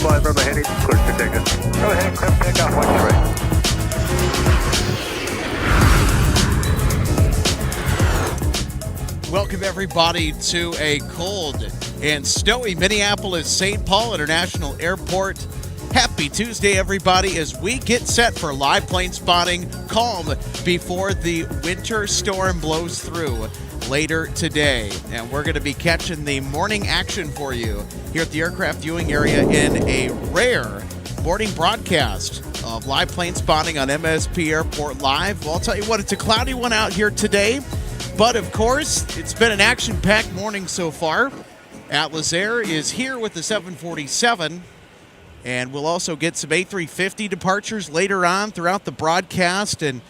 5, remember heading, clear for takeoff. Go ahead, clear for takeoff, watch your right. Welcome everybody to a cold and snowy Minneapolis St. Paul International Airport. Happy Tuesday, everybody, as we get set for live plane spotting, calm before the winter storm blows through later today. And we're going to be catching the morning action for you here at the aircraft viewing area in a rare morning broadcast of live plane spotting on MSP Airport Live. Well, I'll tell you what, it's a cloudy one out here today. But, of course, it's been an action-packed morning so far. Atlas Air is here with the 747, and we'll also get some A350 departures later on throughout the broadcast, and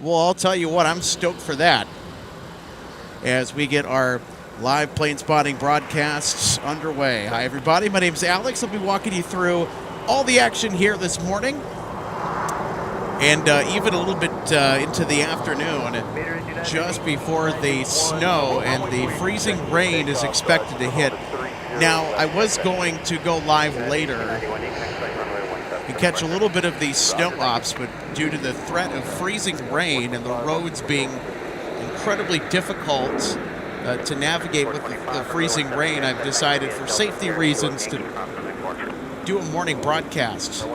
well, I'll tell you what, I'm stoked for that as we get our live plane spotting broadcasts underway. Hi, everybody. My name's Alex. I'll be walking you through all the action here this morning and even a little bit into the afternoon, just before the snow and the freezing rain is expected to hit. Now, I was going to go live later and catch a little bit of these snow ops, but due to the threat of freezing rain and the roads being incredibly difficult to navigate with the freezing rain, I've decided for safety reasons to do a morning broadcast.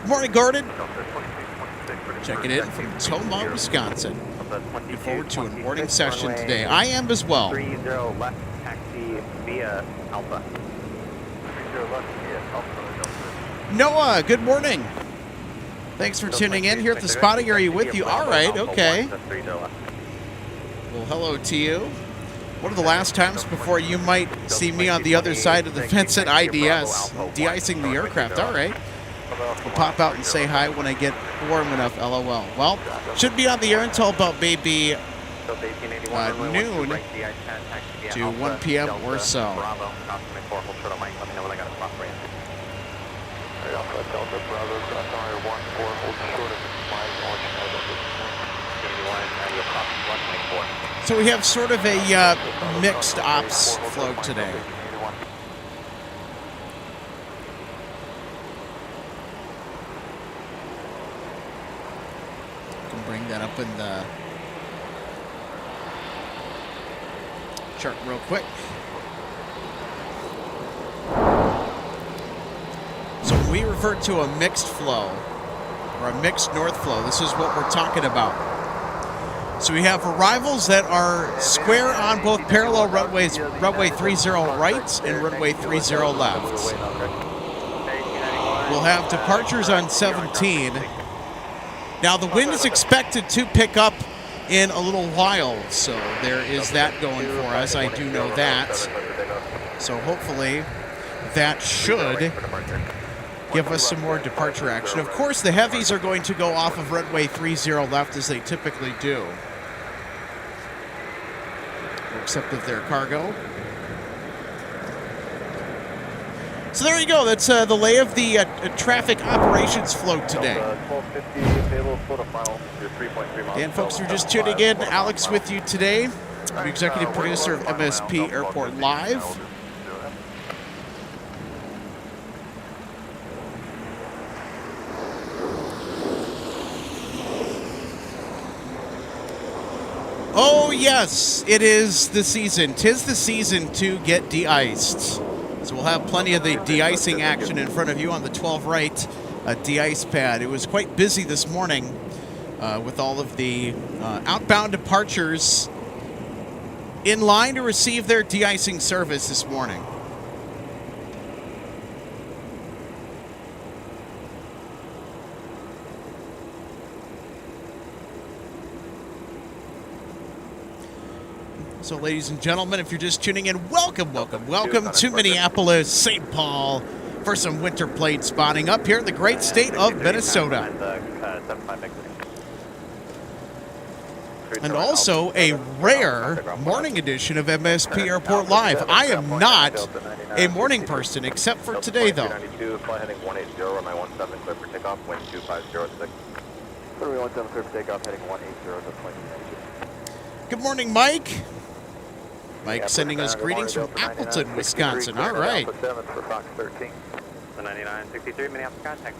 Morning, Gordon. Checking in from Tomah, Wisconsin. Looking forward to a morning session today. I am as well. 30 left, taxi via Alpha. 30 left via Alpha. Noah, good morning. Thanks for tuning in here at the spotting area with you. All right, okay. Well, hello to you. One of the last times before you might see me on the other side of the fence at IDS, de-icing the aircraft. All right. We'll pop out and say hi when I get warm enough, LOL. Well, should be on the air until about maybe noon to 1 p.m. or so. So we have sort of a mixed ops flow today. Bring that up in the chart real quick. So when we refer to a mixed flow or a mixed north flow, this is what we're talking about. So we have arrivals that are square on both parallel runways, runway 30 right and runway 30 left. We'll have departures on 17. Now, the wind is expected to pick up in a little while, so there is that going for us. I do know that. So hopefully that should give us some more departure action. Of course, the heavies are going to go off of runway 30 left as they typically do, except if they're cargo. So there you go. That's the lay of the traffic operations float today. And folks, you're just tuning in. Alex with you today. I'm the executive producer of MSP Airport Live. Oh yes, it is the season. 'Tis the season to get de-iced. So we'll have plenty of the de-icing action in front of you on the 12 right de-ice pad. It was quite busy this morning with all of the outbound departures in line to receive their de-icing service this morning. So, ladies and gentlemen, if you're just tuning in, welcome to Minneapolis, St. Paul, for some winter plane spotting up here in the great state of Minnesota. And also a rare morning edition of MSP Airport Live. I am not a morning person, except for today, though. Good morning, Mike. Mike sending us greetings from Appleton, Wisconsin. All right.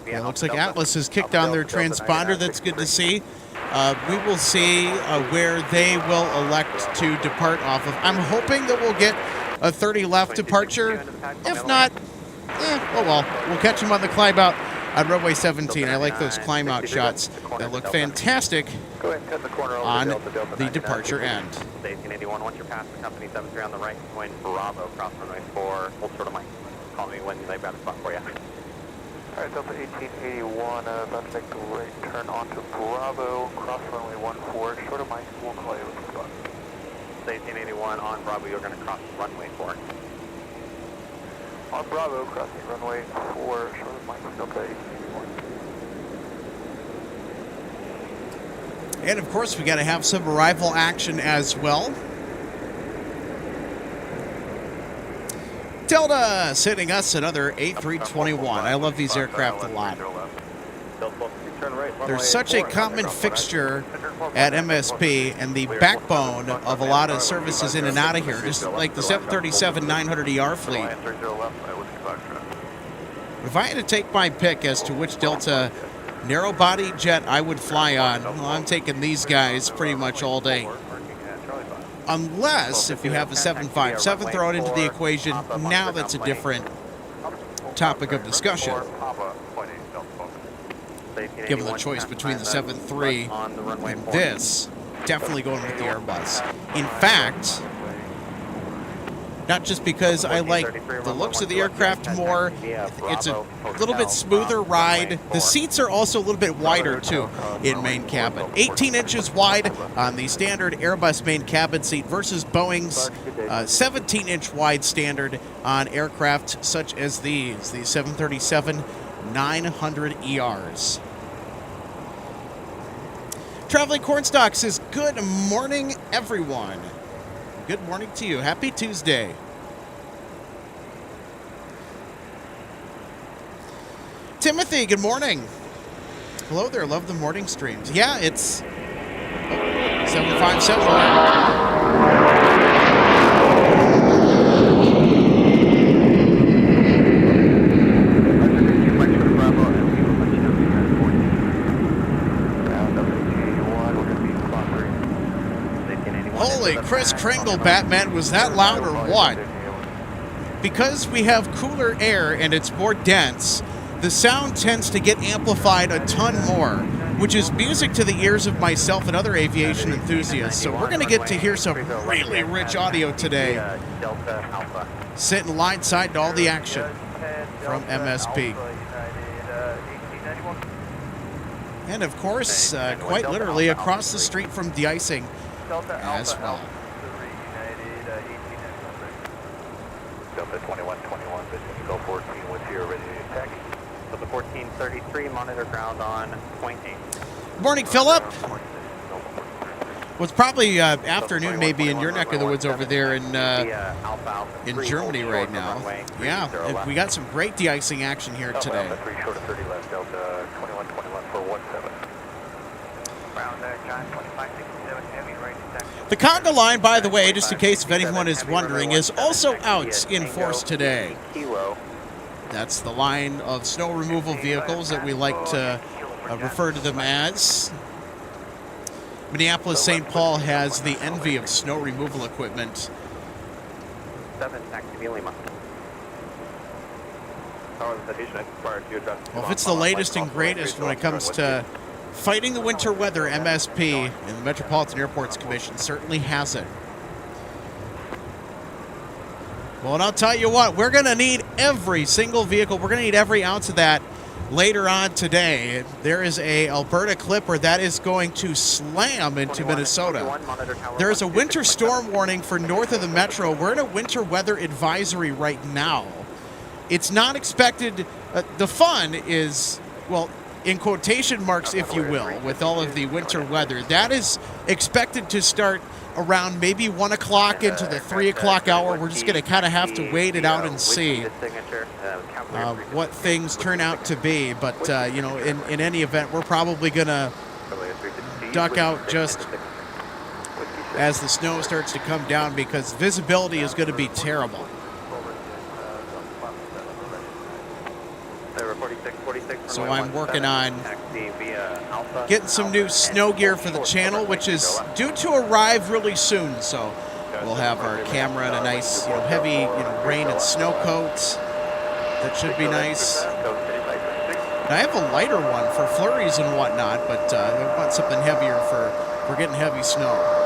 It looks like Atlas has kicked on their transponder. That's good to see. We will see where they will elect to depart off of. I'm hoping that we'll get a 30 left departure. If not, oh well. We'll catch them on the climb out on runway 17. I like those climb out shots. That look fantastic on the departure end. Deicing 81, once you're past the company 73 on the right, going Bravo, cross runway 4, hold short of Mike. Call me when they've got a spot for you. All right, Delta 1881, about to make the right turn onto Bravo, cross runway 14, short of Mike, we'll call you with the spot. 1881 on Bravo, you're going to cross runway 4. On Bravo, crossing runway 4, short of Mike, Delta 1881. And of course, we got to have some arrival action as well. Delta sending us another 8321. I love these aircraft a lot. They're such a common fixture at MSP and the backbone of a lot of services in and out of here, just like the 737-900ER fleet. If I had to take my pick as to which Delta narrow-body jet I would fly on, well, I'm taking these guys pretty much all day. Unless, if you have a 757 thrown into the equation, now that's a different topic of discussion. Given the choice between the 7.3 and this, definitely going with the Airbus. In fact, not just because I like the looks of the aircraft more, it's a little bit smoother ride. The seats are also a little bit wider, too, in main cabin. 18 inches wide on the standard Airbus main cabin seat versus Boeing's 17-inch wide standard on aircraft such as these, the 737-900ERs. Traveling Cornstalk says, good morning, everyone. Good morning to you. Happy Tuesday. Timothy, good morning. Hello there. Love the morning streams. Yeah, it's 757. Holy Chris Kringle, Batman, was that loud or what? Because we have cooler air and it's more dense, the sound tends to get amplified a ton more, which is music to the ears of myself and other aviation enthusiasts. So we're going to get to hear some really rich audio today. Sitting line side to all the action from MSP. And of course, quite literally across the street from Deicing as well. Delta 2121, business go 14 with you, ready to attack. Delta 1433, monitor ground on point 8. Good morning, Philip. Well, it's probably afternoon, maybe in your neck of the woods over there in Germany right now. Yeah, we got some great de-icing action here today. Delta 3 short of 30 left, Delta 2121 for 17. Ground John 2567 heavy right attack. The conga line, by the way, just in case if anyone is wondering, is also out in force today. That's the line of snow removal vehicles that we like to refer to them as. Minneapolis, St. Paul has the envy of snow removal equipment. 7, taxi Lima. Well, if it's the latest and greatest when it comes to fighting the winter weather, MSP and the Metropolitan Airports Commission certainly has it. Well, and I'll tell you what, we're going to need every single vehicle. We're going to need every ounce of that later on today. There is a Alberta Clipper that is going to slam into Minnesota. There is a winter storm warning for north of the metro. We're in a winter weather advisory right now. It's not expected. The fun is, well, in quotation marks, if you will, with all of the winter weather. That is expected to start around maybe 1 o'clock into the 3 o'clock hour. We're just going to kind of have to wait it out and see what things turn out to be. But, you know, in any event, we're probably going to duck out just as the snow starts to come down because visibility is going to be terrible. So I'm working on getting some new snow gear for the channel, which is due to arrive really soon. So we'll have our camera in a nice, heavy, rain and snow coat. That should be nice. And I have a lighter one for flurries and whatnot, but I want something heavier for getting heavy snow.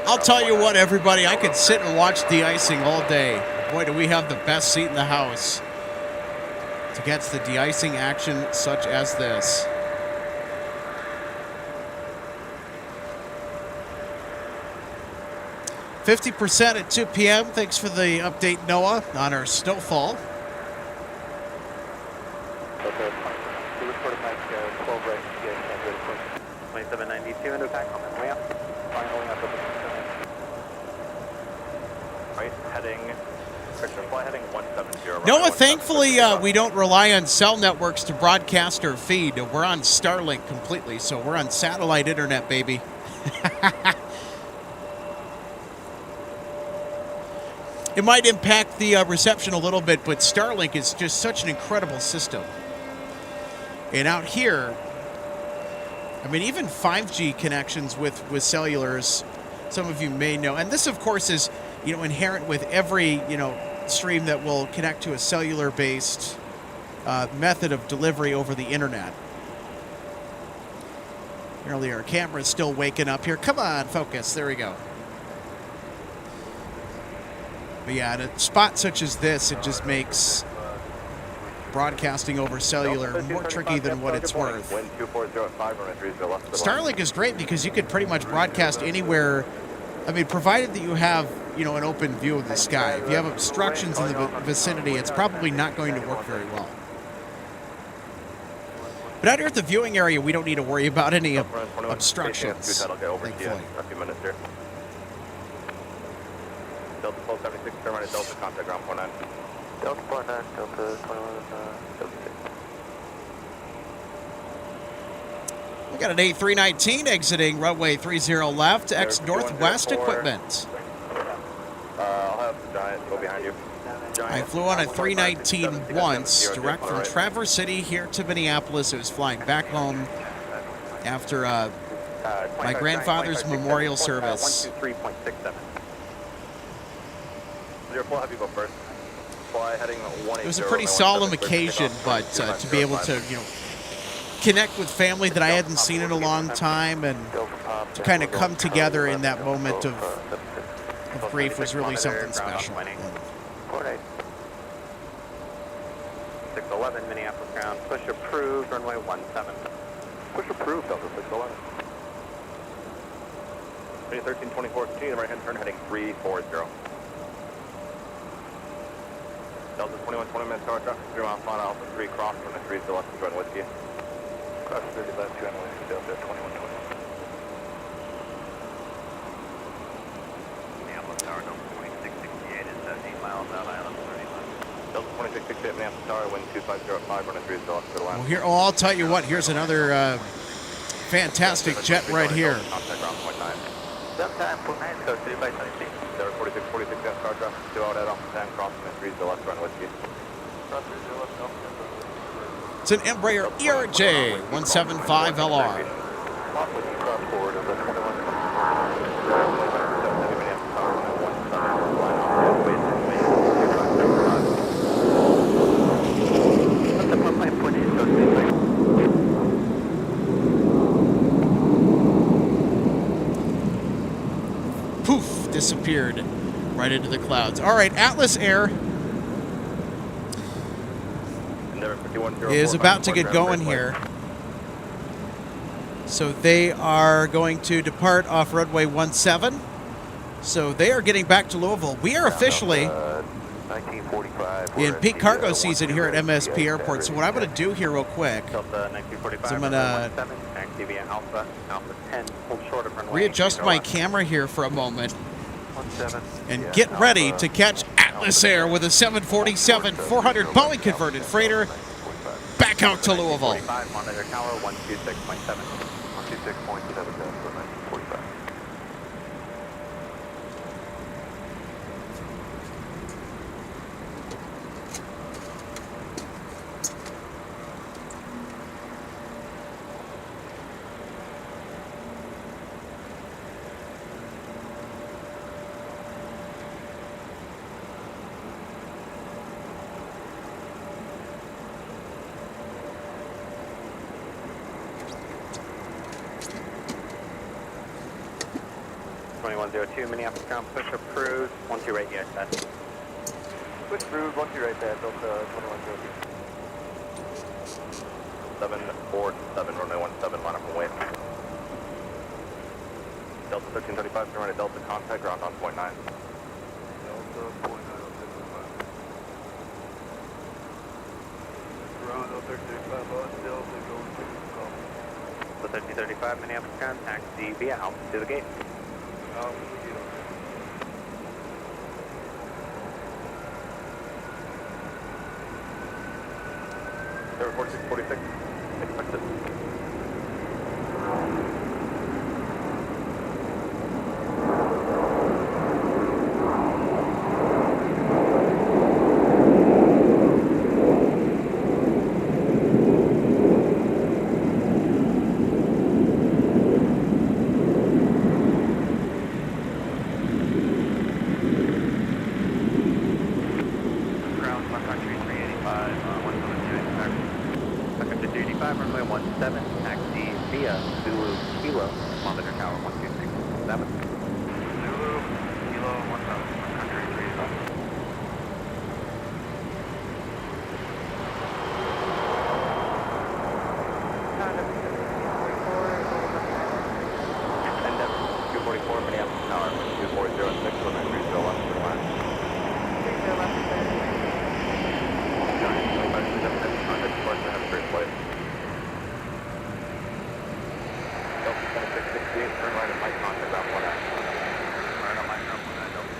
I'll tell you what, everybody, I could sit and watch de-icing all day. Boy, do we have the best seat in the house to get the de-icing action such as this. %, at 2 p.m. Thanks for the update, Noah, on our snowfall. Noah, thankfully, we don't rely on cell networks to broadcast our feed. We're on Starlink completely, so we're on satellite internet, baby. It might impact the reception a little bit, but Starlink is just such an incredible system. And out here, I mean, even 5G connections with cellulars, some of you may know. And this, of course, is, inherent with every, stream that will connect to a cellular-based method of delivery over the internet. Apparently our camera's still waking up here. Come on, focus. There we go. But yeah, at a spot such as this, it just makes broadcasting over cellular more tricky than what it's worth. Starlink is great because you could pretty much broadcast anywhere. I mean, provided that you have, an open view of the sky. If you have obstructions in the vicinity, it's probably not going to work very well. But out here at the viewing area, we don't need to worry about any obstructions, thankfully. Delta 1276, terminated Delta, contact ground 49. Delta 49, Delta 21, Delta 6. We got an A319 exiting runway 30 left, ex-northwest equipment. I'll have the Giant go behind you. I flew on a 319 once, direct from Traverse City here to Minneapolis. I was flying back home after my grandfather's memorial service. 123.67. We'll have you go first. Fly heading 180. It was a pretty solemn occasion, but to be able to, connect with family that I hadn't seen in a long time and to kind of come together in that moment of grief was really something special. 611 Minneapolis ground, push approved, runway 17. Push approved, Delta 611. 1324, continue the right hand turn heading 340. Delta 21, 20 minutes tower traffic, 3 miles flat, Alpha 3, cross from the 3 to the left, join whiskey. Cross 30 left, join whiskey, Delta 21, 20. Minneapolis tower, Delta 2668 is 17 miles out, island 30 miles. Delta 2668, Minneapolis tower, wind 2505, running 3 to the left, to the land. Well, here, I'll tell you what, here's another fantastic jet right here. Contact ground 0.9. Sometime 49, so 3 by 26. 46, gas car traffic, 2 out at Alpha 10, crossing the 3 to the left, run whiskey. It's an Embraer ERJ 175LR. Poof, disappeared right into the clouds. All right, Atlas Air is about to get going here. So they are going to depart off runway 17. So they are getting back to Louisville. We are officially 1945 in peak cargo season here at MSP Airport. So what I'm going to do here real quick is I'm going to readjust my camera here for a moment and get ready to catch Atlas Air with a 747 400 Boeing converted freighter back out to Louisville. 126.7. Minneapolis ground, push approved, 12 right, yes, that's. Push approved, 12 right, that, Delta 2102. 747, runway 17, line up and wait. Delta 1335, turn right at Delta, contact, ground on point 9. Delta, point 9, ground on 1335, Delta, go to call. So 1335, Minneapolis ground, taxi via Alpha to the gate. There 4646, expected. Ground, Sun Country 385, 172, Sun Country 385, runway 17, taxi via Zulu Kilo, monitor tower 1267. Zulu Kilo 17, Sun Country 385. Endeavor 244, Minneapolis Tower, 2406, runway 30 left for the line. 30 left for the line. Delta 2668, turn right at Mike, contact ground 1 out. Right on Mike, ground 1 out, Delta.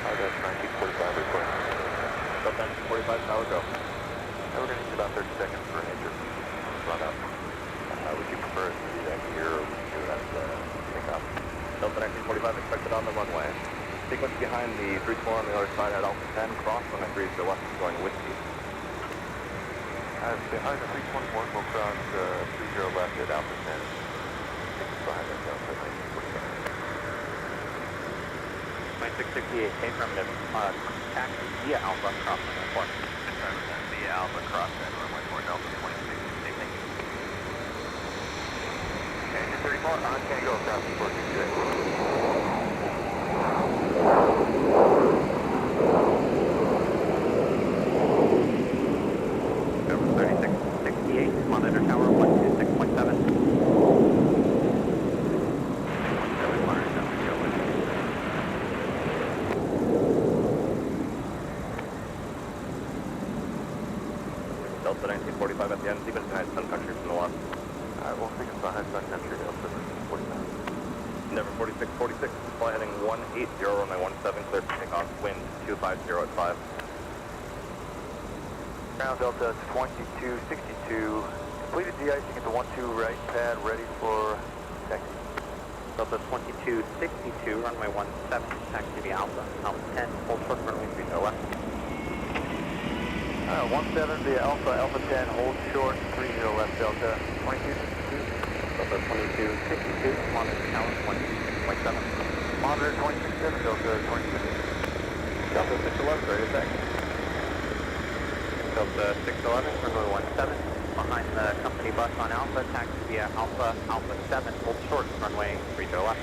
That's 1945, report. Delta 1945, tower, go. We're going to need about 30 seconds for an engine run up. Would you prefer us to do that here, or would you do that pick up? Delta 1945 expected on the runway. Sequence behind the 34 on the other side at Alpha 10, cross runway 30 left, going whiskey. Behind the 321, we'll cross 30 left at Alpha 10. Behind that Delta 1945. 9668, affirmative. Taxi via Alpha, cross runway 4. Affirmative, via Alpha, cross at runway 4, Delta 26. Thank you. Engine 34, on Tango, cross 426. Over 3668, monitor tower 126.7. Delta 1945 at the end, sequence behind Sun Country from the left. Alright, we'll sequence behind Sun Country, Delta 1945. Endeavor 4646, fly heading 180, runway 17, clear for takeoff, wind 250 at 5. Ground Delta 2262, completed de-icing at the 12 right pad, ready for taxi. Delta 2262, runway 17, taxi via Alpha, Alpha 10, hold short runway 30 left. 17 via Alpha, Alpha 10, hold short, 30 left, Delta 2262. Delta 2262, monitor tower 126.7. Monitor 267, Delta 2262. Delta 611, ready to taxi. Delta 611, runway 17, behind the company bus on Alpha, taxi via Alpha, Alpha 7, hold short, runway 30 left.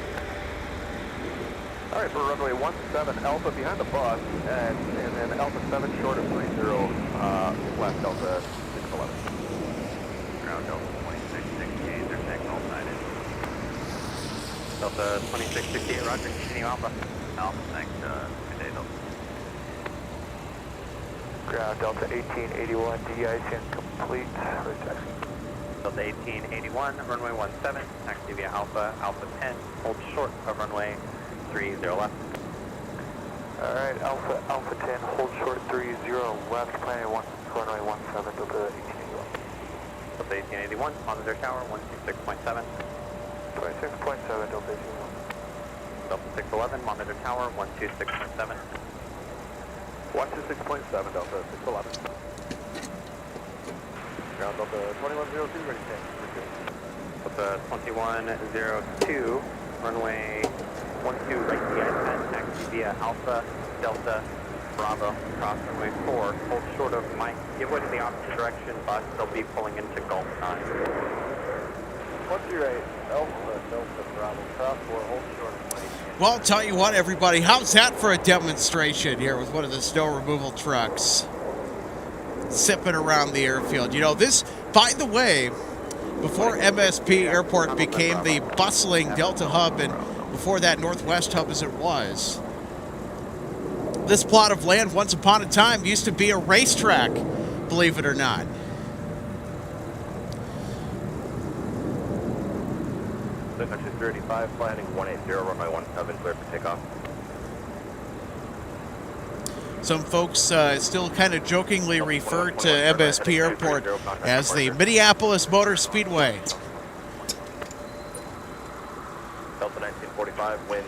Alright, for runway 17, Alpha behind the bus, and then Alpha 7 short of 30 left, Delta 611. Ground Delta 2668, their signal sighted. Delta 2668, roger, continue Alpha. Alpha, thanks, good day, Delta. Ground Delta 1881, Deicing complete, taxi. Delta 1881, runway 17, taxi via Alpha, Alpha 10, hold short of runway 30 left. Alright, Alpha 10, hold short 30 left, planning runway 17, Delta 1881. Delta 1881, monitor tower 126.7. 26.7, Delta 1881. Delta 611, monitor tower 126.7. 126.7, Delta 611. Ground Delta 2102, ready to take. Delta 2102, runway 12 right DI-10, taxi via Alpha, Delta, Bravo, cross runway 4, hold short of Mike, give way to the opposite direction, bus, they'll be pulling into Gulf 9. 28, Alpha, Delta, Bravo, cross 4, hold short of Mike. Well, I'll tell you what, everybody, how's that for a demonstration here with one of the snow removal trucks zipping around the airfield? You know, this, by the way, before MSP Airport became the bustling Delta hub, and before that Northwest hub as it was, this plot of land once upon a time used to be a racetrack, believe it or not. Sun Country 35, planning 180, runway 17, clear for takeoff. Some folks still kind of jokingly refer to MSP Airport as the Minneapolis Motor Speedway. Delta 1945, wind.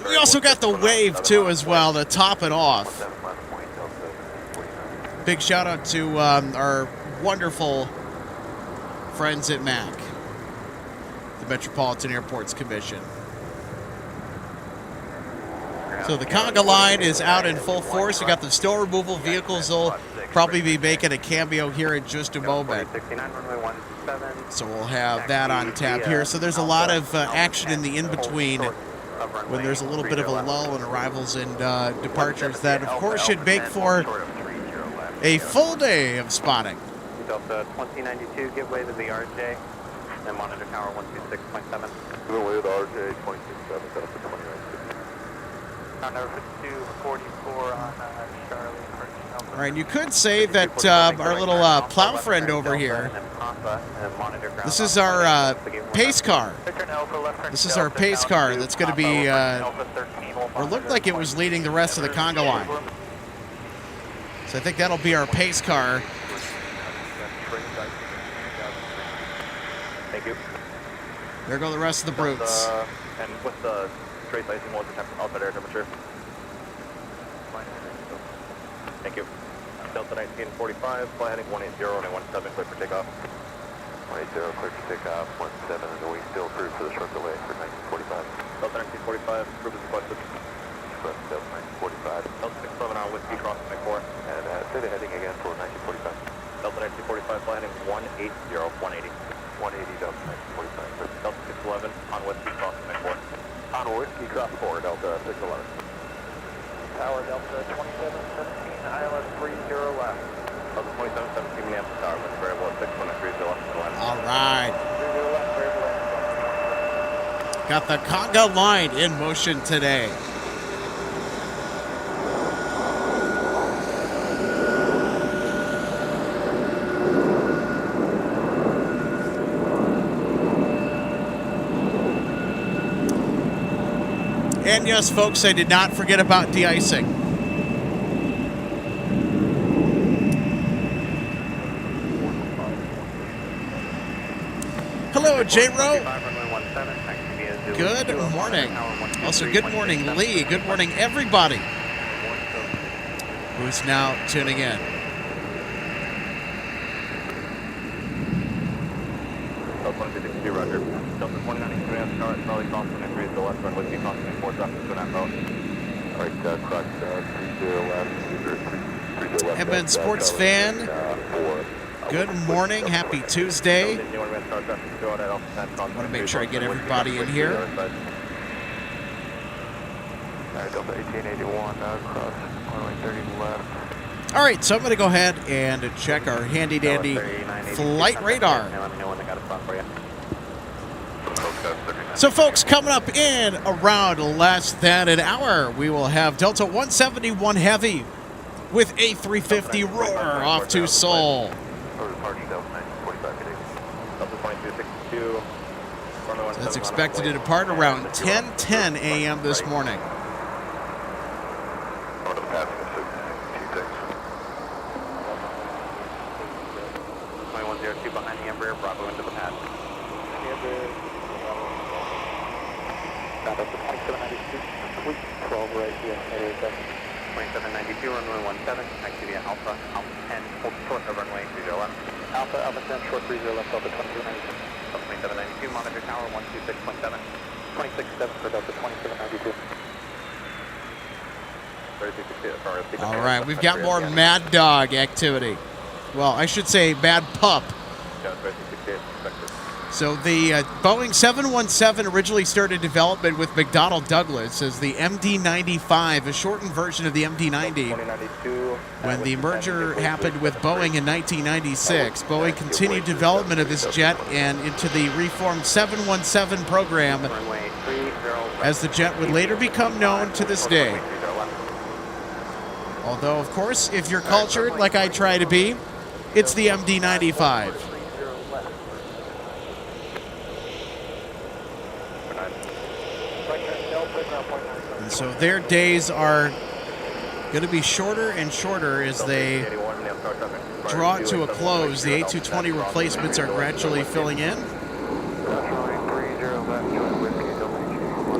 We also got the wave, too, as well, to top it off. Big shout out to our wonderful friends at MAC, the Metropolitan Airports Commission. So the conga line is out in full force. We got the snow removal vehicles. They'll probably be making a cameo here in just a moment. So we'll have that on tap here. So there's a lot of action in the in-between when there's a little bit of a lull in arrivals and departures that, of course, should make for a full day of spotting. Delta 2092, give way to the RJ and monitor tower 126.7. Give way to the RJ 267, Delta 29. Number 244 on Charlie. All right, you could say that our little plow friend over here, this is our pace car. This is our pace car that's going to be, or looked like it was leading the rest of the conga line. So I think that'll be our pace car. Thank you. There go the rest of the brutes. And with the trace icing, what's the outside air temperature? Thank you. Delta 1945, fly heading 180, runway 17, clear for takeoff. 180, clear for takeoff, 17, and we still approved for the short delay for 1945. Delta 1945, approve is requested. Request Delta 1945. Delta 67 on whiskey, crossing McCoy. And say the heading again for 1945. Delta 1945, fly heading 180, 180. 180, Delta 1945. Delta 611 on whiskey, crossing McCoy. On whiskey, cross 4, Delta 611. Tower Delta 2717, ILS 30 left. Delta 2717, Minneapolis Tower, left variable at 613 left and left. All right. Got the conga line in motion today. And yes, folks, I did not forget about de-icing. Hello, J-Ro. Good morning. Also, good morning, Lee. Good morning, everybody who's now tuning in. Roger. Delta 29 command start, Charlie crossing and 30 left, run whiskey crossing and 4 traffic to that route. Alright, cross 30 left, MN Sports fan, good morning, happy Tuesday. Want to make sure I get everybody in here. Alright, Delta 1881, cross runway 30 left. All right, so I'm going to go ahead and check our handy-dandy flight radar. Let me know when they got a spot for you. So, folks, coming up in around less than an hour, we will have Delta 171 Heavy with A350 Roar off to Seoul. That's expected to depart around 10:10 a.m. this morning. 2102 behind the Embraer, Bravo into the pad. Got up to 2792, complete 12 right here, 2792, runway 17, taxi via Alpha, Alpha 10, hold short of runway 30 left. Alpha, Alpha 10, short 30 left, Delta 2292. 2792, monitor tower 126.7. 26.7 for Delta 2792. All right, we've got more Mad Dog activity. Well, I should say Mad Pup. So the Boeing 717 originally started development with McDonnell Douglas as the MD-95, a shortened version of the MD-90. When the merger happened with Boeing in 1996, Boeing continued development of this jet and into the reformed 717 program, as the jet would later become known to this day. Although, of course, if you're cultured like I try to be, it's the MD-95. And so their days are going to be shorter and shorter as they draw it to a close. The A220 replacements are gradually filling in.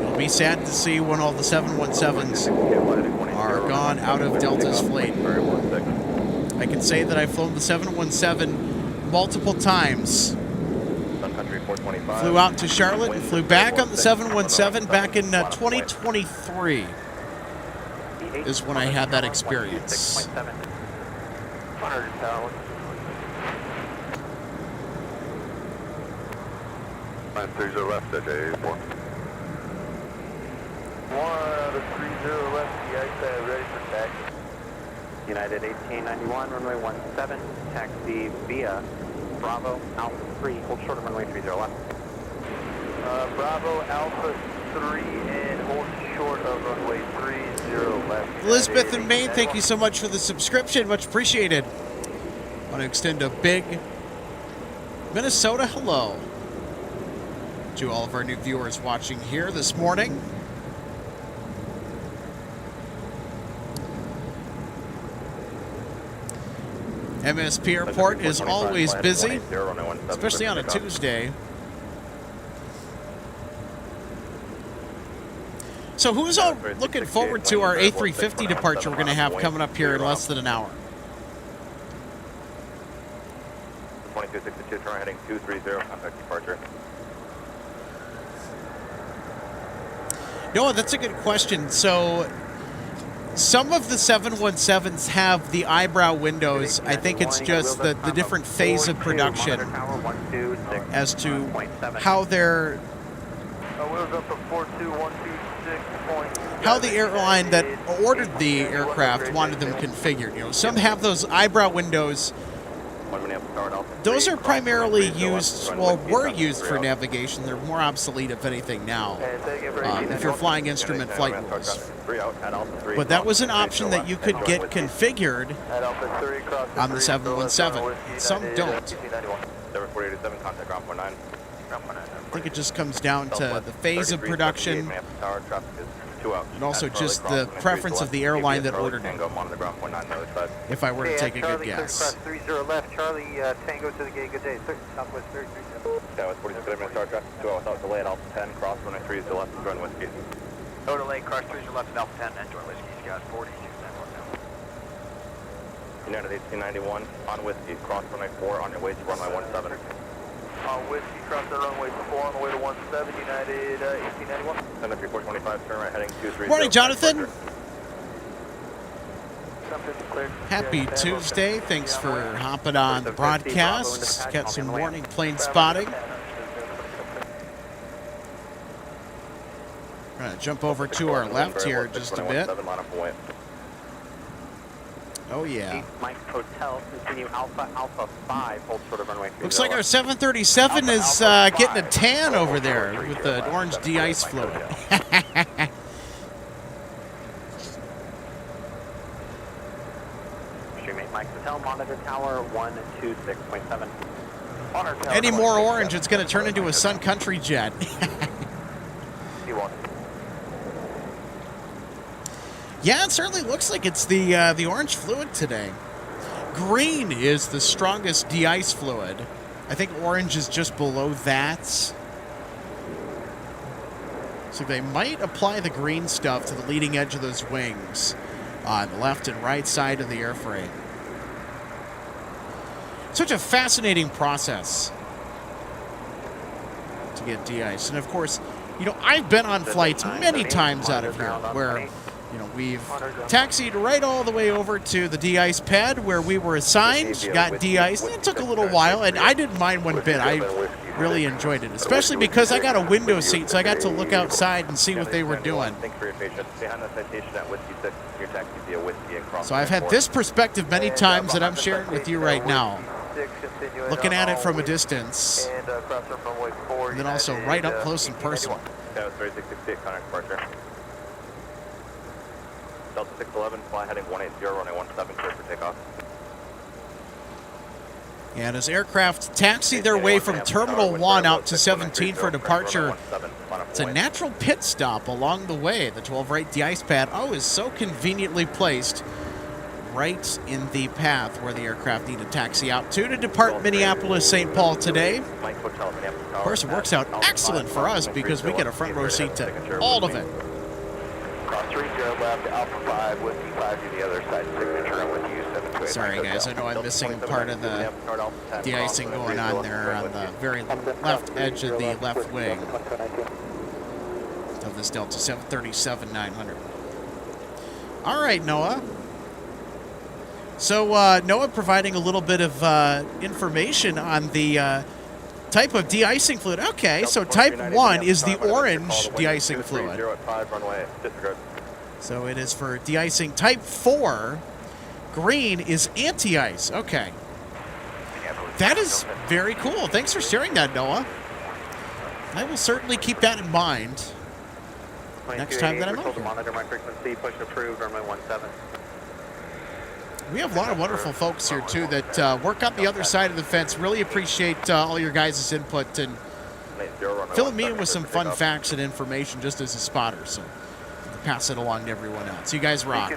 It'll be sad to see when all the 717s are gone out of Delta's fleet. I can say that I've flown the 717 multiple times. Flew out to Charlotte and flew back on the 717 back in 2023 is when I had that experience. 930 left at A4. 130 left, the iPad ready for taxi. United 1891, runway 17, taxi via Bravo, Alpha 3, hold short of runway 30 left. Bravo, Alpha 3, and hold short of runway 30 left. Elizabeth in Maine, thank you so much for the subscription. Much appreciated. I want to extend a big Minnesota hello to all of our new viewers watching here this morning. MSP Airport is always busy, especially on a Tuesday. So who's all looking forward to our A350 departure we're going to have coming up here in less than an hour? 2262, turn heading 230, contact departure. No, that's a good question. So some of the 717s have the eyebrow windows. I think it's just the different phase of production as to how they're... how the airline that ordered the aircraft wanted them configured. You know, some have those eyebrow windows. Those are primarily used, well, were used for navigation. They're more obsolete, if anything, now, if you're flying instrument flight rules. But that was an option that you could get configured on the 717. Some don't. I think it just comes down to the phase of production and also just the preference of the airline that ordered it, if I were to take a good guess. 30 left, Charlie, Tango to the gate, good day, Southwest 33. Yeah, with 46 minutes, Star Traffic 2 without delay at Alpha 10, cross runway 3 to left, join Whiskey. No delay, cross 3 to left at Alpha 10, and join Whiskey, Scott 40, United 1891, on Whiskey, cross runway 4 on your way to runway 17. Whiskey, cross that runway 4 on the way to 17, United 1891. Send 3425, turn right heading 230. Morning, Jonathan. Happy Tuesday. Thanks for hopping on the broadcast. Got some morning plane spotting. We're going to jump over to our left here just a bit. Oh, yeah. 8 Mike Hotel, continue Alpha, Alpha 5, hold short of runway 30. Looks like our 737 is getting a tan over there with the orange de-ice fluid. Streammate Mike Hotel, monitor tower 126.7. Any more orange, it's going to turn into a Sun Country jet. Yeah, it certainly looks like it's the orange fluid today. Green is the strongest de-ice fluid. I think orange is just below that. So they might apply the green stuff to the leading edge of those wings on the left and right side of the airframe. Such a fascinating process to get de-ice. And of course, you know, I've been on flights many times out of here where, you know, we've taxied right all the way over to the de-ice pad where we were assigned, got de-iced. It took a little while, and I didn't mind one bit. I really enjoyed it, especially because I got a window seat, so I got to look outside and see what they were doing. So I've had this perspective many times that I'm sharing with you right now. Looking at it from a distance, and then also right up close and personal. Delta 611, fly heading 180, runway 17, clear for takeoff. And as aircraft taxi their way from Terminal 1 out to 17 for departure, it's a natural pit stop along the way. The 12 right de-ice pad, is so conveniently placed right in the path where the aircraft need to taxi out to depart Minneapolis, St. Paul today. Of course, it works out excellent for us because we get a front row seat to all of it. Cross 30 left, Alpha 5, Whiskey 5 to the other side, signature, I'm with you, 728. Sorry, guys, I know I'm missing part of the de-icing going on there on the very left edge of the left wing of this Delta 737-900. All right, Noah. So Noah providing a little bit of information on the type of de-icing fluid. Okay, so type 1 is the orange de-icing fluid. So it is for de-icing. Type 4, green, is anti-ice. Okay. That is very cool. Thanks for sharing that, Noah. I will certainly keep that in mind next time that I'm out here. Monitor my frequency, push approved, runway 17. We have a lot of wonderful folks here, too, that work on the other side of the fence. Really appreciate all your guys' input and filling me in with some fun facts and information just as a spotter. So pass it along to everyone else. You guys rock.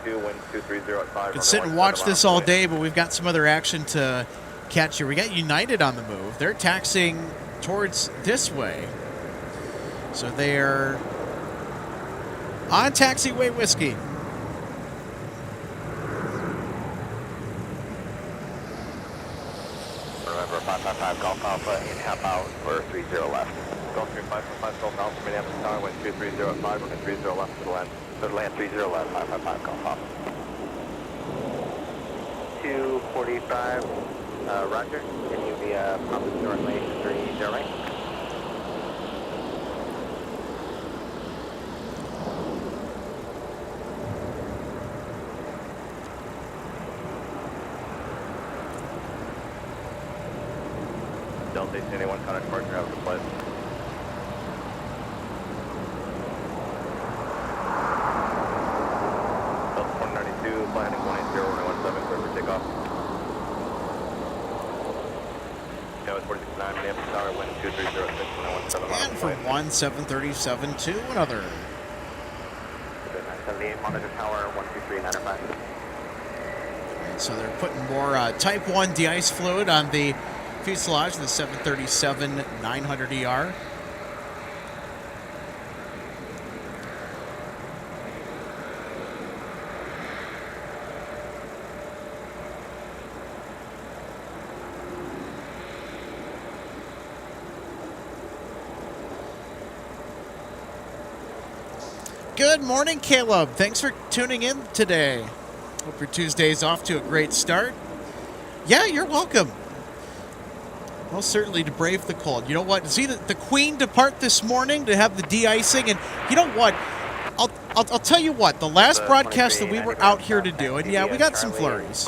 Could sit and watch this all day, but we've got some other action to catch here. We got United on the move. They're taxiing towards this way. So they're on taxiway Whiskey. Remember, 555 Golf Alpha, in half out for 30 left. Golf 3555 Golf Alpha, Minneapolis Tower, wind 2305, runway 30 left to the land. To the land 30 left, 555 Golf Alpha. 245, Roger. Can you be prompted to runway 30 right? Delta 81, contact departure, have a good flight. Delta 192, fly heading 180, runway 17, clear for takeoff. Tower 469, Minneapolis Tower, wind 2306, runway 17. And from 1737 to another. 978, monitor tower, 123.95. And so they're putting more Type 1 de-ice fluid on the fuselage of the 737-900ER. Good morning, Caleb. Thanks for tuning in today. Hope your Tuesday's off to a great start. Yeah, you're welcome. Most certainly to brave the cold. You know what? See the Queen depart this morning to have the de-icing, and you know what? I'll tell you what, the last broadcast that we were out here to do, and yeah, we got some flurries.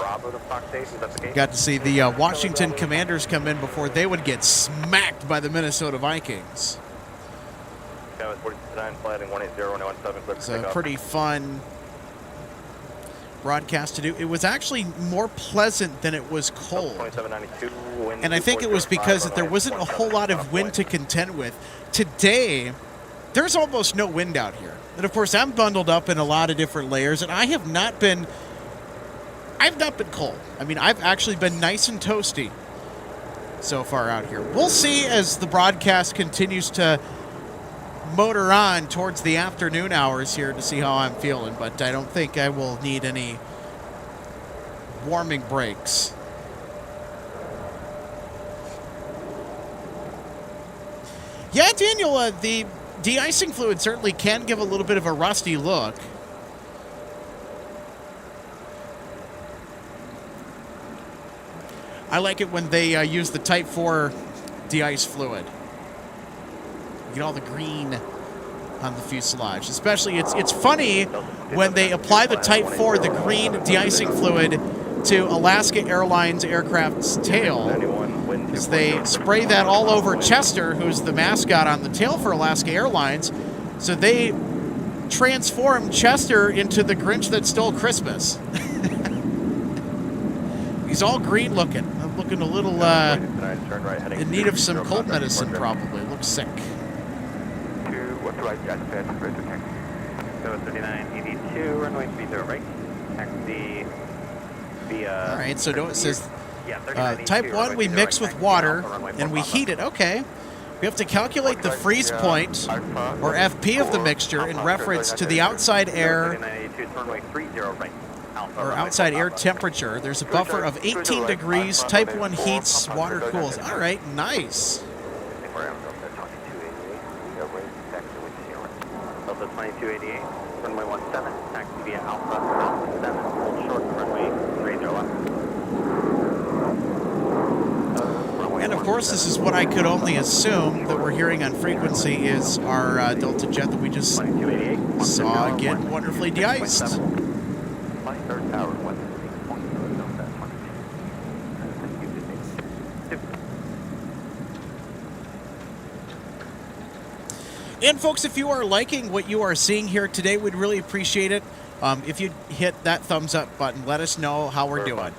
Got to see the Washington Commanders come in before they would get smacked by the Minnesota Vikings. It's a pretty fun broadcast to do. It was actually more pleasant than it was cold. And I think it was because that there wasn't a whole lot of wind to contend with. Today, there's almost no wind out here. And of course, I'm bundled up in a lot of different layers, and I've not been cold. I mean, I've actually been nice and toasty so far out here. We'll see as the broadcast continues to motor on towards the afternoon hours here to see how I'm feeling, but I don't think I will need any warming breaks. Yeah, Daniel, the de-icing fluid certainly can give a little bit of a rusty look. I like it when they use the Type 4 de-ice fluid. Get all the green on the fuselage. Especially, it's funny when they apply the Type 4, the green de-icing fluid, to Alaska Airlines aircraft's tail, because they spray that all over Chester, who's the mascot on the tail for Alaska Airlines. So they transform Chester into the Grinch that stole Christmas. He's all green looking. I'm looking a little in need of some cold medicine, probably. Looks sick. What's right, Jackson? Bridge, okay. So 3982, runway 30, right? Taxi via... All right, so it says Type 1 we mix with water and we heat it. Okay. We have to calculate the freeze point, or FP, of the mixture in reference to the outside air, or outside air temperature. There's a buffer of 18 degrees. Type 1 heats, water cools. All right, nice. Delta 2288, runway 17, taxi via Alpha 7, hold short, runway 30 left. And of course, this is what I could only assume that we're hearing on frequency is our Delta jet that we just saw get wonderfully de-iced. And folks, if you are liking what you are seeing here today, we'd really appreciate it. If you hit that thumbs up button, let us know how we're doing.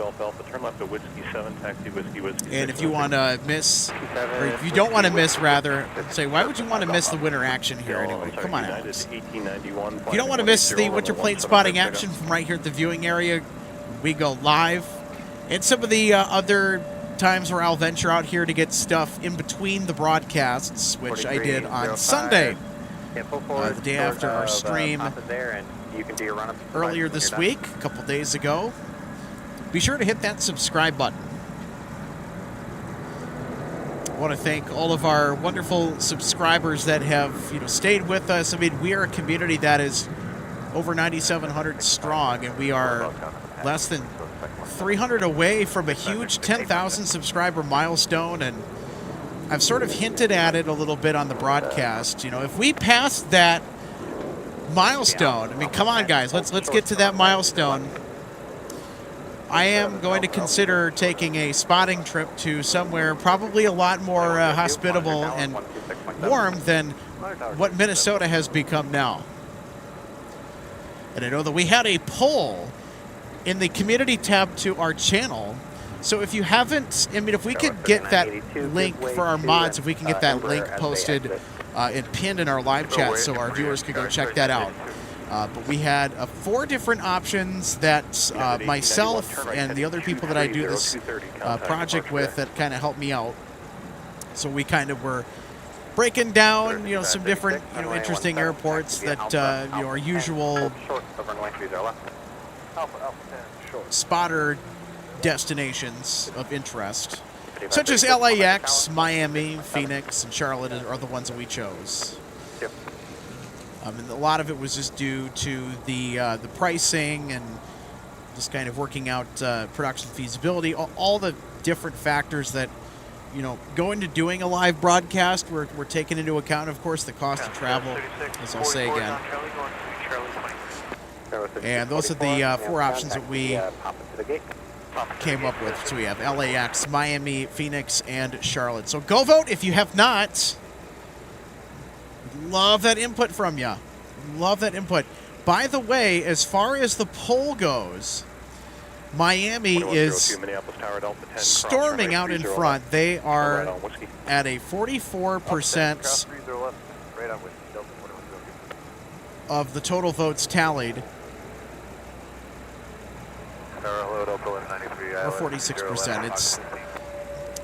And if you want to miss, or if you don't want to miss, rather, say, why would you want to miss the winter action here anyway? Come on, Alex. If you don't want to miss the winter plane spotting action from right here at the viewing area, we go live. And some of the other times where I'll venture out here to get stuff in between the broadcasts, which I did on Sunday, the day after our stream earlier this week, a couple days ago. Be sure to hit that subscribe button. I want to thank all of our wonderful subscribers that have stayed with us. I mean, we are a community that is over 9,700 strong, and we are less than 300 away from a huge 10,000 subscriber milestone, and I've sort of hinted at it a little bit on the broadcast. If we pass that milestone, I mean, come on, guys, let's get to that milestone. I am going to consider taking a spotting trip to somewhere probably a lot more hospitable and warm than what Minnesota has become now. And I know that we had a poll in the community tab to our channel. So if you haven't, I mean, if we could get that link for our mods, if we can get that link posted and pinned in our live chat so our viewers could go check that out. But we had 4 different options that myself and the other people that I do this project with that kind of helped me out. So we kind of were breaking down, some different, interesting airports that, our usual spotter destinations of interest, such as LAX, Miami, Phoenix, and Charlotte are the ones that we chose. And a lot of it was just due to the pricing and just kind of working out production feasibility, all the different factors that go into doing a live broadcast. We're taking into account, of course, the cost of travel, as I'll say again. And those are the 4 options that we came up with. So we have LAX, Miami, Phoenix, and Charlotte. So go vote if you have not. Love that input from you. Love that input. By the way, as far as the poll goes, Miami is storming out in front. They are at a 44% of the total votes tallied. Or 46%. It's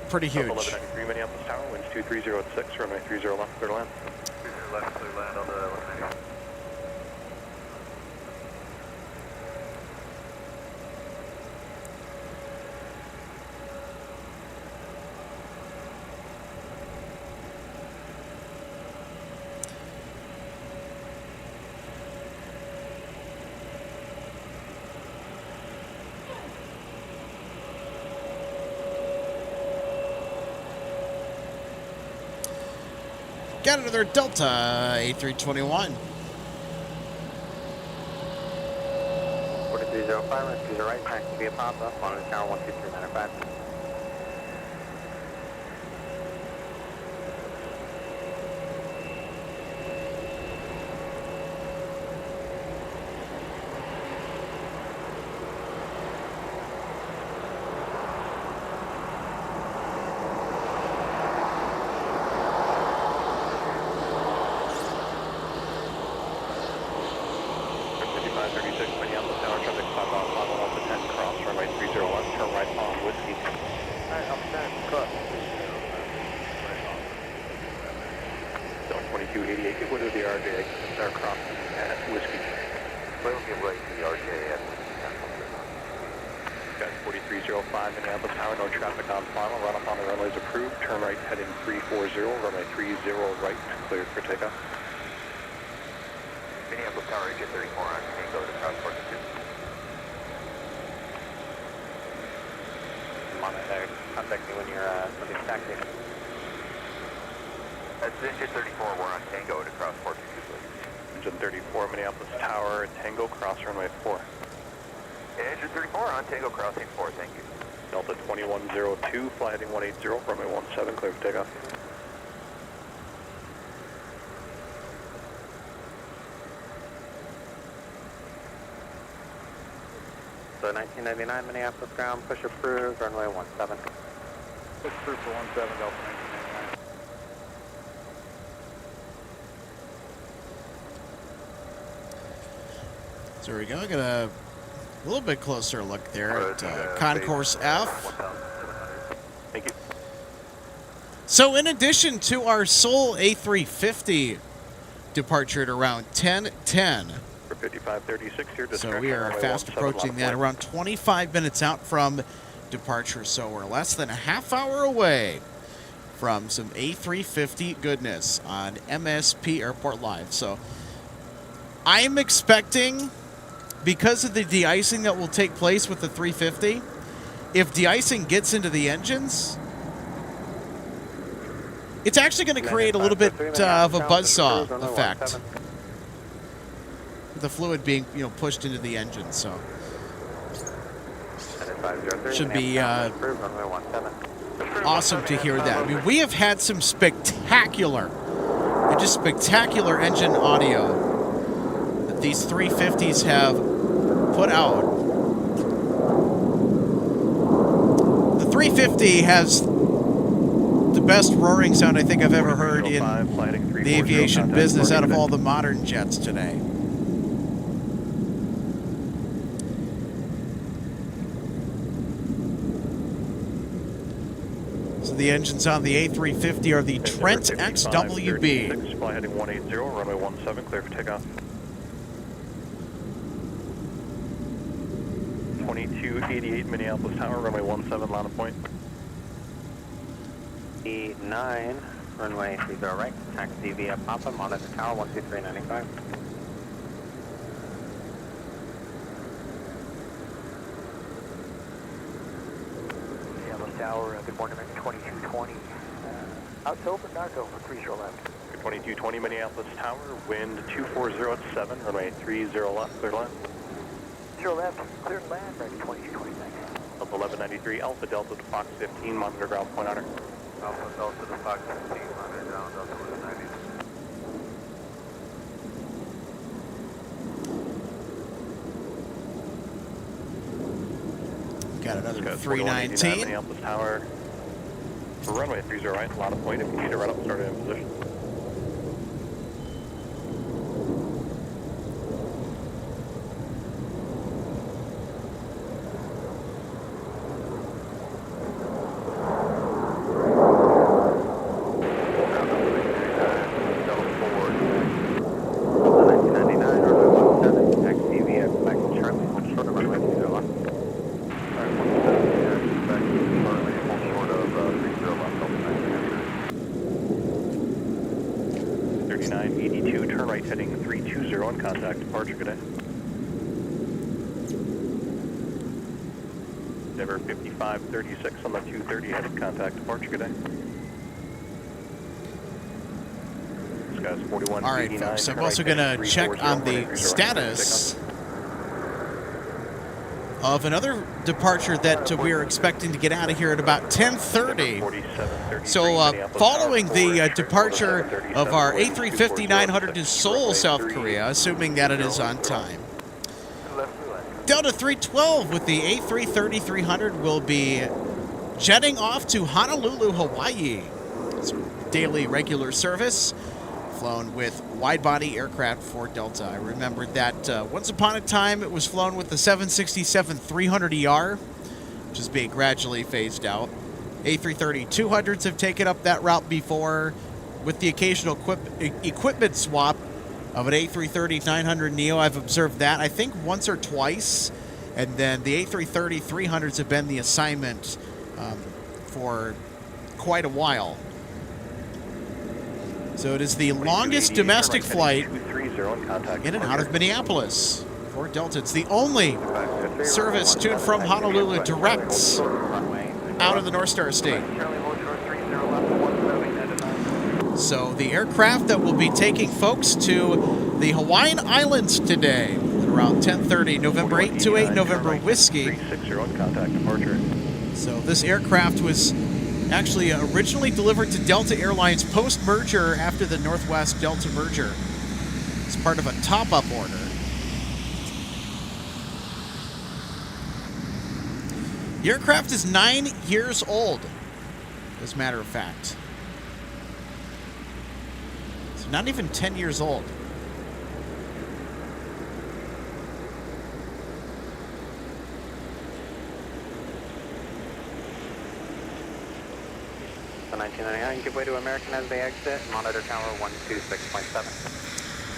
pretty huge. 1193 Minneapolis Tower, winds 230 at 6, runway 30 left, clear to land. 30 left, clear land on the 1190. Got another Delta A321. 4305, rescue the right, taxi via Papa, monitor tower 12395. Minneapolis Tower, no traffic on final. Run up on the runways approved. Turn right heading 340, runway 30 right, cleared for takeoff. Minneapolis Tower, Jet 34 on Tango to Passport 2. Monitor, contact me when you're taxi. That's Engine 34, we're on Tango to cross 422, please. Engine 34, Minneapolis Tower, Tango, cross runway 4. Engine 34 on Tango, crossing 4, thank you. Delta 2102, fly heading 180, runway 17, clear for takeoff. So 1999 Minneapolis ground, push approved, runway 17. Push approved for 17, Delta 1999. So here we go. Get a little bit closer look there at Concourse F. Thank you. So in addition to our Seoul A350 departure at around 10:10, For 5536 here, so we are fast approaching that, around 25 minutes out from departure. So we're less than a half hour away from some A350 goodness on MSP Airport Live. So I'm expecting, because of the de-icing that will take place with the 350, if de-icing gets into the engines, it's actually going to create a little bit of a buzzsaw effect. The fluid being, pushed into the engine, so should be awesome to hear that. I mean, we have had some spectacular engine audio that these 350s have put out. The 350 has the best roaring sound I think I've ever heard in the aviation business out of all the modern jets today. So the engines on the A350 are the Trent XWB. Fly heading 180, runway 17, clear for takeoff. 2288 Minneapolis Tower, runway 17, line of point. E9, runway 30 right, taxi via Papa, monitor tower 12395. Minneapolis Tower, good morning, 2220. Out's open, dark over, 30 left. 2220 Minneapolis Tower, wind 240 at 7, runway 30 left, clear line. 0 left, clear land, right 2229. Delta 1193, Alpha Delta to Fox 15, monitor ground point honor. Alpha Delta to Fox 15, monitor ground, Delta 1190. Got another Got 319. Minneapolis Tower. Runway 30 right, a lot of point. If you need to run up, start in position. Turn right heading 320 on contact, departure, good day. Endeavor 5536 on the 230 heading contact, departure, good day. Skies 41. All right, folks, I'm also going to check on the status of another departure that we are expecting to get out of here at about 10:30. So following the departure of our A350-900 to Seoul, South Korea, assuming that it is on time, Delta 312 with the A330-300 will be jetting off to Honolulu, Hawaii. It's daily regular service, flown with wide-body aircraft for Delta. I remember that once upon a time it was flown with the 767-300ER, which is being gradually phased out. A330-200s have taken up that route before, with the occasional equipment swap of an A330-900neo. I've observed that, I think, once or twice, and then the A330-300s have been the assignment for quite a while. So it is the longest domestic flight in and out of Minneapolis for Delta. It's the only service to and from Honolulu direct out of the North Star State. So the aircraft that will be taking folks to the Hawaiian Islands today at around 10:30, November 828, November Whiskey. So this aircraft was actually originally delivered to Delta Airlines post-merger after the Northwest Delta merger. It's part of a top-up order. The aircraft is 9 years old, as a matter of fact. It's not even 10 years old. The 1999, give way to American as they exit, monitor tower 126.7.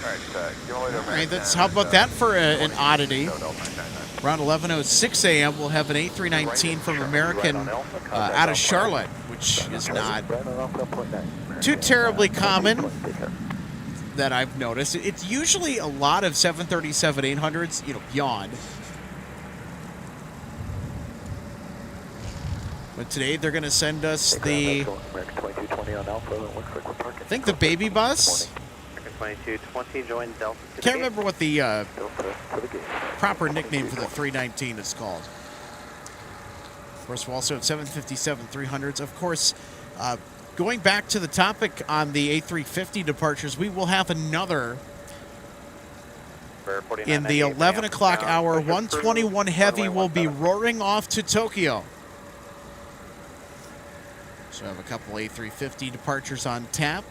All right, that's, how about that for an oddity? Around 11:06 a.m., we'll have an A319 from American out of Charlotte, which is not too terribly common that I've noticed. It's usually a lot of 737-800s, beyond. But today they're going to send us the, I think, the baby bus. 2220, join Delta. Can't remember what the proper nickname for the 319 is called. Of course, we'll also have 757-300s. Of course, going back to the topic on the A350 departures, we will have another in the 11 o'clock hour. 121 Heavy will be roaring off to Tokyo. So I have a couple A350 departures on tap.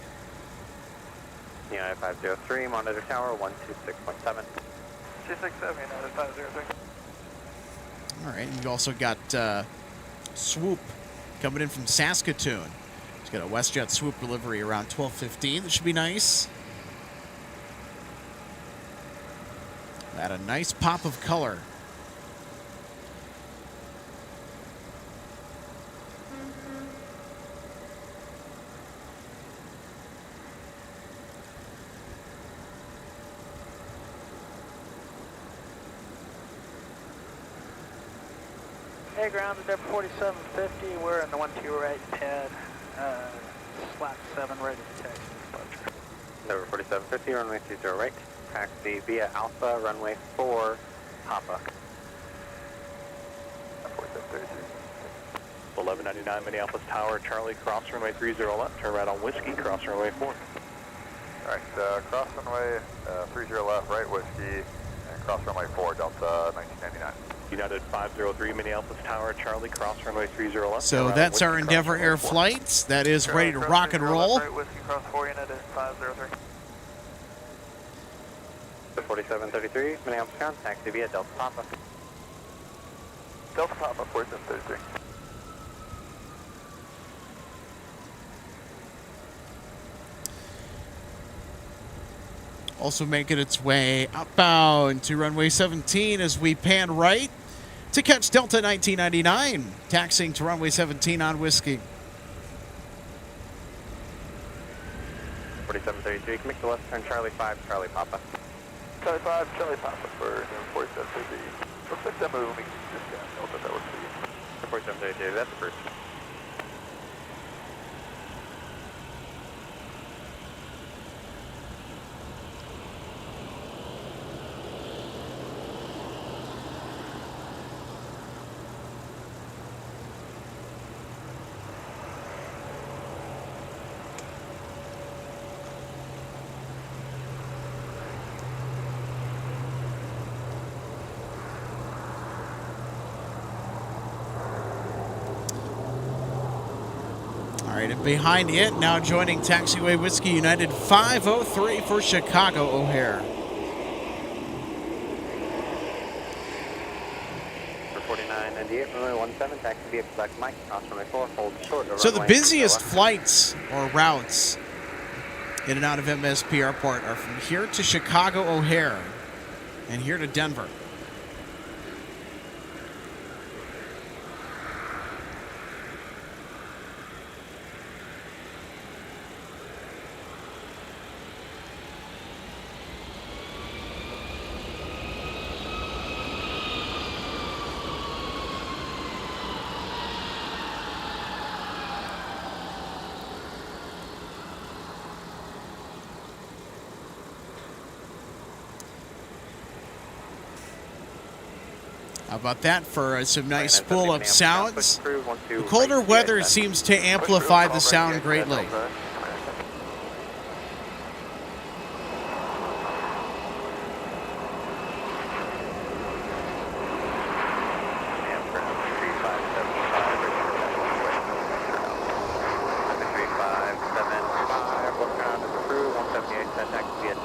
United 503, monitor tower 126.7. 267, United 503. All right, and you also got Swoop coming in from Saskatoon. He's got a WestJet Swoop delivery around 12:15. That should be nice. Add a nice pop of color. Hey, ground, Endeavor 4750, we're in the 12 right 10, slot 7, ready to taxi departure. Endeavor 4750, runway 30 right, taxi via Alpha, runway 4, Papa. 1199 Minneapolis Tower, Charlie, cross runway 30 left, turn right on Whiskey, cross runway 4. Alright, cross runway 30 left, right Whiskey, and cross runway 4, Delta 1999. United 503 Minneapolis Tower, Charlie, cross runway 30 left. So that's our Endeavor Air flight. That is ready to rock and roll. Right Whiskey, cross 4, United 503. 4733, Minneapolis ground, taxi via Delta Papa. Delta Papa, 4733. Also making its way outbound to runway 17 as we pan right to catch Delta 1999, taxiing to runway 17 on Whiskey. 4733, can make the left turn Charlie 5, Charlie Papa. Charlie 5, Charlie Papa for 4733. Looks like that move will be just down Delta, that works for you. 4733, that's the first. All right, and behind it, now joining Taxiway Whiskey United 503 for Chicago O'Hare. For 4998, runway 17, taxi via Quebec Mike, cross runway 4, hold short of So the runway busiest 0 left. flights or routes in and out of MSP Airport are from here to Chicago O'Hare and here to Denver. How about that for some nice pull-up sounds? The colder weather seems to amplify the sound greatly.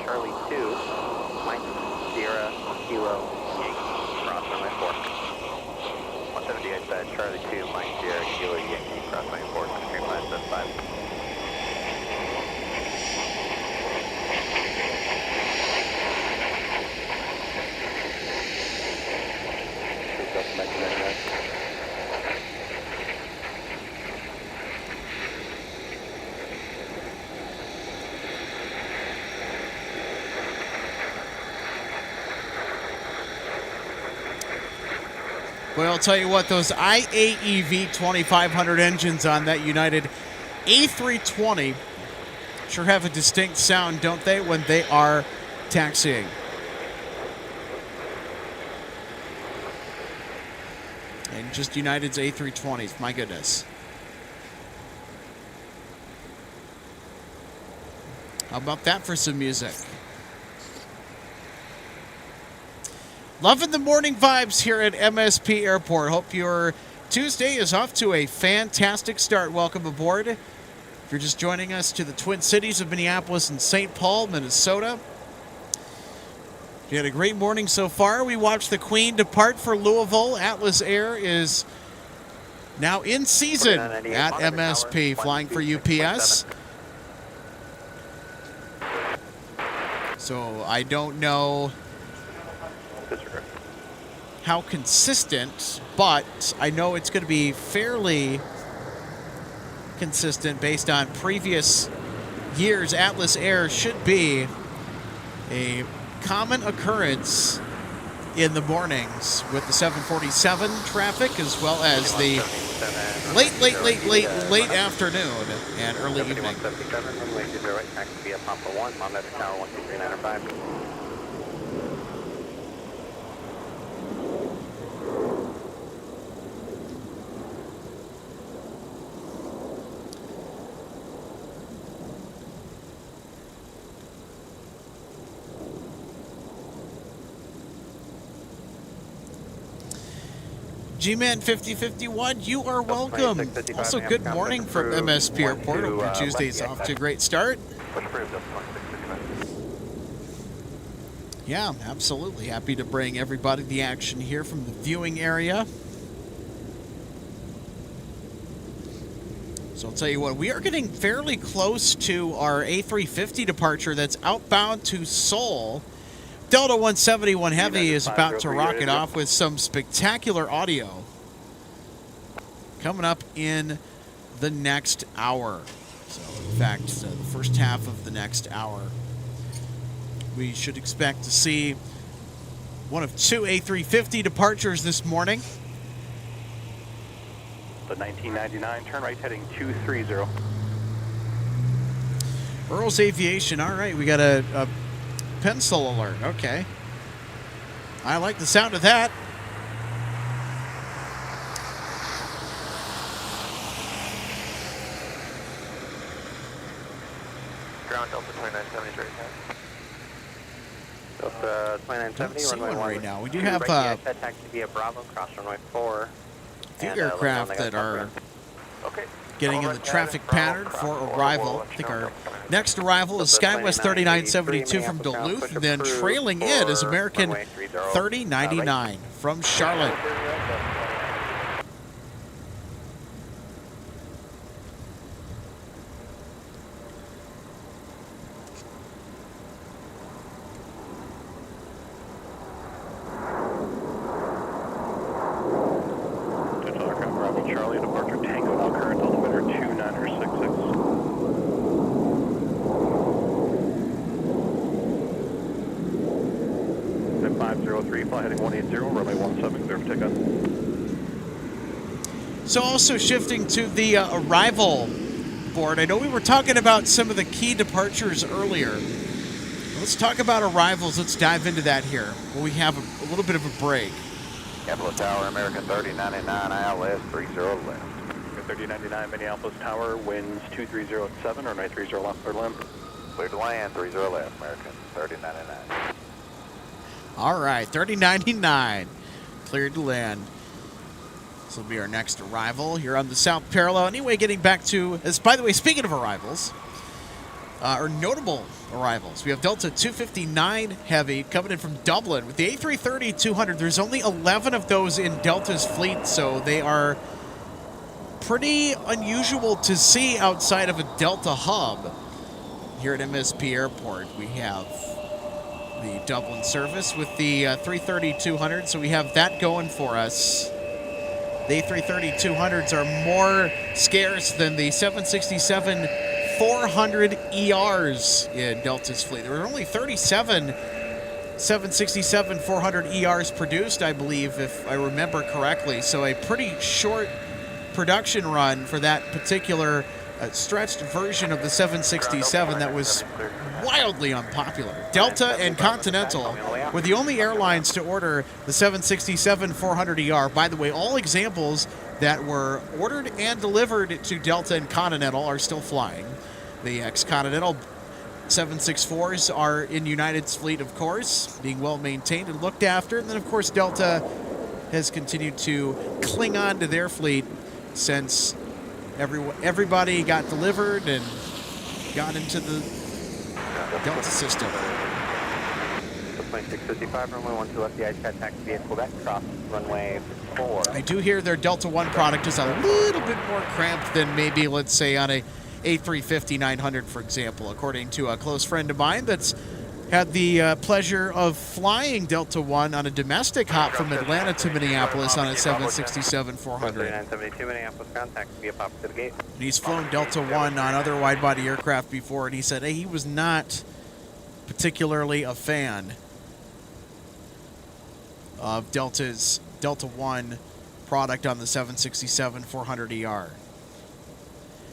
Charlie 2, Mike, Sierra, Kilo, Yankee, cross runway 4. 178 said Charlie 2, Mike, Sierra, Kilo, Yankee, cross runway 4, 3575. Well, I'll tell you what, those IAEV 2500 engines on that United A320 sure have a distinct sound, don't they, when they are taxiing? And just United's A320s, my goodness. How about that for some music? Loving the morning vibes here at MSP Airport. Hope your Tuesday is off to a fantastic start. Welcome aboard. If you're just joining us to the Twin Cities of Minneapolis and St. Paul, Minnesota. You had a great morning so far. We watched the Queen depart for Louisville. Atlas Air is now in season at MSP, flying for UPS. So I don't know how consistent, but I know it's going to be fairly consistent based on previous years. Atlas Air should be a common occurrence in the mornings with the 747 traffic, as well as the late afternoon and early evening. 7177, runway 0 right, taxi via Papa 1, Monmouth Tower 12395. G-Man 5051, you are welcome. Also, good morning from MSP Airport. Hope your Tuesday's off to a great start. Push approved, Delta 2665. Yeah, absolutely. Happy to bring everybody the action here from the viewing area. So I'll tell you what, we are getting fairly close to our A350 departure that's outbound to Seoul. Delta 171 Heavy is about to rocket off with some spectacular audio coming up in the next hour. So, in fact, the first half of the next hour, we should expect to see one of two A350 departures this morning. The 1999, turn right heading 230. Earl's Aviation, all right, we got a pencil alert, okay. I like the sound of that. Ground Delta 2970 straight ahead. Delta Don't 2970, see runway one 1. right now. We do have taxi via Bravo, cross runway 4. a few aircraft that are Okay. getting in the traffic pattern for arrival. I think our next arrival is SkyWest 3972 from Duluth, and then trailing it is American 3099 from Charlotte. Bravo Charlie, departure Tango, now current altimeter 2966. 503, fly heading 180, runway 17, clear for takeoff. So also shifting to the arrival board, I know we were talking about some of the key departures earlier. Let's talk about arrivals. Let's dive into that here when we have a little bit of a break. Capitol Tower, American 3099, ILS 30 left. 3099 Minneapolis Tower, winds 230 at 7, or 930 left, clear to land. Clear to land, 30 left, American 3099. All right, 3099, cleared to land. This will be our next arrival here on the South Parallel. Anyway, getting back to, as by the way, speaking of arrivals, or notable arrivals, we have Delta 259 Heavy coming in from Dublin with the A330-200. There's only 11 of those in Delta's fleet, so they are pretty unusual to see outside of a Delta hub. Here at MSP Airport, we have the Dublin service with the 330-200, so we have that going for us. The A330-200s are more scarce than the 767-400 ERs in Delta's fleet. There were only 37 767-400 ERs produced, I believe, if I remember correctly, so a pretty short production run for that particular stretched version of the 767 that was wildly unpopular. Delta and Continental were the only airlines to order the 767-400 ER. By the way, all examples that were ordered and delivered to Delta and Continental are still flying. The ex-Continental 764s are in United's fleet, of course, being well maintained and looked after. And then, of course, Delta has continued to cling on to their fleet since everybody got delivered and got into the Delta system. 2655, runway 12 left, the ICAT taxi vehicle that cross runway 4. I do hear their Delta One product is a little bit more cramped than maybe, let's say, on a A350-900, for example, according to a close friend of mine that's had the pleasure of flying Delta One on a domestic hop from Atlanta to Minneapolis on a 767-400. 3972 Minneapolis ground taxi via pop to the gate. And he's flown Delta One on other wide-body aircraft before, and he said, hey, he was not particularly a fan of Delta's Delta One product on the 767-400ER.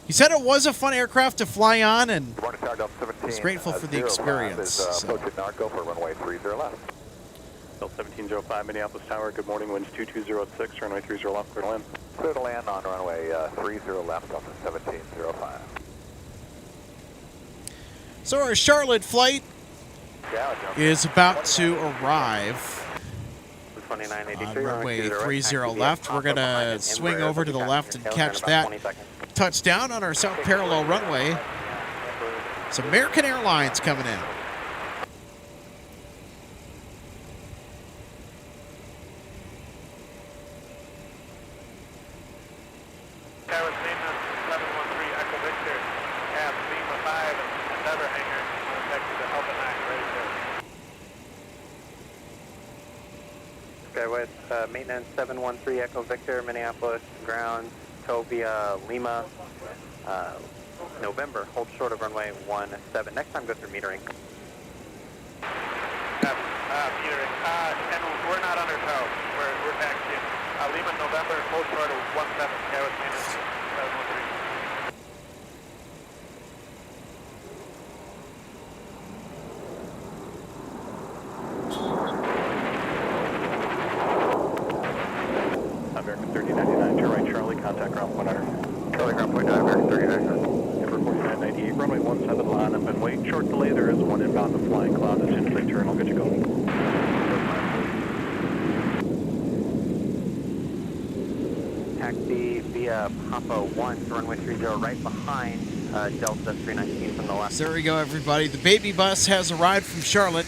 He said it was a fun aircraft to fly on, and was grateful for the experience. Go for runway 30 left. Delta 1705 Minneapolis Tower, good morning, winds 220 at 6, runway 30 left, clear to land. Clear to land on runway 30 left, Delta 1705. So our Charlotte flight is about to arrive. 2983. Runway 30 left. We're going to swing over to the left and catch that touchdown on our south parallel runway. It's American Airlines coming in. Tower maintenance 713 Echo Victor. Have Lima 5 and another hangar. I'm taxi to Alpha 9 right there. Okay, with maintenance 713 Echo Victor, Minneapolis, ground, tow via Lima, November, hold short of runway 17. Next time go through metering. Metering. And we're not under tow. We're taxiing. Lima, November, hold short of 17. Tower maintenance 713. American 3099, turn right Charlie, contact ground point under. Charlie ground point 9, American 3099. Number 4998, runway 17 line up and wait. Short delay, there is one inbound to flying cloud. As soon as they turn, I'll get you going. Taxi via Papa 1 to runway 30 right behind Delta 319 from the left. So there we go, everybody. The baby bus has arrived from Charlotte.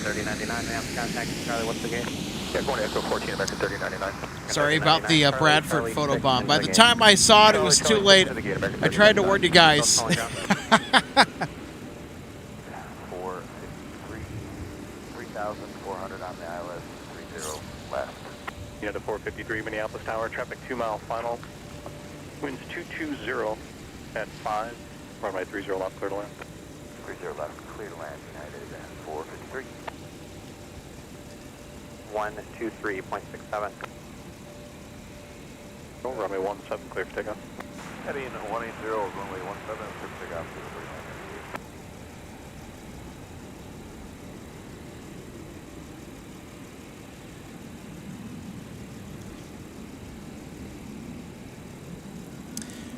3099, ma'am, contact Charlie, what's the gate? Yeah, going to Echo 14, American 3099. Sorry about the Bradford Charlie, photobomb. By the Charlie, time I saw it, it was too late. To the gate, American I tried to warn you guys. 453, 3,400 on the ILS, 30 left. You know, the 453 Minneapolis Tower, traffic 2 mile final. Winds 220 at 5. Runway 30 left, clear to land. 30 left, clear to land, United, and 453. 123.67. Runway 17, clear for takeoff. Heading 180, runway 17, clear for takeoff to the 3998.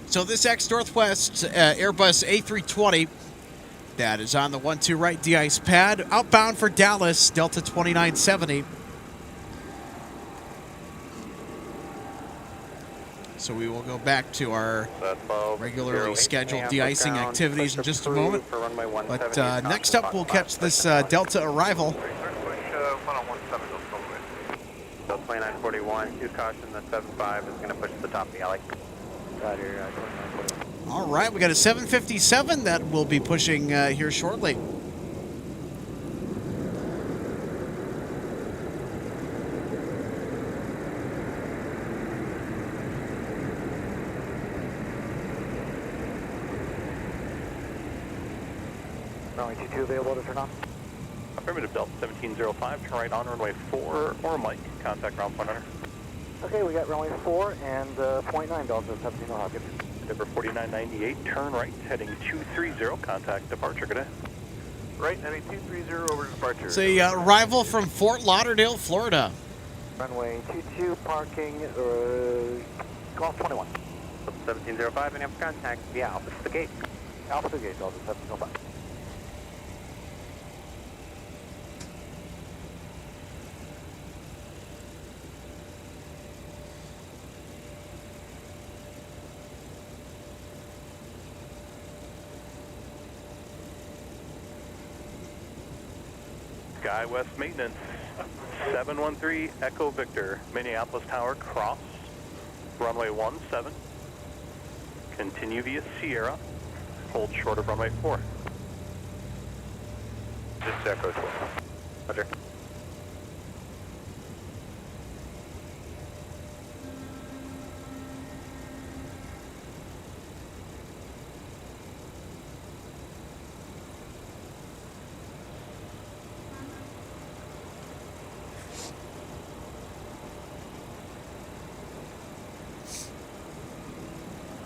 So this ex-Northwest Airbus A320 that is on the 12 right de-ice pad, outbound for Dallas, Delta 2970. So we will go back to our regularly scheduled de-icing activities in just a moment. But next up, we'll catch this Delta arrival. Delta 2941, use caution, the 75 is going to push to the top of the alley. All right, we got a 757 that will be pushing here shortly. Runway 22 available to turn on. Affirmative, Delta 1705, turn right on runway 4 or Mike, contact ground point under. Okay, we got runway 4 and 0.9 Delta 1705. Number 4998, turn right, heading 230, contact departure, good day. Right, heading 230 over to departure. It's a arrival from Fort Lauderdale, Florida. Runway 22, parking, golf 21. 1705, and have contact via Alpha to the gate. Alpha to the gate, Delta 1705. Sky West Maintenance, 713 Echo Victor, Minneapolis Tower, cross, runway 17, continue via Sierra, hold short of runway 4. Just Echo 12. Roger.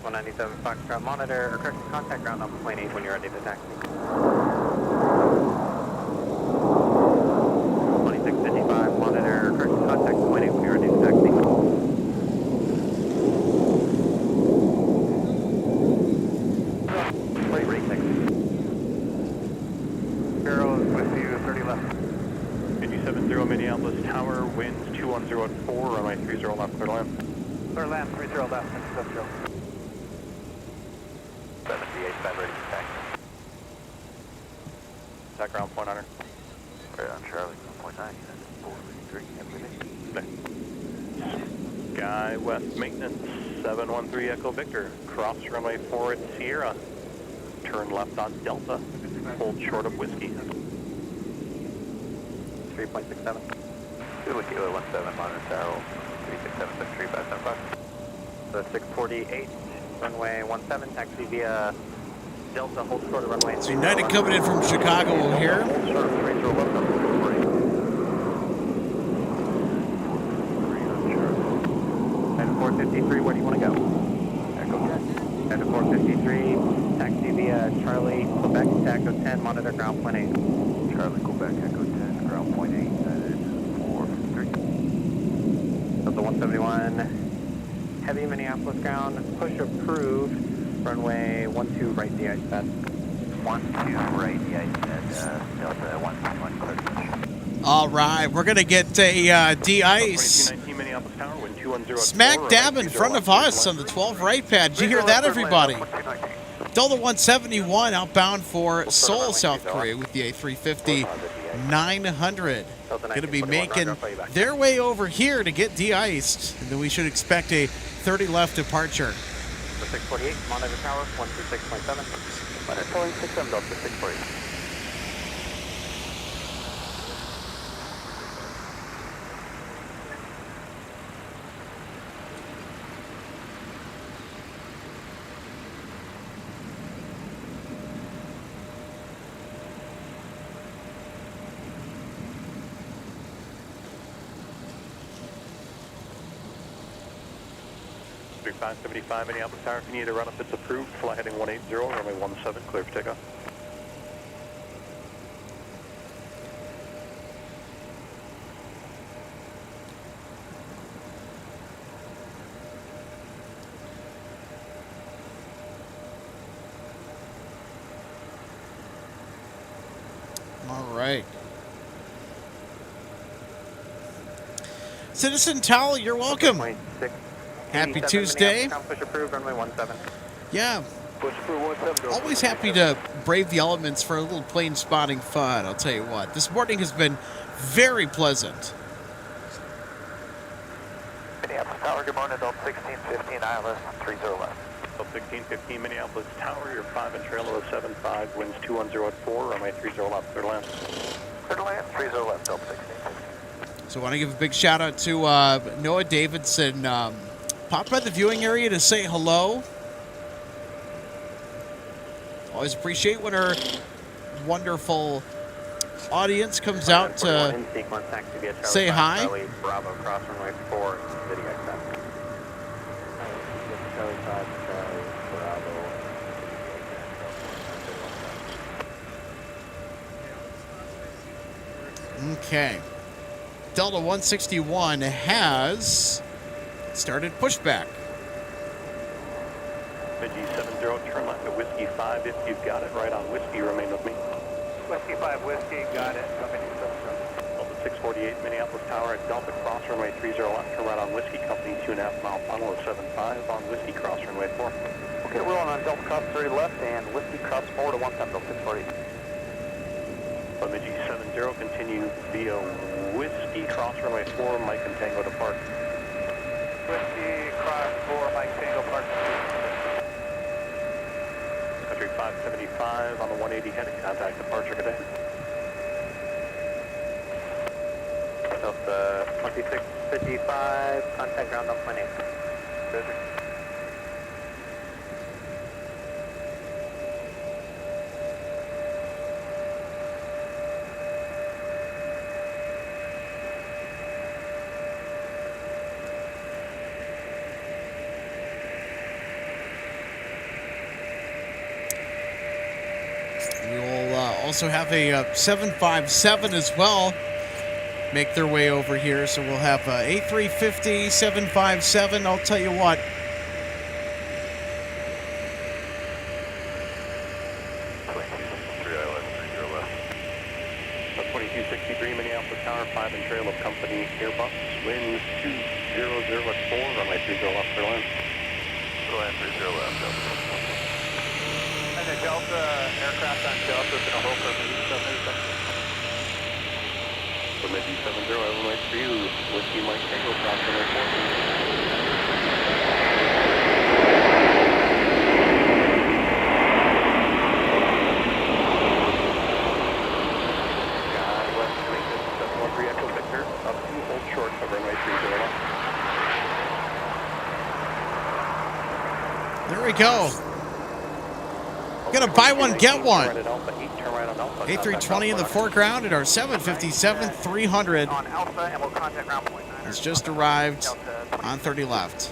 .197 Foxtrot monitor, or correction, contact ground on plane 8 when you're ready to taxi. 2655 monitor, or correction, contact plane 8 when you're ready to taxi. Ready, taxi. Arrow with you, 30 left. Minneapolis Tower, winds 210 at 4, runway 30 left, clear to land. Clear land, 30 left, industrial. 78, ready to taxi. Attack ground point honor. Right on Charlie, 1.9, 433, Sky West Maintenance, 713 Echo Victor. Cross runway 4 at Sierra. Turn left on Delta. Hold short of Whiskey. 3.67. Kilo Kilo 17, monitor tower, 36763, 575. The 648, runway 17, taxi via Delta, hold short of runway. So United coming in from Chicago here. Hold short of 30 left on 648. And 453, where do you want to go? Echo 10. And 453, taxi via Charlie, Quebec, Echo 10, monitor ground point 8. Charlie, Quebec, Echo 10, ground point 8, that is 453. Delta 171, heavy Minneapolis ground, push approved, runway 12 right the ice pad. 12 right, the ice pad, Delta 171, clear to push. All right, we're going to get a de-ice 2219 Minneapolis Tower, wind 210 at 4, smack dab in front of us on the 12 right pad. Did you hear that, everybody? Delta 171 outbound for Seoul, South Korea with the A350 900. Going to be making their way over here to get de-iced. And then we should expect a 30 left departure. For 648, monitor tower, 126.7. Monitor tower, 67, Delta 648. Big 575 Minneapolis Tower, if you need a run up, it's approved. Fly heading 180, runway 17, clear for takeoff. All right. Citizen Towel, you're welcome. 0.6. Happy Tuesday. Push approved, runway 17. Yeah, Push through 17. always happy to brave the elements for a little plane spotting fun, I'll tell you what. This morning has been very pleasant. Minneapolis Tower, good morning, Delta 1615, ILS 30 left. Delta 1615 Minneapolis Tower, your 5 and trailer of 75, winds 210 at 4, runway 30 left, clear to land. Clear to land, 30 left, Delta 1615. So I want to give a big shout out to Noah Davidson. Popped by the viewing area to say hello. Always appreciate when our wonderful audience comes out to say hi. Bravo, cross runway 4, city exit. Charlie 5, Charlie, Bravo. Okay. Delta 161 has started pushback. Midgie 70, turn left at Whiskey 5. If you've got it right on Whiskey, remain with me. Whiskey 5, Whiskey, got it. Delta 648 Minneapolis Tower at Delta cross runway 30 left, turn right on Whiskey Company, 2.5 mile funnel of 75 on Whiskey cross runway 4. Okay, we're on Delta cross 30 left and Whiskey cross forward to 17, Delta 648. Bemidji 70, continue via Whiskey cross runway 4, Mike and Tango depart. Whiskey cross 4, Mike Tango Park. Country 575 on the 180 heading, contact departure, good day. Delta 2655, contact ground on point 8. Roger. We will also have a 757 as well make their way over here. So we'll have A350, 757. I'll tell you what. 2263 Minneapolis Tower, 5 and trail of company Airbus. Winds 200 at 4, runway 30 left for land. Runway 30 left, Delta. And the Delta aircraft on Delta is going to hold for maybe 7. So maybe 70, runway 3, Whiskey Mike Tango, cross runway 4. There we go. Gonna buy one, get one. A320 in the foreground at our 757-300 On Alpha, and we'll contact ground point 9. has just arrived on 30 left.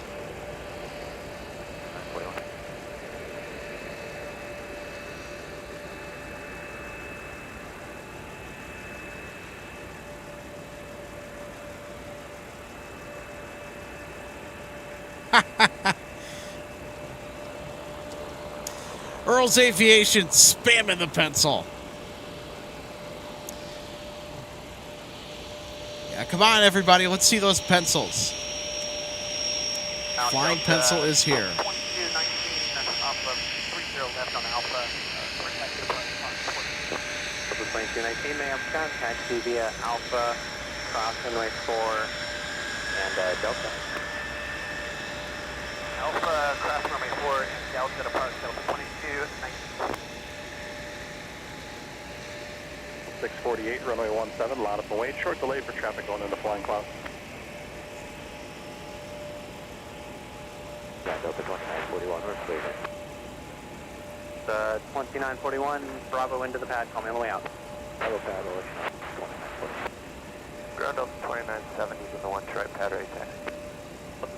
Earl's Aviation spamming the pencil. Yeah, come on, everybody. Let's see those pencils. Flying pencil is here. 2219 Alpha, 30 left on Alpha. Alpha 2219 may have contact you via Alpha, cross runway 4, and Delta. Alpha, cross runway 4, and Delta depart Delta 2219. 648, runway 17, lot of away. Short delay for traffic going into flying cloud. Delta 2941, we're clear. 2941, Bravo into the pad, call me on the way out. Bravo pad, over. Ground Delta 2970 is in the 1 right pad right there.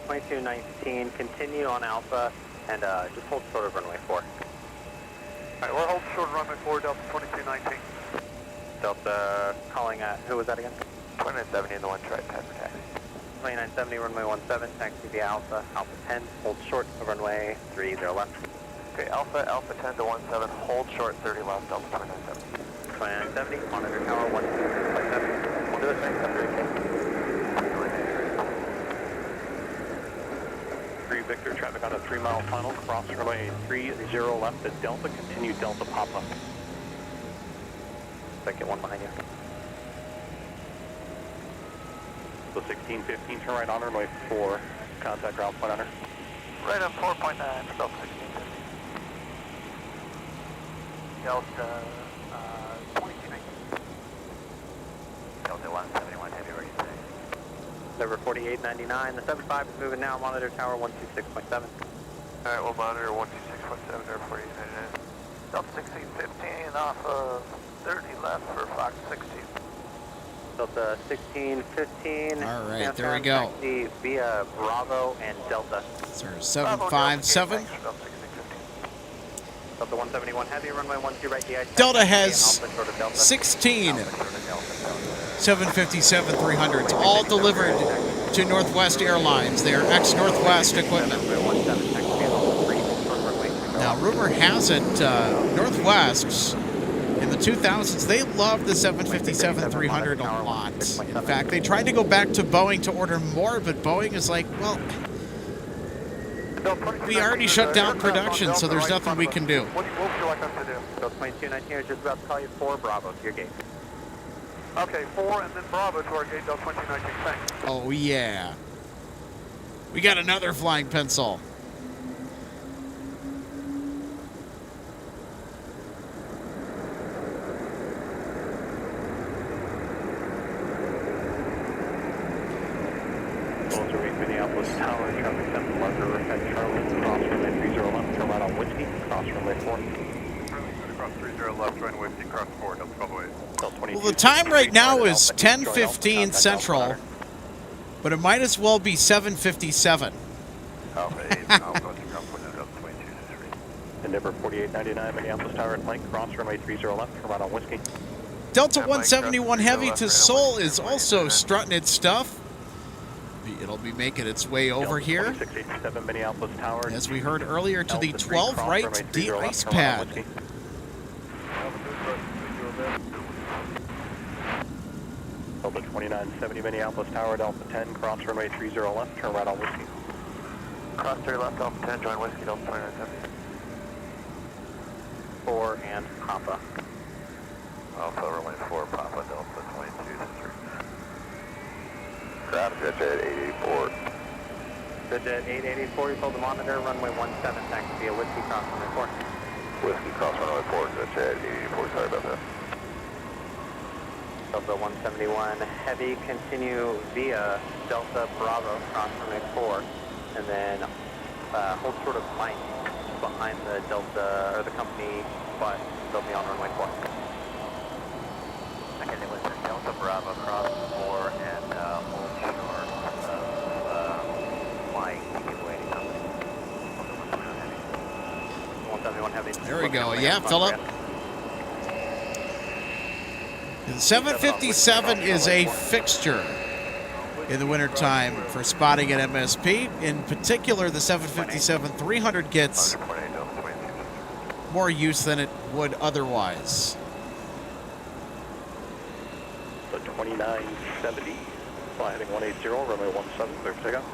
2219, continue on Alpha, and just hold short of runway 4. Alright, we're holding short of runway 4, Delta 2219. Delta calling who was that again? 2970 in the 1 right pad for taxi. 2970, runway 17, taxi via Alpha, Alpha 10, hold short of runway 30 left. Okay, Alpha 10 to 17, hold short 30 left, Delta 2970. 2970, monitor tower 12657. We'll do it next after 3 Victor, traffic on a 3-mile final, cross runway 30 left at Delta, continue Delta Papa. Second one behind you. So 1615, turn right on runway 4, contact ground point under. Right on 4.9 for Delta 1650. Delta 2219. Delta 171 heavy, where you say? Over 4899, the 75 is moving now, monitor tower 126.7. Alright, we'll monitor 126.7 or 4899. Delta 1615 off of 30 left for Fox 16. Delta 1615. All right, there we go. Taxi via Bravo and Delta. Sir, 757. Delta 171 heavy, runway 12 right, DI. Delta has 16 757-300s, all delivered to Northwest Airlines. They are ex-Northwest equipment. Now, rumor has it, Northwest, in the 2000s, they loved the 757-300 a lot. In fact, they tried to go back to Boeing to order more, but Boeing is like, well, we already shut down production, so there's nothing we can do. What would you like us to do? Delta 2219 is just about to call you 4 Bravo to your gate. Okay, 4 and then Bravo to our gate, Delta 2219, thanks. Oh, yeah. We got another flying pencil. Minneapolis Tower, traffic 7 marker, at Charlie, cross runway 30 left, turn right on Whiskey, cross runway 4. Cross 30 left, join Whiskey, cross 4, Delta 1208. Well, the time right now is 10:15 Central, but it might as well be 7:57. Alpha 8, Alpha, Delta 2223. Endeavor 4899, Minneapolis Tower at Plank, cross runway 30 left, turn right on Whiskey. Delta 171 Heavy to Seoul is also strutting its stuff. It'll be making its way over here, Minneapolis Tower, as we heard earlier, to the 12 right de-ice pad. Delta 2970 Minneapolis Tower, Delta 10, cross runway 30 left, turn right on Whiskey. Cross 30 left, Delta 10, join Whiskey, Delta 2970. 4 and Papa. Alpha, runway 4, Papa, Delta 2263. Ground jet at 884. Jet 884, you told the monitor, runway 17, taxi via Whiskey, cross runway 4. Whiskey, cross runway 4, jet 884, sorry about that. Delta 171 Heavy, continue via Delta Bravo, cross runway 4, and then hold short of Mike behind the Delta, or the company, but they'll be on runway 4. Okay, they went to Delta Bravo, cross 4, and hold short of Mike, give way to company. 171 Heavy. There we go. Yeah, Philip. The 757 is a fixture in the wintertime for spotting at MSP. In particular, the 757-300 gets more use than it would otherwise. The 2970, fly heading 180, runway 17, clear for takeoff.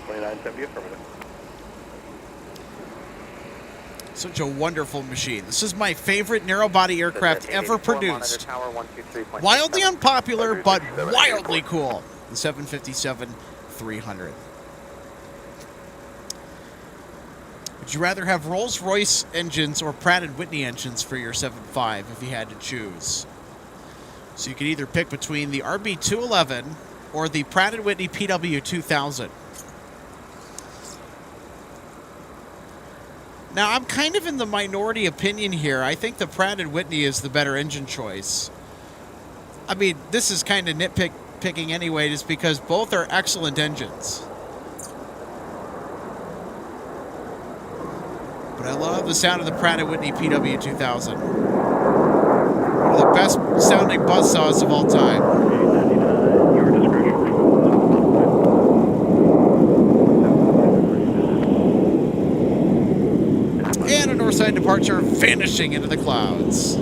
2970, affirmative. Such a wonderful machine. This is my favorite narrow-body aircraft ever produced. Wildly unpopular, but wildly cool. The 757-300. Would you rather have Rolls-Royce engines or Pratt & Whitney engines for your 7.5 if you had to choose? So you could either pick between the RB211 or the Pratt & Whitney PW2000. Now, I'm kind of in the minority opinion here. I think the Pratt & Whitney is the better engine choice. I mean, this is kind of nitpicking anyway, just because both are excellent engines. But I love the sound of the Pratt & Whitney PW2000. One of the best sounding buzzsaws of all time. And a northside departure vanishing into the clouds.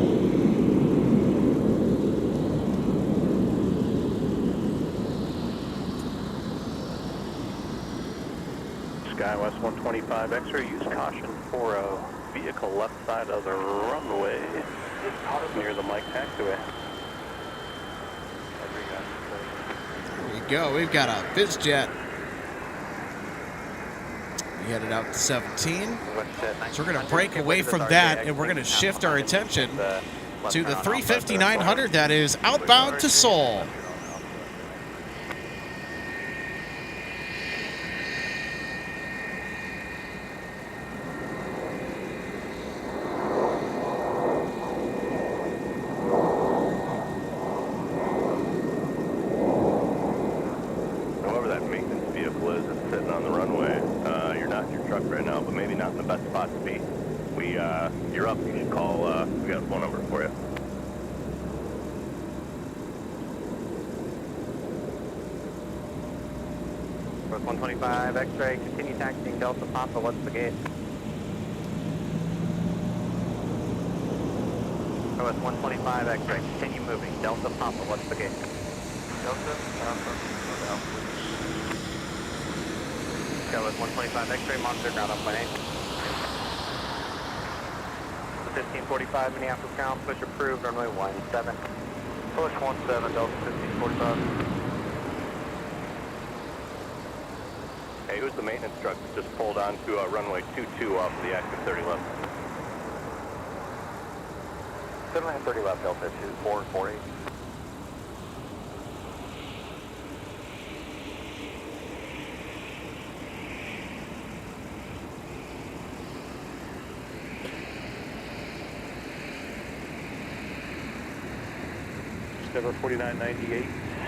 SkyWest 125 X-ray, use caution for a vehicle left side of the runway near the Mike taxiway. There we go. We've got a BizJet. We headed out to 17. So we're going to break away from that, and we're going to shift our attention to the 350-900 that is outbound to Seoul. Whoever that maintenance vehicle is that's sitting on the runway, you're not in your truck right now, but maybe not in the best spot to be. You're up, you should call, we got a phone number for you. North 125 X-ray, continue taxiing Delta Papa, what's the gate? North 125 X-ray, continue moving, Delta Papa, what's the gate? Delta Papa, North 125 X-ray, monitor ground up 1-8. 1545 Minneapolis ground, push approved, runway 17. Push 17, Delta 1545. Hey, who's the maintenance truck that just pulled onto runway 22 off of the active 30 left? 30 left, Delta 2448. Number 4998,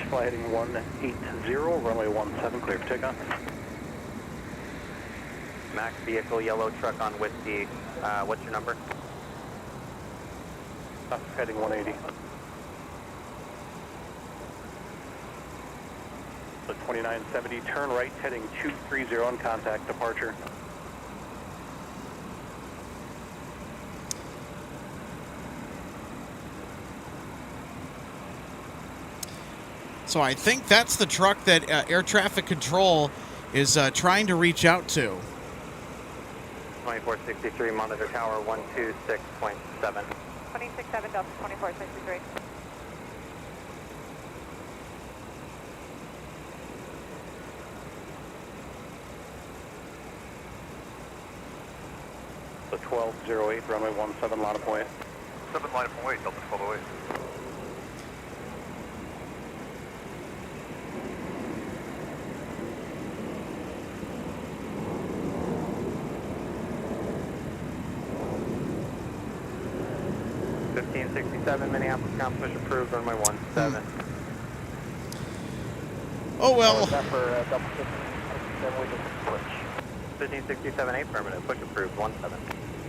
fly heading 180, runway 17, clear for takeoff. Max vehicle, yellow truck on Whiskey. What's your number? Heading 180. The 2970, turn right, heading 230 on contact departure. So I think that's the truck that air traffic control is trying to reach out to. 2463, monitor tower 126.7. 267 Delta 2463. The 1208, runway 17, line of point. 7 line of point, Delta 1208. Minneapolis, count push approved, runway 17. Oh well. That for double 1567, we just push. 1567, affirmative, push approved, 17.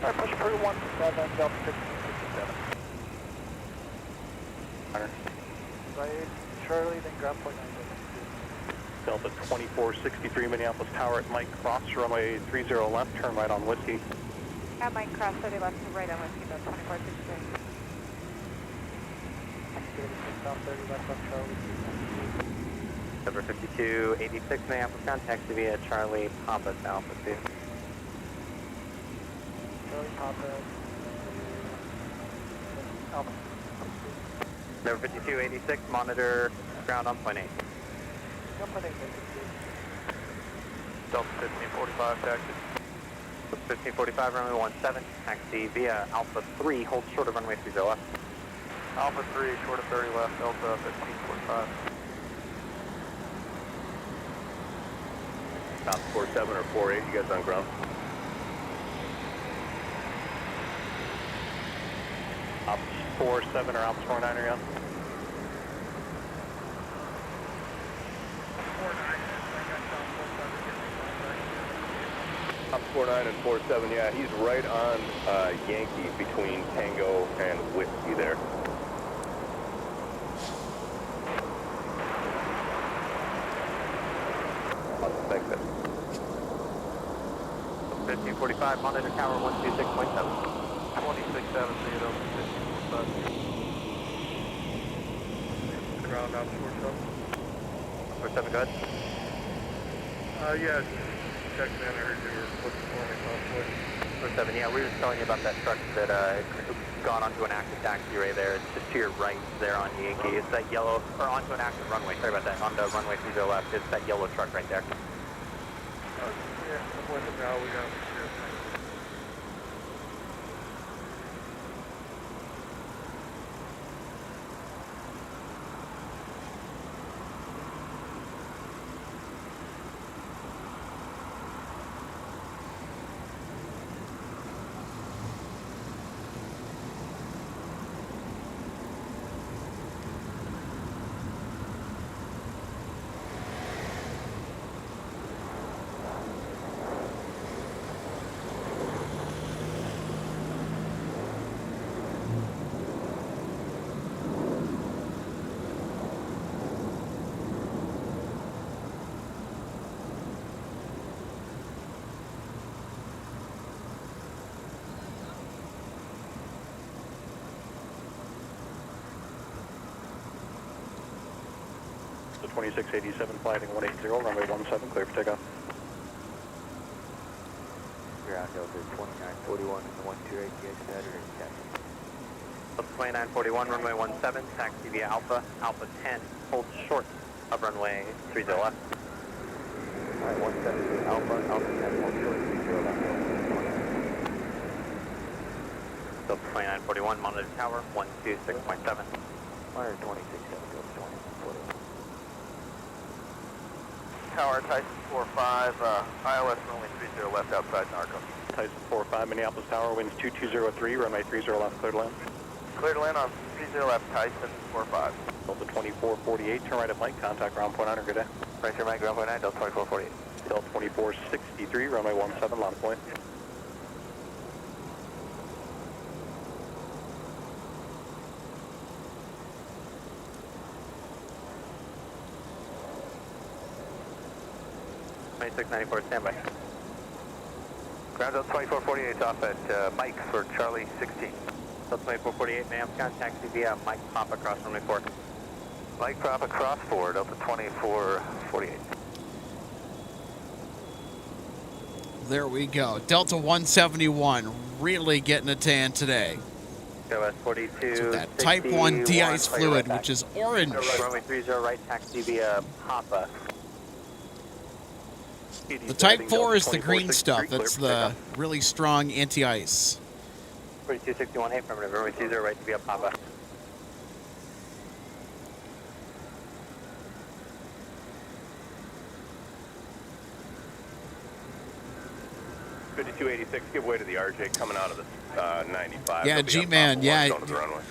Alright, push approved, 17, Delta 1567. Right, Charlie, then ground point 9. Delta 2463, Minneapolis Tower at Mike Cross, runway 30 left, turn right on Whiskey. At Mike Cross, 30 left to right on Whiskey, Delta 2463. 30 left on Charlie. Number 5286, Minneapolis, contact via Charlie Papa to Alpha 2. Charlie Papa. Alpha. Number 5286, monitor ground on point 8. Ground point 8, Delta 1545, taxi. 1545, runway 17, taxi via Alpha 3, hold short of runway 30 left. Alpha 3, short of 30 left, Delta 1545. Top 47 or 48, you guys on ground? Ops 47 or Ops 49 are you on? 49 and 47, yeah, he's right on Yankee between Tango and Whiskey there. Thanks, man. 1545, monitor tower 126.7. 267, Theodore, 1545. Ground out 47. 47, go ahead. Yeah, checking in, I heard you were looking for me, possibly. 47, yeah, we were just telling you about that truck that gone onto an active taxiway there. It's just to your right there on Yankee. It's that yellow, or onto an active runway, sorry about that, onto runway 30 left. It's that yellow truck right there. Yeah, I'm with it now, we got it. 2687 flighting 180, runway 17, clear for takeoff. Ground over 2941 and 128 Saturday taxi. 2941, runway 17, taxi via Alpha, Alpha 10, hold short of runway 30 left. Alright, 17 Alpha, Alpha 10, hold short, 30 left. Delta 2941, monitor tower 126.7. Monitor 267, Delta 2041. Tower, Tyson 45, ILS runway 30 left outside Narco. Tyson 45, Minneapolis Tower, winds 2203, runway 30 left, clear to land. Clear to land on 30 left, Tyson 45. Delta 2448, turn right at Mike, contact ground point 9, good day. Right here, Mike, ground point 9, Delta 2448. Delta 2463, runway 17, line of point. .9694, standby. Ground Delta 2448 off at Mike for Charlie 16. Delta 2448, ma'am, contact via Mike Papa across runway 4. Mike Papa cross 4, Delta 2448. There we go. Delta 171 really getting a tan today. GOS 42. So that Type 1 de-ice fluid, which is orange. Runway 30 right taxi via Papa. The Type 4 is the green stuff. That's the really strong anti-ice. 4261, hey, affirmative. Runway 30 right via Papa. .5286, give way to the RJ coming out of the 95. Yeah, G-Man, yeah. Going to the runway.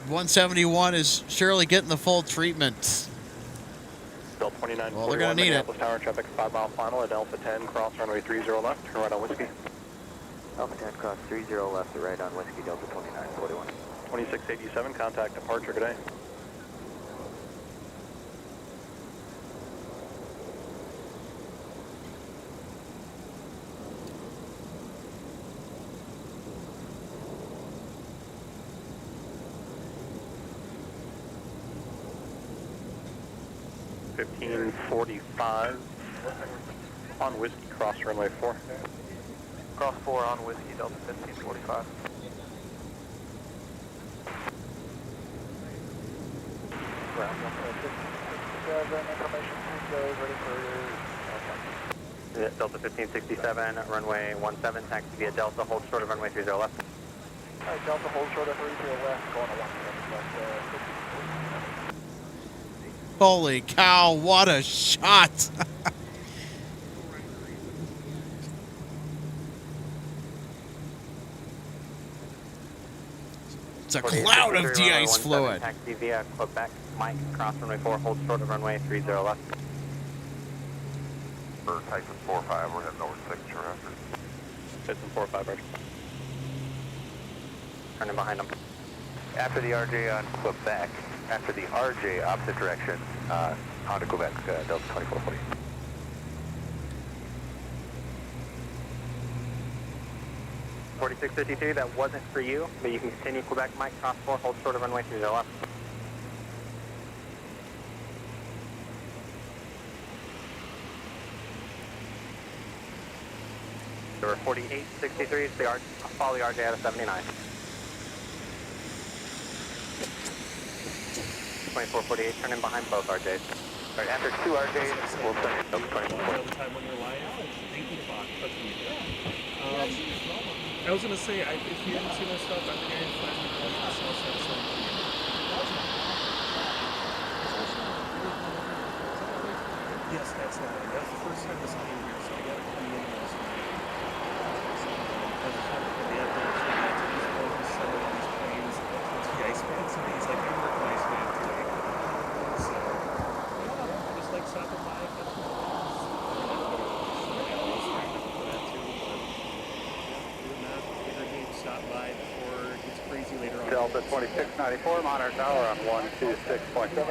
171 is surely getting the full treatment. Delta 29. Well, they're going to need it. Tower traffic 5 mile final at Delta 10, cross runway 30 left, turn right on Whiskey. Delta 10, cross 30 left to right on Whiskey, Delta 2941. 2687, contact departure today. .1545 on Whiskey, cross runway 4. Cross 4 on Whiskey, Delta 1545. Ground 157, information goes ready for Delta 1567, runway 17, taxi via Delta, hold short of runway 30 left. Alright, Delta hold short of 30 left, going to 17 left, Holy cow, what a shot. It's a cloud of de-ice fluid. Taxi via Quebec, Mike, cross runway 4, hold short of runway 30 left. For Tyson 45, we're heading over signature after. Tyson 45, Roger. Turning behind them. After the RJ on Quebec, after the RJ opposite direction, onto Quebec, Delta 2440. .4652, that wasn't for you, but you can continue Quebec, Mike, cross 4, hold short of runway 30 left. Number 4863, follow the RJ out of 79. 2448, turn in behind both RJs. All right, after 2 RJs, we'll send it up 24. I was going to say, if you didn't see my stuff, I think I had flash my phone for cell set. Yes, that's not it. That's the first time this came here, so I got to be in this. I was trying to put the evidence to get to these folks, some of these planes, to the ice pads, and he's like, I'm working on ice pad today. So, just like stopping by, that's what it was. Stop by before it gets crazy later on. Delta 2694, Monarch Tower on 126.7.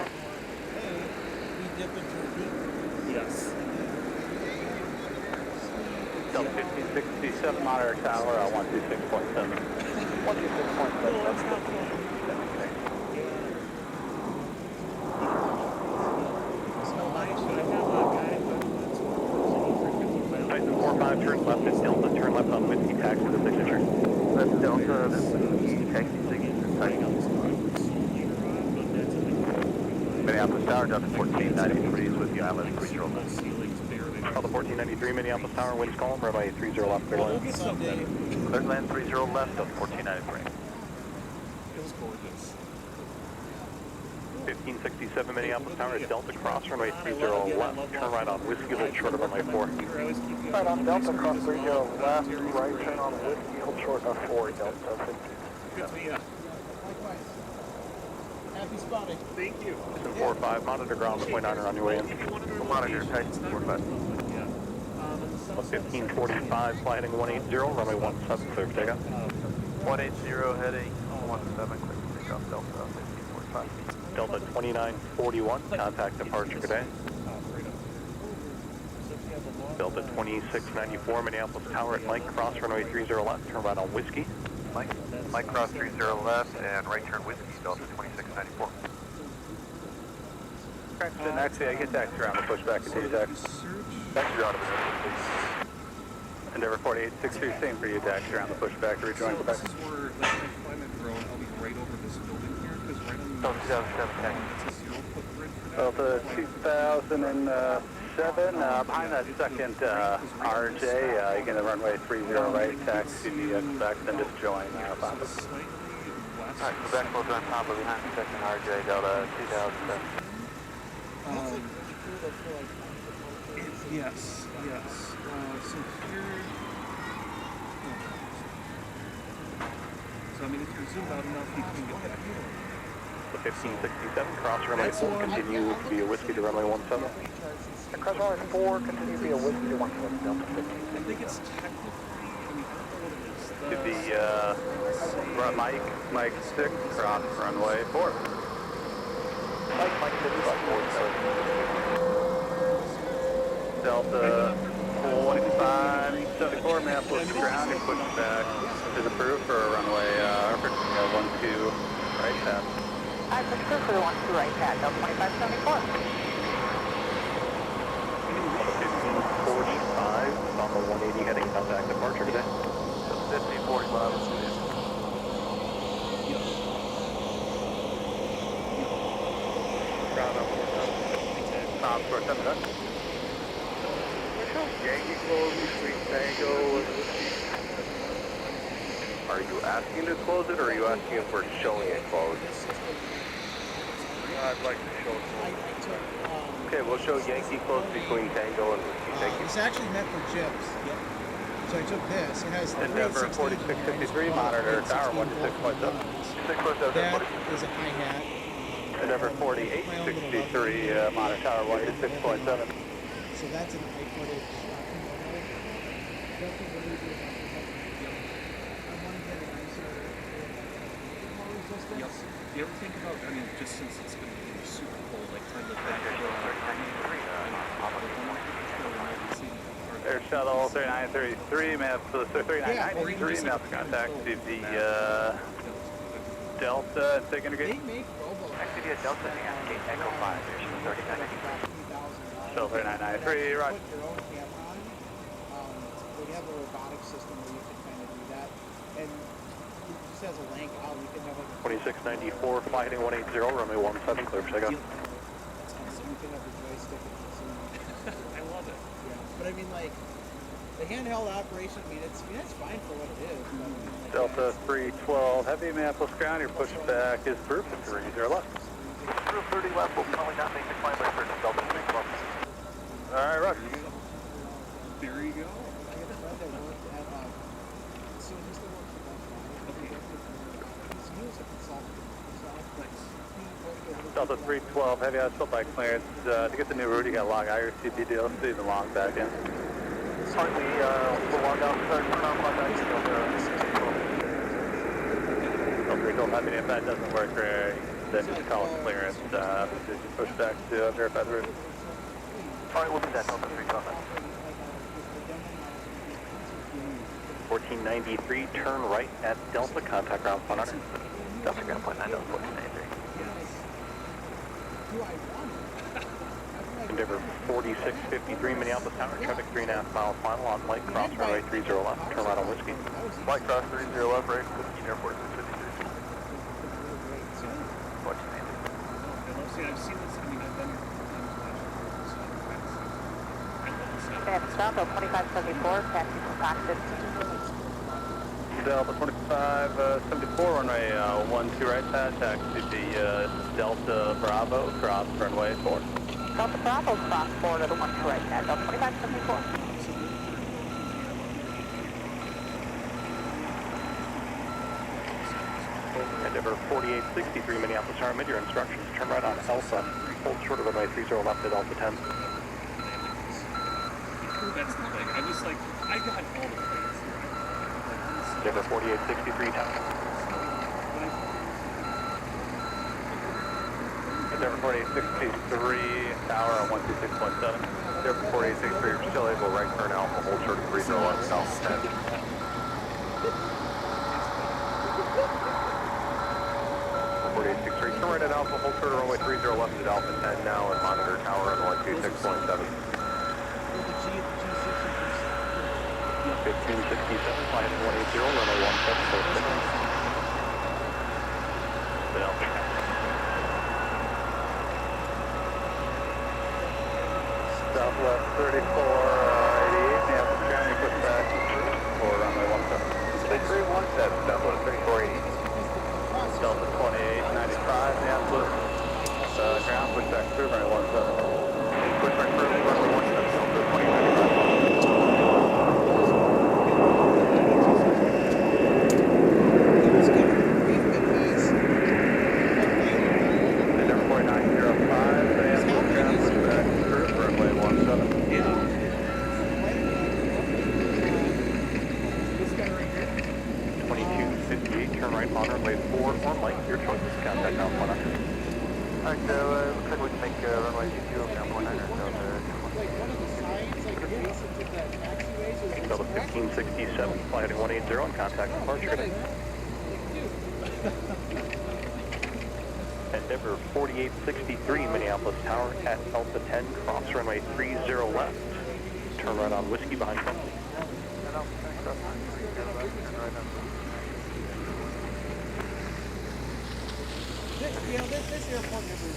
Yes. Delta 1567, Monarch Tower on 126.7. 126.7. That's not cool. Tyson 45, turn left at Delta, turn left on Whiskey, taxi to the signature. That's Delta, this is taxi signature. Minneapolis Tower, Delta 1493 is with the island 30 left. Delta 1493, Minneapolis Tower, winds calm, runway 30 left, clear land. Clear land 30 left, Delta 1493. It was gorgeous. 1567, Minneapolis Tower at Delta, cross runway 30 left, turn right on Whiskey, hold short of runway 4. Right on Delta, cross 30 left, right turn on Whiskey, hold short of 4, Delta 15. Good to meet you. Happy spotting. Thank you. Tyson 45, monitor ground 29er on your way in. Monitor, Tyson 45. 1545, fly heading 180, runway 17, clear for takeoff. 180 heading 17, clear for takeoff, Delta 1545. Delta 2941, contact departure today. Delta 2694, Minneapolis Tower at Mike, cross runway 30 left, turn right on Whiskey. Mike cross 30 left and right turn Whiskey, Delta 2694. Correct, actually, I get taxi around the pushback, continue taxi. Taxi out of it. Endeavor 4863, same for you, taxi around the pushback, rejoin So Quebec. this is where, like, when I fly my drone, I'll be right over this building here, because right on the Delta 2007 taxi. it's a 0 foot grid for now. Delta 2007, behind that second RJ, you get the runway 30 right, taxi to Quebec, then just join Bombay. Slightly west. Alright, Quebec will join Papa behind the second RJ, Delta 2007. Yes, yes. So here... So, I mean, if you're zoomed out enough, you can get that. The 1567, cross runway 4, continue via whiskey to runway 17. Cross runway 4, continue via whiskey to 17, Delta 15. I think it's technically, I mean, I don't know what it is. To the Mike 6, cross runway 4. Mike 6, about 4, Delta 2574, Minneapolis ground, and push back is approved for runway 12 right path. I'm approved for the 12 right pad, Delta 2574. 45 on the 180 heading south back departure today. 1545. Ground up. Stop for 7 minutes. Yankee close between Tango and Whiskey. Are you asking to close it, or are you asking if we're showing it closed? I'd like to show it. Okay, we'll show Yankee close between Tango and Whiskey. Thank you. It's actually meant for jibs. So I took this. It has Endeavor 4653, monitor tower 126.7. That is a hi-hat. Endeavor 4863, monitor tower 126.7. So that's an high footage. Yep. Do you ever think about, I mean, just since it's going to be super cold, like trying to back Air Shuttle 3933, map to the 3993, map contact to the Delta, take They integrate. make robo. Actually, be a Delta and Echo 5, there's 39. Shuttle 3993, right. Put your own camera on. They have a robotic system where you can kind of do that. And it just has a link out. You can have like a 2694, fly heading 180, runway 17, clear for takeoff. so you can have a joystick and zoom. I love it. Yeah. But I mean, like, the handheld operation, I mean, it's fine for what it is. But I mean, like, Delta 312, heavy Minneapolis ground, your pushback is approved for 30 left. Through 30 left, will probably not make the climb by certain Delta 312. Alright, Rush. There you go. I have a friend that worked at, so he used to work for Okay. he was a consultant. Delta 312, heavy asphalt clearance. To get the new route, you got log IRCB DLC, the long back in. Slightly, we'll log out, turn off log out, Delta 312, heavy, if that doesn't work, then just call it clearance. Just push back to verify the route. Alright, we'll do that, Delta 312. 1493, turn right at Delta, contact ground 100. Delta ground point 9, Delta 1493. Endeavor 4653, Minneapolis Tower, traffic 3.5 miles final on light cross runway 30 left, turn right on Whiskey. Light cross 30 left, right, Whiskey Airport 653. See, I've seen this, I mean, I've been here They have stop at 2574, taxi to Foxton. Delta 2574, runway 12 right pad, taxi to the Delta Bravo, cross runway 4. Delta Bravo cross forward to the 12 right pad, Delta 2574. Endeavor 4863, Minneapolis Tower, mid your instructions, turn right on Alpha, hold short of runway 30 left at Delta 10. That's the thing. I was like, I got all the planes here. Endeavor 4863, tower. Endeavor 4863, tower on 126.7. Endeavor 4863, you're still able to right turn Alpha, hold short of 30 left at Alpha 10. 4863, 3, turn right at Alpha, hold short of runway 30 left at Alpha 10 now, and monitor tower on 126.7. 1567, fly heading 180, runway 17, clear for takeoff. Then Alpha 10. Southwest 34, 88, Minneapolis ground, push back for runway 17. 6317, Southwest 34, 88. Delta 28, 95, Minneapolis, ground, push back through, runway 17. Push back through, runway 17, Delta 28, 95. And number 4905, Minneapolis, ground, push back through, runway 17. This guy right here. 2258, turn right on runway 4 or light, your choice. Contact Alpha 100. Alright, looks like we can make runway 20 Alpha 100. Like one of the signs, like adjacent to the taxiways, is Delta 1567, fly heading 180 and contact departure. And number 4863, Minneapolis Tower at Alpha 10, cross runway 30 left. Turn right on Whiskey behind front. This airport never.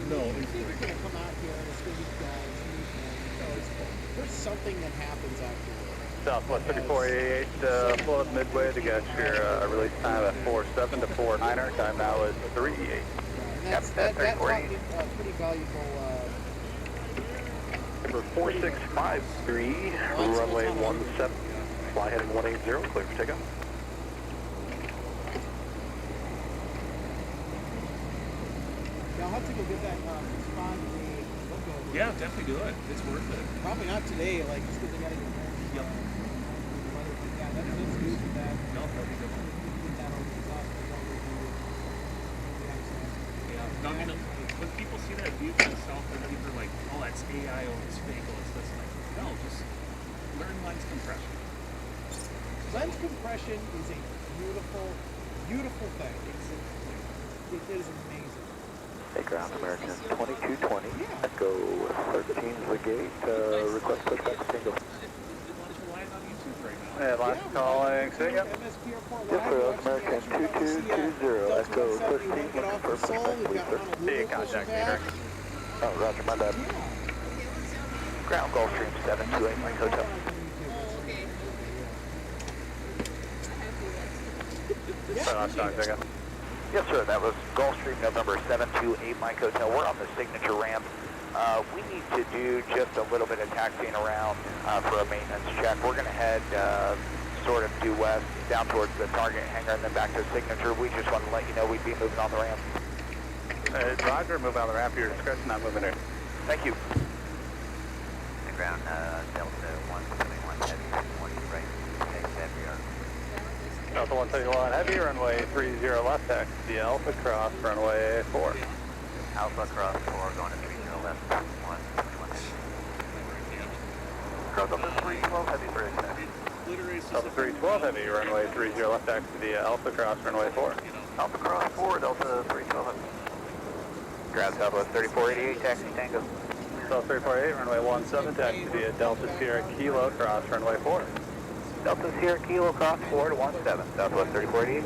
No, it's going to come out here and it's going to be guys. There's something that happens afterwards. Southwest 3488, flow up midway to get your release time at 47 to 49. Our time now is 38. That's pretty valuable. Number 4653, runway 17, fly heading 180, clear for takeoff. Now I'll have to go get that respond to the logo. yeah, definitely do it. It's worth it. Probably not today, like just because they got to get home. Yep. Yeah, that's good for that. No, that'd be good. Get that over the top. Yeah. No, when people see that view to the south, then people are like, oh, that's AI, oh, it's fake, oh, it's this. Like, no, just learn lens compression. Lens compression is a beautiful, beautiful thing. It is amazing. Hey, ground American 2220, Echo 13's the gate, request pushback single. Live on YouTube right now. Yeah, last calling, single. MSP Airport Yes, sir, Live, American 2220, Echo 13, get off the Seoul, we've got Honolulu pushing back. Oh, roger, my bad. Ground Gulfstream 728, Mike Hotel. Yes, sir, that was Gulfstream November 728 Mike Hotel. We're on the signature ramp. We need to do just a little bit of taxiing around for a maintenance check. We're going to head sort of due west down towards the target hangar and then back to signature. We just want to let you know we'd be moving on the ramp. Roger, move on the ramp. Your discretion, not moving in. Thank you. The ground, Delta 171 heavy, 1 right, take heavy or... Delta 171 heavy, runway 30 left, taxi Alpha cross, runway 4. Alpha cross 4, going to 30 left, 121 heavy. Cross Delta 312 heavy, bridge heavy. Delta 312 heavy, runway 30 left, taxi Alpha cross, runway 4. Alpha cross 4, Delta 312 heavy. Ground Southwest 3488, taxi Tango. Delta 348, runway 17, taxi via Delta Sierra Kilo, cross runway 4. Delta Sierra Kilo, cross 4 to 17, Southwest 3488.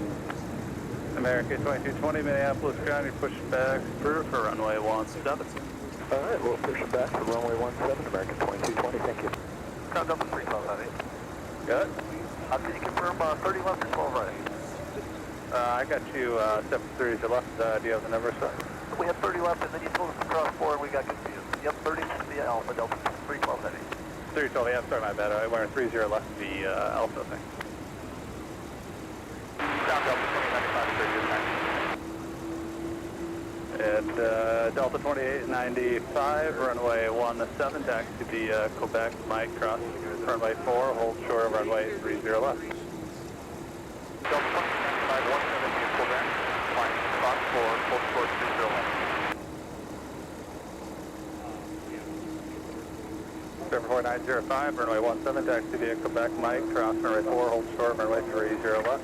American 2220, Minneapolis ground, you push back through for runway 17. Alright, we'll push back for runway 17, American 2220, thank you. Ground Delta 312 heavy. Good. Can you confirm 30 left or 12 right? I got you 73 to left, do you have the number, sir? We had 30 left and then you told us to cross 4 and we got confused. Yep, 30 via Alpha, Delta 312 heavy. 312, yeah, I'm sorry, my bad. I went 30 left the Alpha thing. Ground Delta 2095, 30 And Delta 2895, runway 17, taxi to the Quebec, Mike, cross runway 4, hold short of runway 30 left. Delta 2995, 17, Quebec, flying cross 4, hold short 30 left. Server 4905, runway 17, taxi via Quebec, Mike, cross runway 4, hold short, runway 30 left.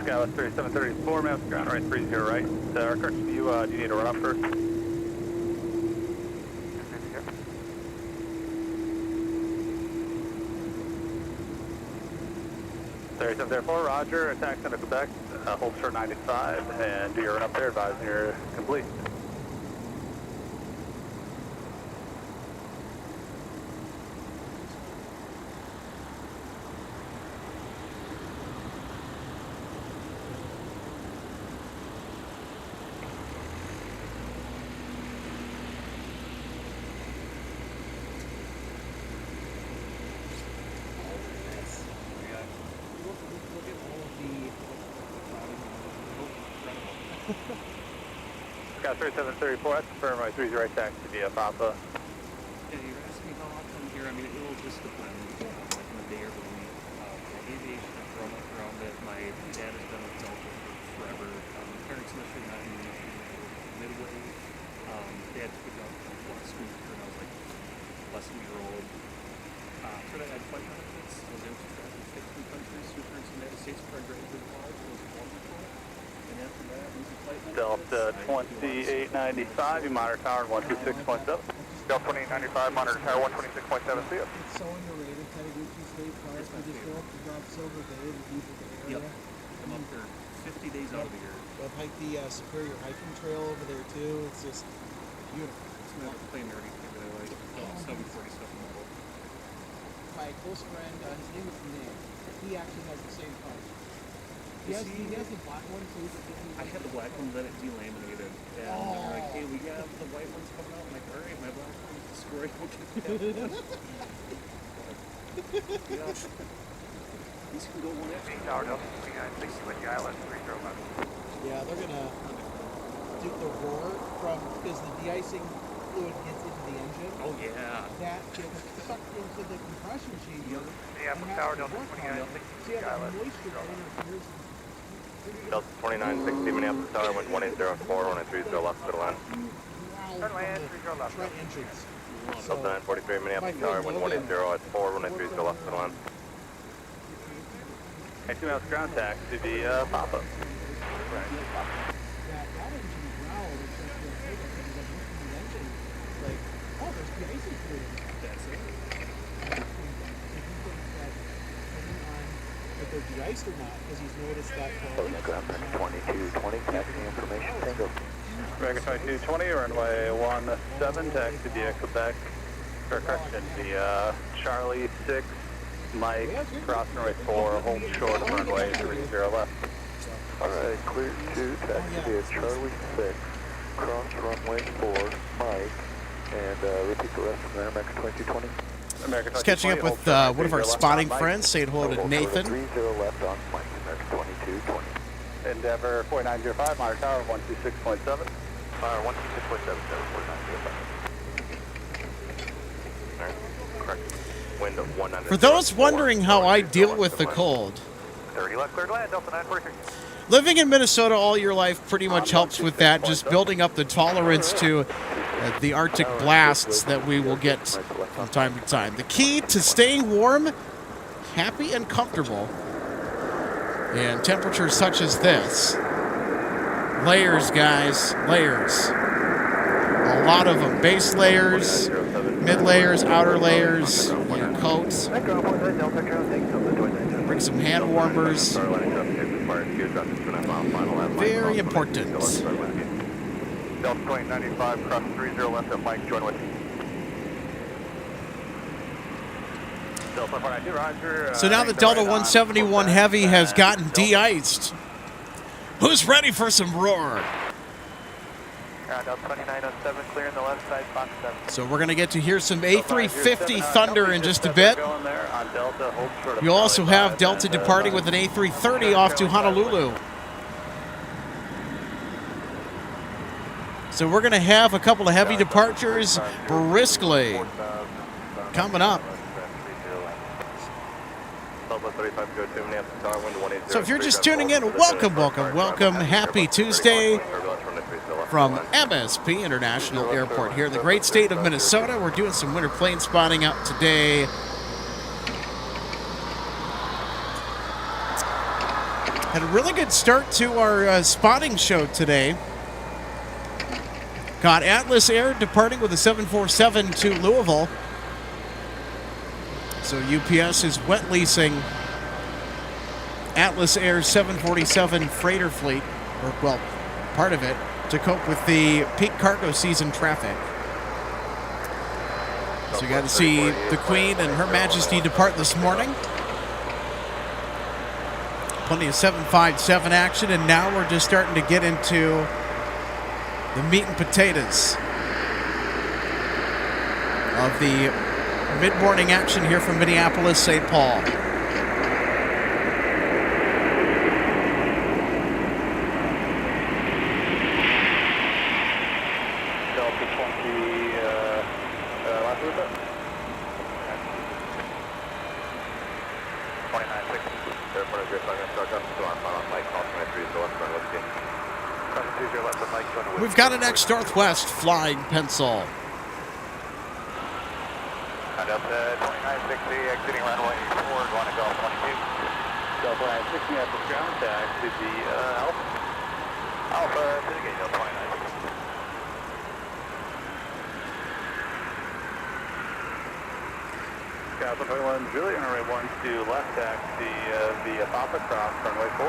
Skywest 3734, Minneapolis ground right 30 right. Our correct view, do you need to run up first? 3734, roger, attack center Quebec, hold short 95, and do your run up there, advising you're complete. Sky 3734, that's confirmed my 30 right taxi via Papa. Yeah, you're asking me how often here. I mean, it will just depend, like in a day or the week. Aviation, I've grown up around it. My dad has been with Delta for forever. Parents initially not in Midway. Dad took me out from flight school when I was like less than a year old. After that, I had flight benefits. I was able to travel 15 countries, two parents in the United States before I graduated college. It was wonderful. And after that, easy flight benefits. Delta 2895, you monitor tower 126.7. Delta 2895, monitor tower 126.7, see you. It's so underrated, Petaguchi State Park. You just go up to drop Silver Bay, the beautiful area. Yep. I'm up there 50 days out of the year. I've hiked the Superior Hiking Trail over there too. It's just beautiful. It's not a plane or anything that I like. 747 model. My close friend, his name is Nick. He actually has the same car. He has the black one too. I had the black one, then it delaminated. And they're like, hey, we got the white ones coming out. I'm like, all right, my black one's destroyed. We'll get that one. Yeah. These can go one extra. Tower Delta 2960 with the ILS 30 left. Yeah, they're gonna do the roar from because the de-icing fluid gets into the engine. Oh, yeah. That gets sucked into the compression chamber. Minneapolis Tower Delta 2960 So with you the have ILS a moisture interferes. Delta 2960, Minneapolis tower, wind 1804, 1930 left, middle line. Turn land 30 left. Trent entrance. Delta 943, Minneapolis tower, wind 180 at 4, 1930 left, middle line. 2 miles ground taxi via Papa. That engine growl, it's like the thing comes up into the engine. Like, oh, there's de-icing fluid. That's it. If they're de-iced or not, because he's noticed that. Ground 2220, taxi information, single. American 2220, runway 17, taxi via Quebec, or correction, via Charlie 6, Mike, crossing runway 4, hold short of runway 30 left. Alright, clear to taxi via Charlie 6, cross runway 4, Mike, and repeat the rest from there, American 2220. Just catching up with one of our spotting friends, saying hello to Nathan. 30 left on Mike, American 2220. Endeavor 4905, monitor tower 126.7. Fire 126.7, 4905. Correct. Wind of 100. For those wondering how I deal with the cold, 30 left, cleared land, Delta 943. living in Minnesota all your life pretty much helps with that, just building up the tolerance to the Arctic blasts that we will get from time to time. The key to staying warm, happy, and comfortable in temperatures such as this. Layers, guys, layers. A lot of them. Base layers, mid layers, outer layers, your coats. Bring some hand warmers. Very important. Delta 2895, cross 30 left at Mike, join with. Delta 492, roger. So now the Delta 171 Heavy has gotten de-iced. Who's ready for some roar? Delta 2907, clearing the left side, box 7. So we're going to get to hear some A350 Thunder in just a bit. You'll also have Delta departing with an A330 off to Honolulu. So we're going to have a couple of heavy departures briskly coming up. So if you're just tuning in, welcome, welcome, welcome. Happy Tuesday from MSP International Airport here in the great state of Minnesota. We're doing some winter plane spotting out today. Had a really good start to our spotting show today. Got Atlas Air departing with a 747 to Louisville. So UPS is wet leasing Atlas Air's 747 freighter fleet, or well, part of it, to cope with the peak cargo season traffic. So you got to see the Queen and Her Majesty depart this morning. Plenty of 757 action, and now we're just starting to get into the meat and potatoes of the mid-morning action here from Minneapolis, St. Paul. Delta 20, last a little bit. 2960. Airport is good. I'm going to start up. So I'm on Mike, call 23, so let's run with you. 720 left of Mike, going with We've got an ex-Northwest flying pencil. Delta 2960, exiting runway 4, going to Golf 22. Delta 960 at the ground tag to the Alpha. Alpha to the gate, Delta 2960. Alpha 21, Julian, runway 1 to left taxi via Papa cross runway 4.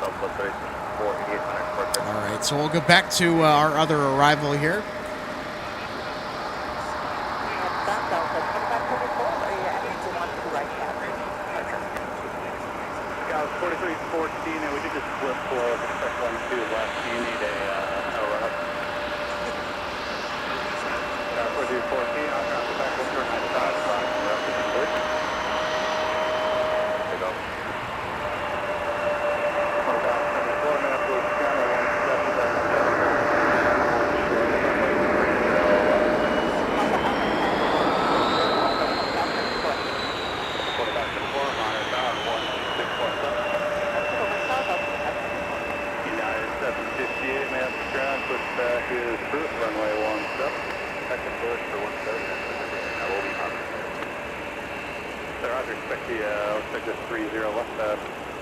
Delta 34, 8800. All right, so we'll go back to our other arrival here. Scout 4314, and we did just flip flow, expect 1 to left. You need a run up. Scout 4314, I'll drop the back, we'll turn 95, flying left to complete. Take off. 24 minutes, we'll scan our 758, man, ground, push back is proof, runway 17. Second push for 170, that will be hot. Sir, Roger, expect the, looks like this 30 left,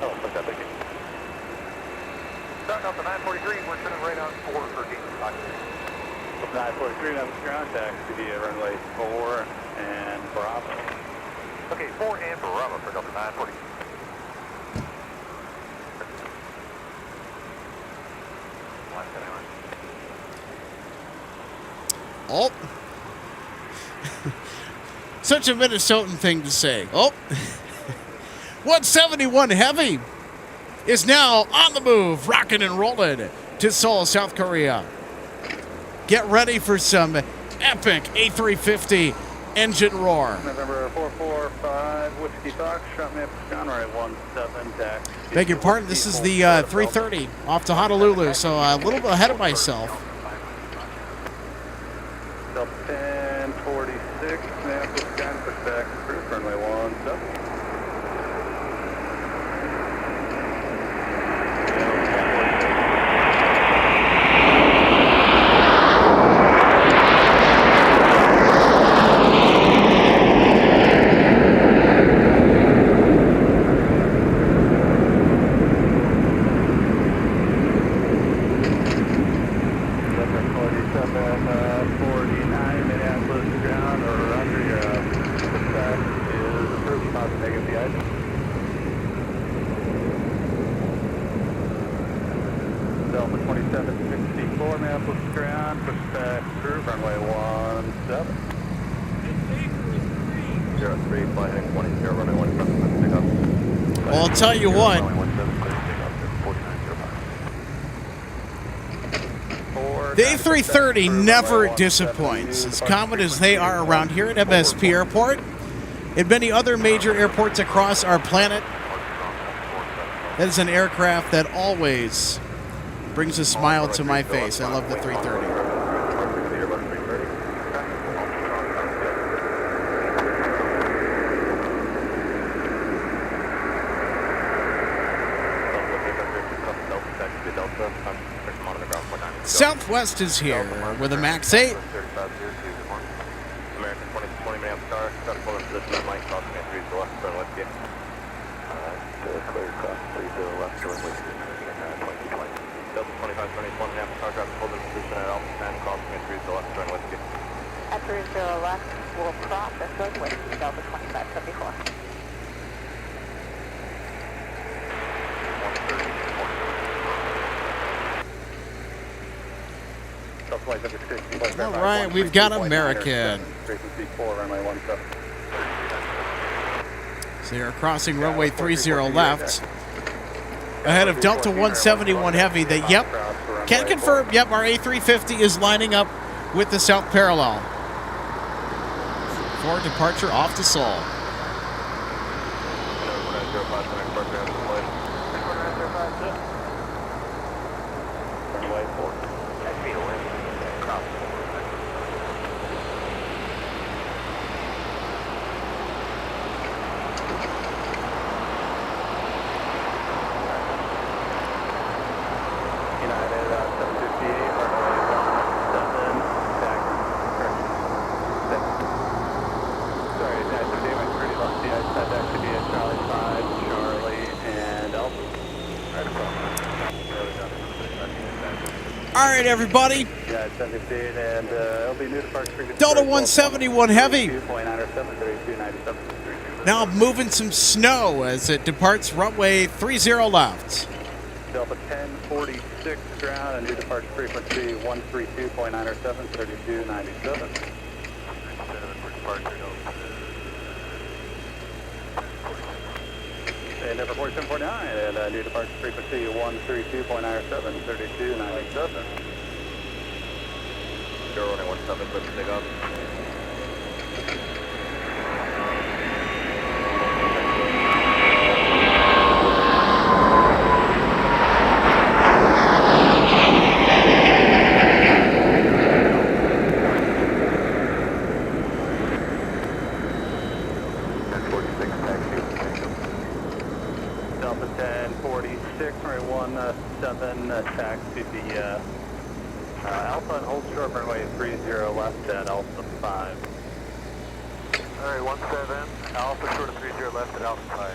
oh, look that, thank you. Starting off the 943, we're turning right on 4 for deep. 943, now this ground taxi via runway 4 and Bravo. Okay, 4 and Bravo for Delta 940. Oh. Such a Minnesotan thing to say. Oh. 171 Heavy is now on the move, rocking and rolling to Seoul, South Korea. Get ready for some epic A350 engine roar. November 445, Whiskey Fox, shot me up runway 17, taxi. Beg your pardon, this is the 330 off to Honolulu, so a little bit ahead of myself. Delta 1046, Minneapolis, scan, push back, proof, runway 17. Delta 2764, Minneapolis ground, push back through, runway 17. 03, fly heading 20, runway 17, pick up. Well, I'll tell you what. The A330 never disappoints. As common as they are around here at MSP Airport and many other major airports across our planet, that is an aircraft that always brings a smile to my face. I love the 330. Southwest is here with a MAX 8. American 20 minutes car, got a full position on Mike, crossing at 30 left, turn whiskey. Clear cross 30 left, turn whiskey, 2020. Delta 2571, half car, got a full position at Alpha 10, crossing at 30 left, turn whiskey. At 30 left, we'll cross and turn whiskey, Delta 2574. 130. All right, we've got American. Frequency 4, runway 17. So they're crossing runway 30 left. Ahead of Delta 171 Heavy. That, yep, can confirm, yep, our A350 is lining up with the south parallel for departure off to Seoul. Runway 4. All right, everybody. Yeah, 17, and it'll be new departure frequency. Delta 171 Heavy. 2.97, Now moving some snow as it departs runway 30 left. Delta 1046 ground, and new departure frequency 132.97, 3297. And number 4749, and new departure frequency 132.97, 3297. 0117, clear for takeoff. Delta 1046, runway 17, taxi to the Alpha and hold short runway 30 left at Alpha 5. Alright, 17, Alpha short of 30 left at Alpha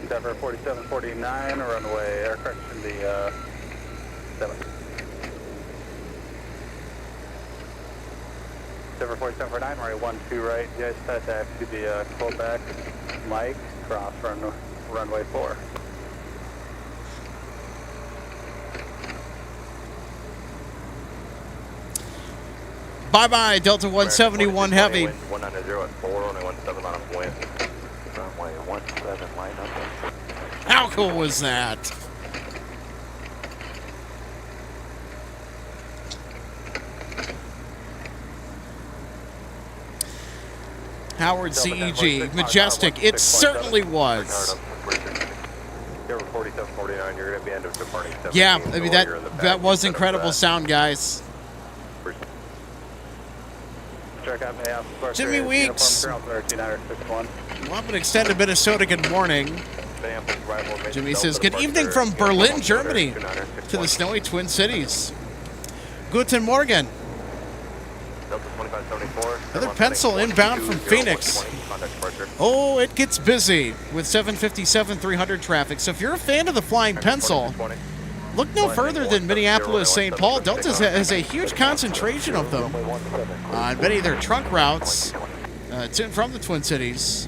5. Denver 4749, runway, air correction, the 7. Denver 4749, runway 12 right, you guys set that to the Quebec, Mike, cross runway 4. Bye-bye, Delta 171 Heavy. 190 at 4, only 17 on a wind. Runway 17, line up. How cool was that? Howard CEG, majestic. It certainly was. Denver 4749, you're going to be end of departing 17. Yeah, I mean that was incredible sound, guys. Jimmy Weeks. Welcome to extended Minnesota. Good morning. Jimmy says, good evening from Berlin, Germany, to the snowy Twin Cities. Guten Morgen. Another pencil inbound from Phoenix. Oh, it gets busy with 757-300 traffic. So if you're a fan of the Flying Pencil, look no further than Minneapolis, St. Paul. Delta has a huge concentration of them on many of their trunk routes to and from the Twin Cities.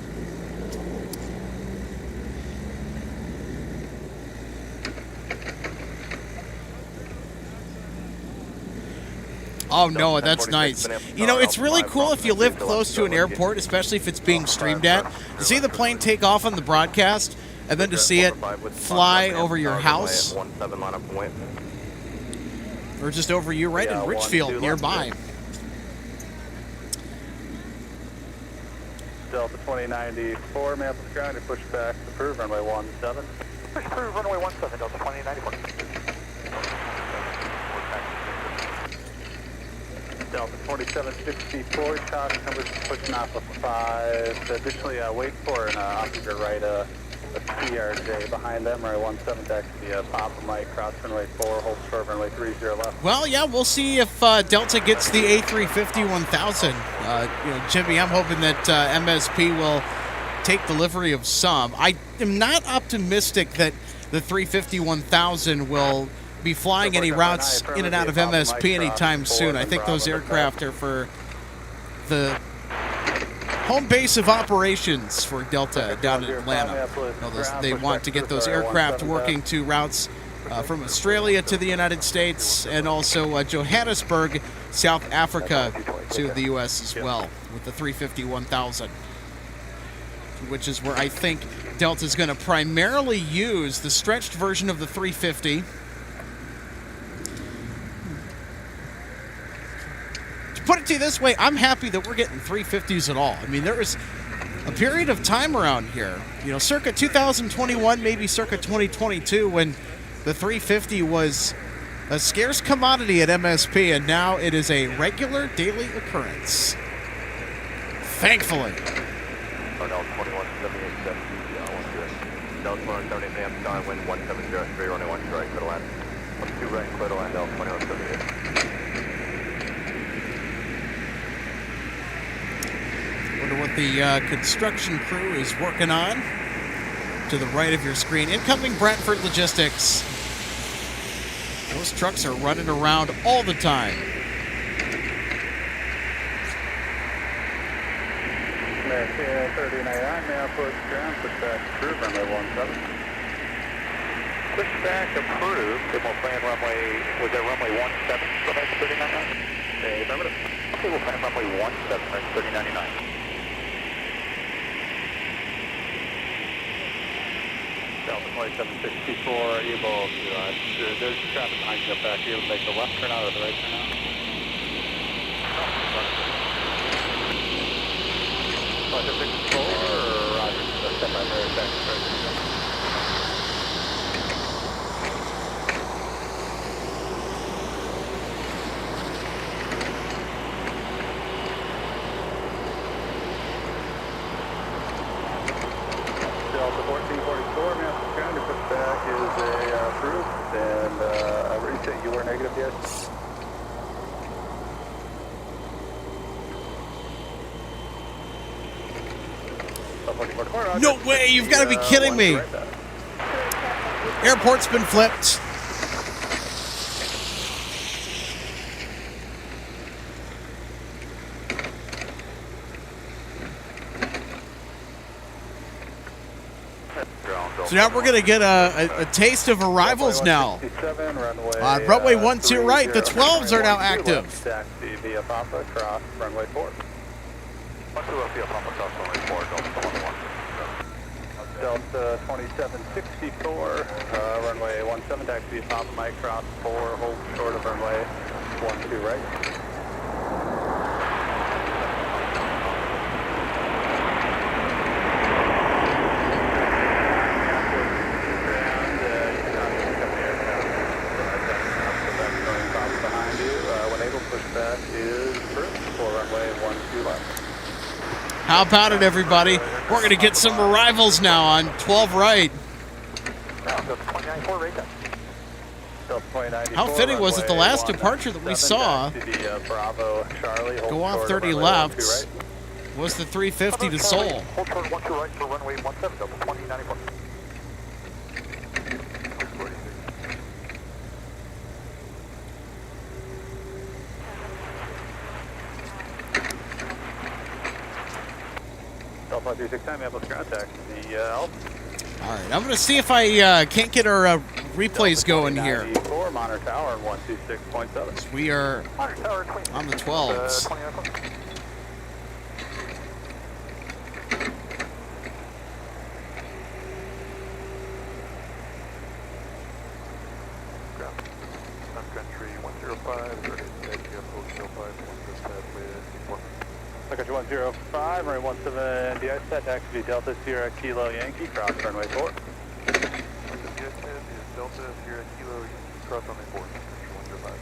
Oh, no, that's nice. You know, it's really cool if you live close to an airport, especially if it's being streamed at, to see the plane take off on the broadcast and then to see it fly over your house or just over you right in Richfield nearby. Delta 2094, Minneapolis ground, you push back, approved, runway 17. Push through runway 17, Delta 2094. Delta 4764, caution numbers pushing off of 5. Additionally, wait for an off your right CRJ behind them, runway 17 taxi, Papa Mike, cross runway 4, hold short runway 30 left. Well, yeah, we'll see if Delta gets the A350-1000. Jimmy, I'm hoping that MSP will take delivery of some. I am not optimistic that the 350-1000 will be flying any routes in and out of MSP anytime soon. I think those aircraft are for the home base of operations for Delta down in Atlanta. They want to get those aircraft working to routes from Australia to the United States and also Johannesburg, South Africa to the U.S. as well with the 350-1000, which is where I think Delta is going to primarily use the stretched version of the 350. Put it to you this way, I'm happy that we're getting 350s at all. I mean, there was a period of time around here, circa 2021, maybe circa 2022, when the 350 was a scarce commodity at MSP, and now it is a regular daily occurrence. Thankfully. Darnell 2178, Delta 178, Amsterdam, wind 1703, runway 1 right, clear to land. 12 right, clear to land, Delta 2178. Wonder what the construction crew is working on. To the right of your screen, incoming Bradford Logistics. Those trucks are running around all the time. American 39, Minneapolis ground, pushback approved, runway 17. Pushback approved, then we'll plan runway, was that runway 17, so that's 3099? Okay, affirmative. Okay, we'll plan runway 17, right, 3099. Delta 2764, able to, there's traffic behind you up back here, make the left turn out or the right turn out? 2764, roger, stand by very back to first. Delta 1444, Minneapolis ground, your pushback is approved, and where you say you were negative, yes? No way, you've got to be kidding me. Airport's been flipped. So now we're going to get a taste of arrivals now. On runway 12 right, the 12s are now active. Taxi via Papa, cross runway 4. Delta 2764, runway 17, taxi via Papa, Mike, cross 4, hold short of runway 12 right. Pushback is approved for runway 12 left. How about it, everybody? We're going to get some arrivals now on 12 right. How fitting was it the last departure that we saw go off 30 left was the 350 to Seoul. Hold short 12 right for runway 17, Delta 2094. Delta 36 time, Minneapolis ground taxi, Alpha. All right, I'm going to see if I can't get our replays going here. Monitor Tower 126.7. We are on the 12s. Sun Country 105, ready to take you up Hotel 5, 1 Sun Country 105, runway 17, Deicing, taxi Delta Sierra Kilo Yankee, cross runway 4. Deicing is Delta Sierra Kilo Yankee, cross runway 4, Sun Country 105.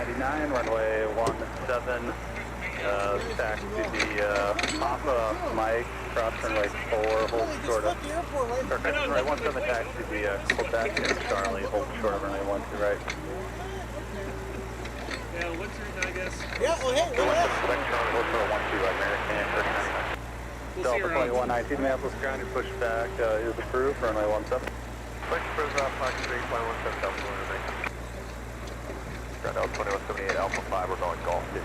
199, runway 17. Taxi the off Mike, cross runway 4, hold short of. Runway 17, taxi the Quebec and Charlie, hold short of runway 12, right. Yeah, 139, I guess. Yeah, well, hey, what happened? Quebec, Charlie, hold short of 12, American, 39. We'll see you Delta around. 2119, Minneapolis grounded, push back is approved, runway 17. Push for Fox 3, flight 17, Delta 109. Ground Delta 2178, Alpha 5, we're going Golf 15.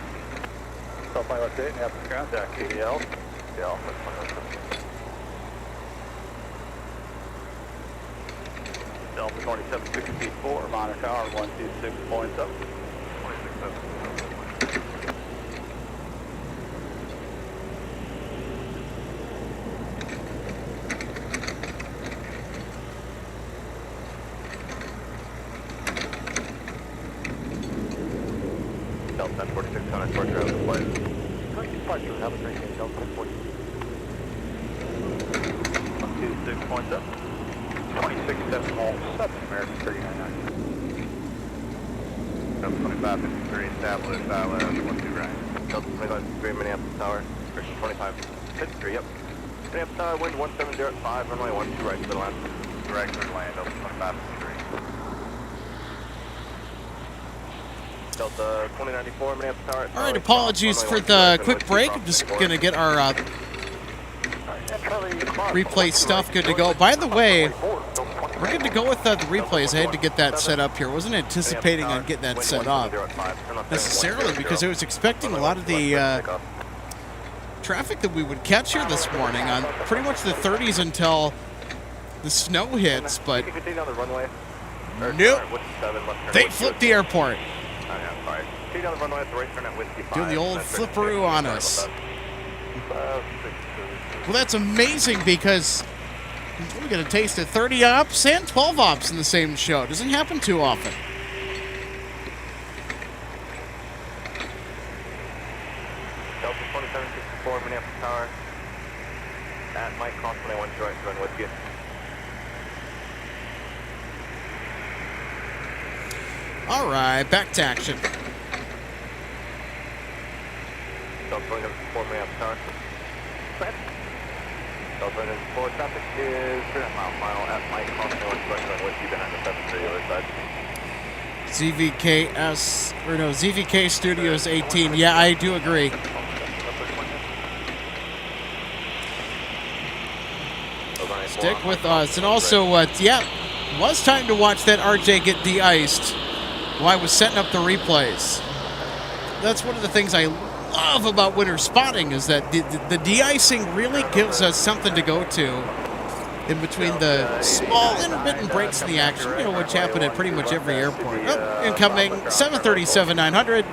Delta 2178, Minneapolis ground, taxi KDL. Yeah, Alpha 2178. Delta 2764, monitor tower 126.7. 26.7. Delta 1046 on a short trail flight. Departure, have a great day, Delta 1046. 126.7. 26.7, American 399. Delta 2553, established, ILS 12 right. Delta 2553, Minneapolis Tower, Christian 2553, yep. Minneapolis Tower, wind 1705, runway 12 right, clear land. Direct clear land, Delta 2553. Delta 2094, Minneapolis Tower. All right, apologies for the quick break. I'm just going to get our replay stuff good to go. By the way, we're good to go with the replays. I had to get that set up here. Wasn't anticipating on getting that set up necessarily because I was expecting a lot of the traffic that we would catch here this morning on pretty much the 30s until the snow hits, but nope, they flipped the airport. Doing the old flipperoo on us. Well, that's amazing because we get a taste of 30 ops and 12 ops in the same show. Doesn't happen too often. Delta 2764, Minneapolis Tower. At Mike Cross 21 joint, run with you. All right, back to action. Delta 2764, Minneapolis Tower. Delta 2764, traffic is 3 mile at Mike Cross 21 joint, run with you behind the 73 other side. ZVK Studios 18. Yeah, I do agree. Stick with us. And also, yeah, it was time to watch that RJ get de-iced while I was setting up the replays. That's one of the things I love about winter spotting is that the de-icing really gives us something to go to in between the small intermittent breaks in the action, you know, which happen at pretty much every airport. Oh, incoming 737-900.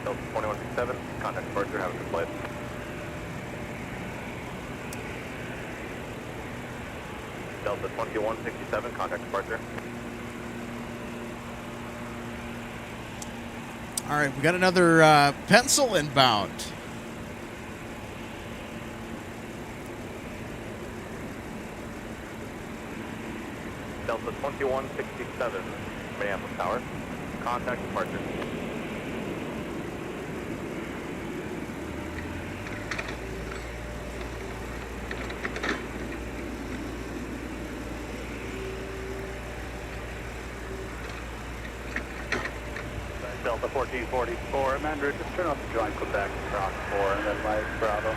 Delta 2167, contact departure, have a good flight. Delta 2167, contact departure. All right, we got another pencil inbound. Delta 2167, Minneapolis Tower, contact departure. Delta 1444, Amanda, just turn off the joint Quebec, Rock 4, and then Mike Bravo.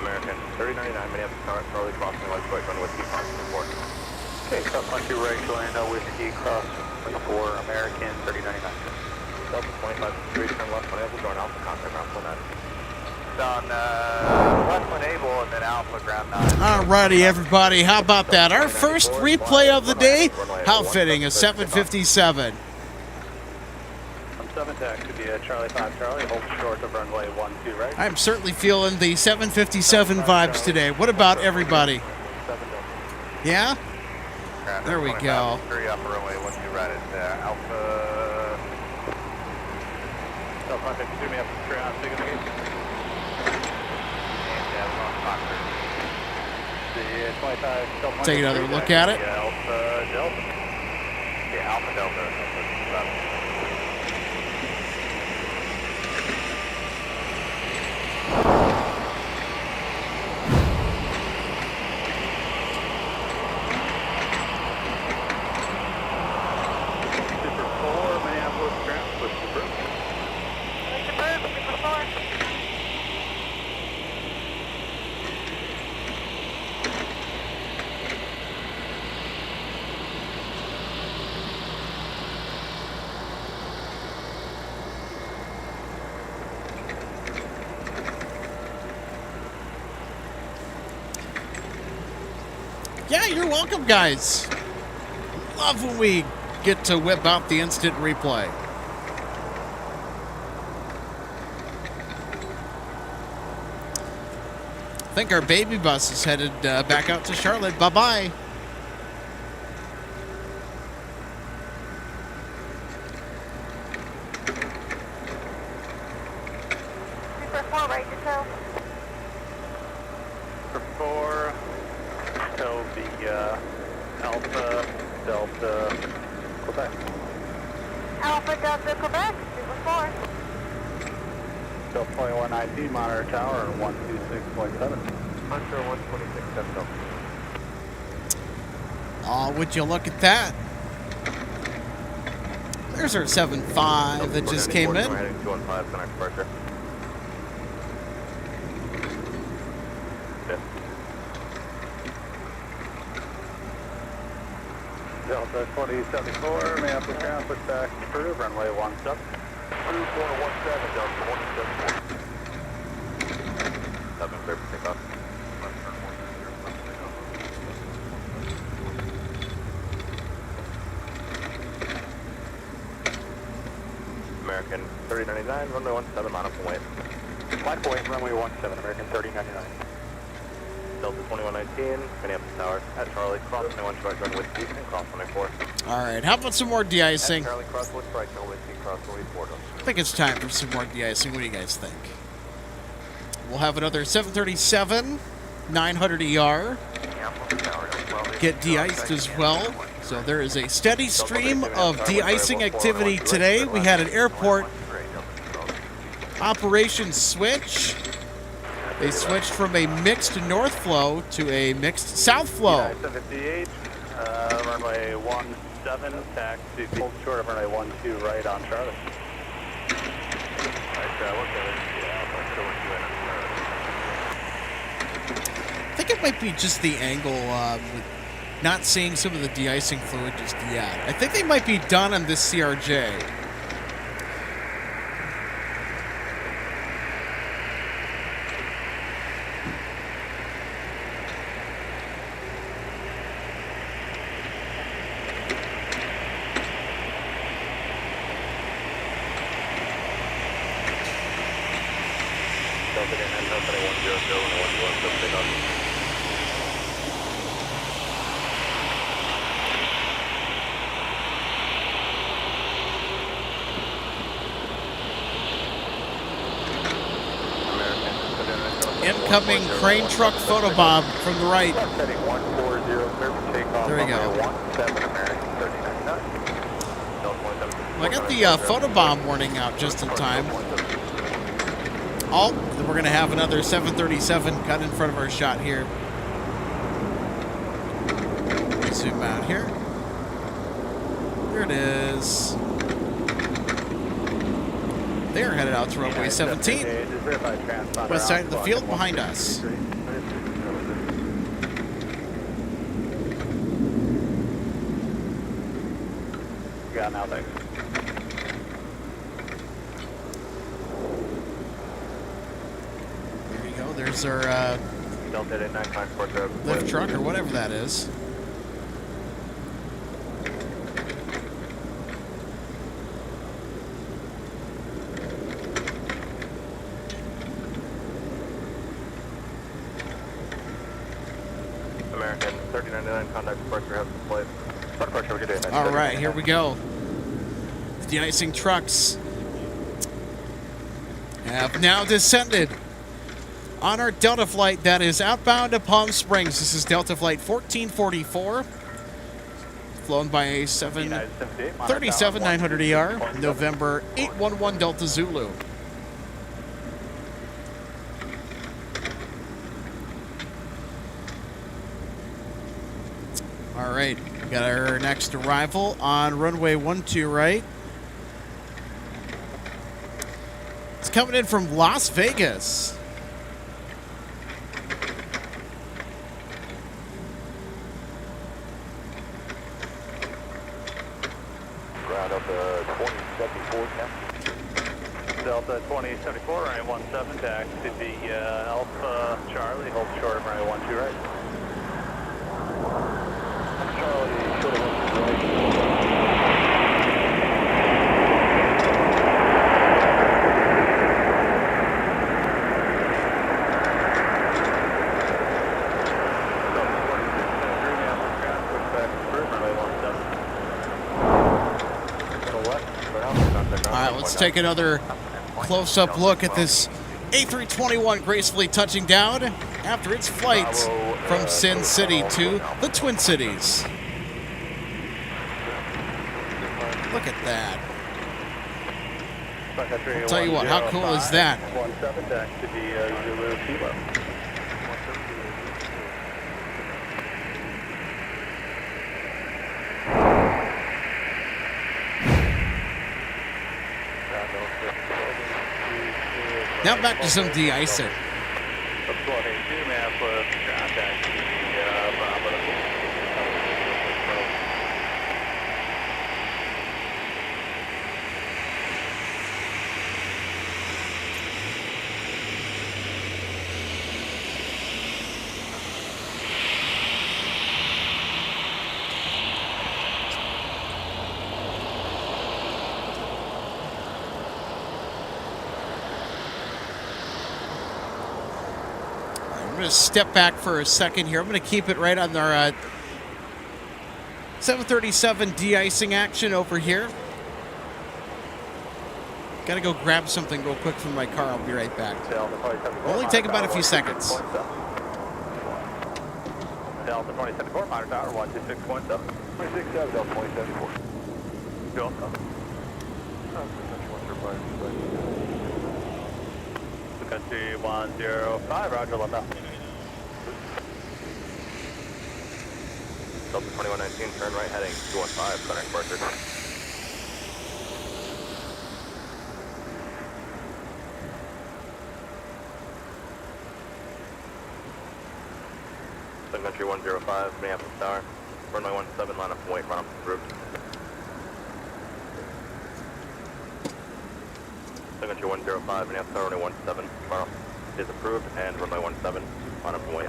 American 3099, Minneapolis Tower, Charlie crossing light quick on Whiskey Crossing Report. Okay, Sun Country Airlines, Whiskey Cross 24, American 3099. Delta 2553, turn left on Able, join Alpha, contact ground 49. On left one Able and then Alpha ground 9. All righty, everybody. How about that? Our first replay of the day. How fitting, a 757. contact should be a Charlie 5 Charlie, hold short of runway 12 right. I'm certainly feeling the 757 vibes today. What about everybody? Yeah? There we go. 3 upper runway 12 right at Alpha. Delta 52, me up to 3 on signal gate. And we're on Foxtrot. The 25 Delta. Take another look at it. Alpha Delta. Yeah, Alpha Delta. Super 4, Minneapolis ground, push the bird. Super 4. Yeah, you're welcome, guys. Love when we get to whip out the instant replay. I think our baby bus is headed back out to Charlotte. Bye-bye. Super 4, right to toe. For 4, tell the Alpha Delta Quebec. Alpha Delta Quebec, Super 4. Delta 21 IT, monitor tower 126.7. Hunter 126 Delta. Oh, would you look at that? There's our 7.5 that just came in. We're heading 215 connect departure. Yeah. Delta 2074, Minneapolis ground, push back through, runway 17. Through 417, Delta 174. 7, clear for takeoff. American 3099, runway 17, mount up and wait. Flight point, runway 17, American 3099. Delta 2119, Minneapolis Tower, at Charlie, cross 21, strike runway Deicing, cross 24. All right, how about some more de-icing? At Charlie, cross with strike, runway C, cross runway 4. I think it's time for some more de-icing. What do you guys think? We'll have another 737, 900 ER. Get de-iced as well. So there is a steady stream of de-icing activity today. We had an airport operation switch. They switched from a mixed north flow to a mixed south flow. 758, runway 17, taxi, hold short of runway 12 right on Charlie. I think it might be just the angle with not seeing some of the de-icing fluid just yet. I think they might be done on this CRJ. Incoming crane truck photobomb from the right. There we go. Well, I got the photobomb warning out just in time. Oh, then we're going to have another 737 cut in front of our shot here. Zoom out here. There it is. They're headed out to runway 17. West side of the field behind us. Yeah, now thanks. There you go. There's our lift truck or whatever that is. 3099, contact departure, have some flight. Departure, good day. All right, here we go. The de-icing trucks have now descended on our Delta flight that is outbound to Palm Springs. This is Delta Flight 1444, flown by a 737-900ER, November 811 Delta Zulu. All right, we got our next arrival on runway 12 right. It's coming in from Las Vegas. Ground up 2074 now. Delta 2074, runway 17, taxi to the Alpha Charlie, hold short of runway 12 right. Charlie, short of 12 right. All right, let's take another close-up look at this A321 gracefully touching down after its flight from Sin City to the Twin Cities. Look at that. I'll tell you what, how cool is that? 17 deck to the Zulu Kilo. Now back to some de-icing. Minneapolis, contact to the Bravo. I'm going to step back for a second here. I'm going to keep it right on our 737 de-icing action over here. Got to go grab something real quick from my car. I'll be right back. Only take about a few seconds. Delta 2074, monitor tower 126.7. 267, Delta 2074. Go. Country 105, roger, left out. Delta 2119, turn right heading 215, center departure. Sun Country 105, Minneapolis Tower. Runway 17, line up and wait, run up approved. Sun Country 105, Minneapolis Tower, runway 17, run up is approved, and runway 17, line up and wait.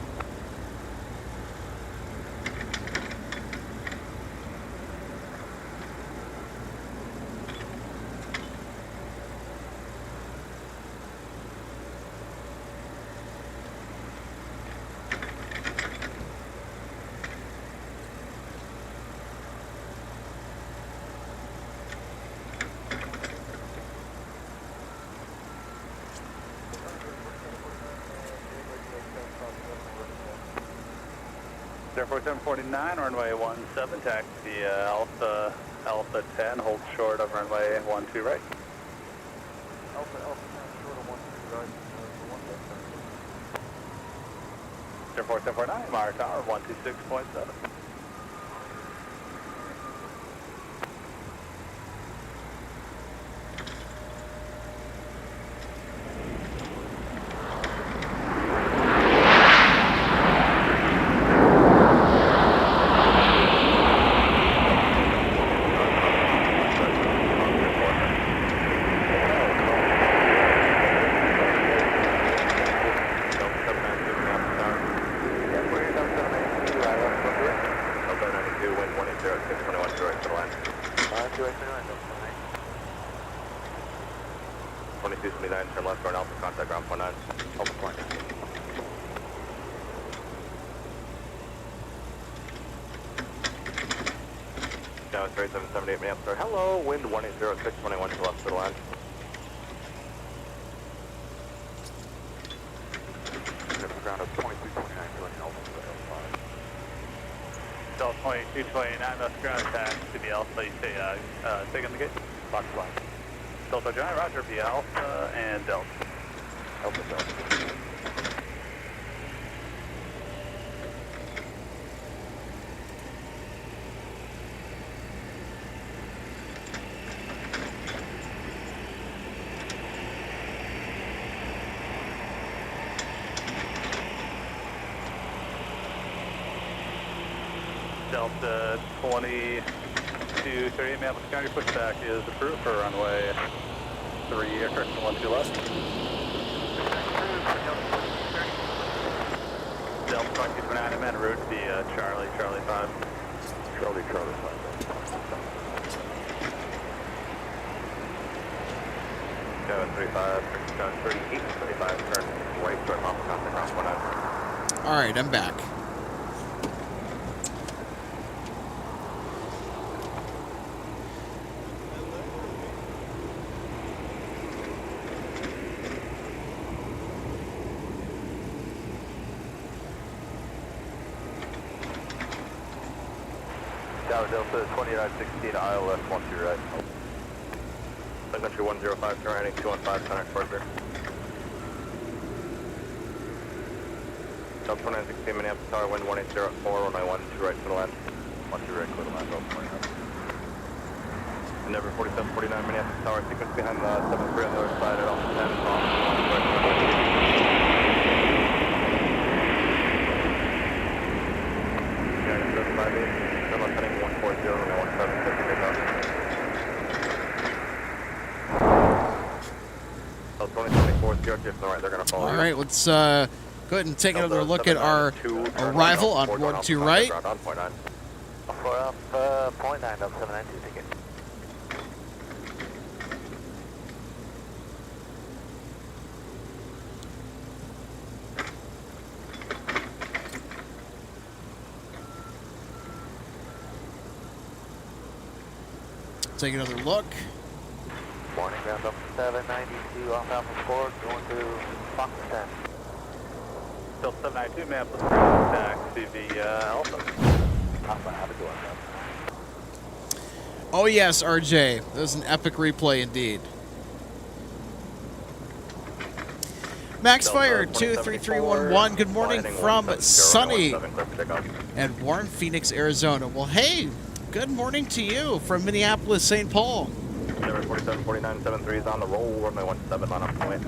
Airport 749, runway 17, taxi the Alpha 10, hold short of runway 12 right. Alpha 10, short of 12 right. Airport 749, monitor tower 126.7. Turn left for an Alpha, contact ground 49. Alpha point. South 3778 Minneapolis. Hello, wind 1806, 21 to left to the line. Ground of 2229, joining Alpha to the L5. Delta 2229, that's ground attack to the Alpha. You say, take on the gate. Box line. Delta John, roger, be Alpha and Delta. Alpha Delta. Delta 2230 Minneapolis County pushback is approved for runway 3, correction 12 left. Delta 2229, I'm en route to the Charlie 5. Charlie 5. Kevin 35, 38, 35, turn right, turn off, cross 19. All right, I'm back. Tower Delta 2916, ILS 12 right. Sun Country 105, turn right, 215, center further. Delta 2916, Minneapolis Tower, wind 1804, runway 12 right to the land. 12 right, clear the land, Delta 29. Endeavor 4749, Minneapolis Tower, sequence behind the 73 on the other side at Alpha 10, off 1 right. Yeah, 758. I'm heading 140 and 1750 takeoff. Oh, 2024, CRT from the right, they're going to follow. All right, let's go ahead and take another look at our arrival on board 2 right. On point 9. For up, point 9 of 792 ticket. Take another look. Morning, ground up 792 off Alpha Score, going to Fox 10. Still 792, Minneapolis ground attack to the Alpha. Alpha, have a good one, Oh yes, RJ. That was an epic replay indeed. Max Fire 23311. Good morning from sunny and warm Phoenix, Arizona. Well, hey, good morning to you from Minneapolis, St. Paul. Endeavor 474973 is on the roll, runway 17 on a point.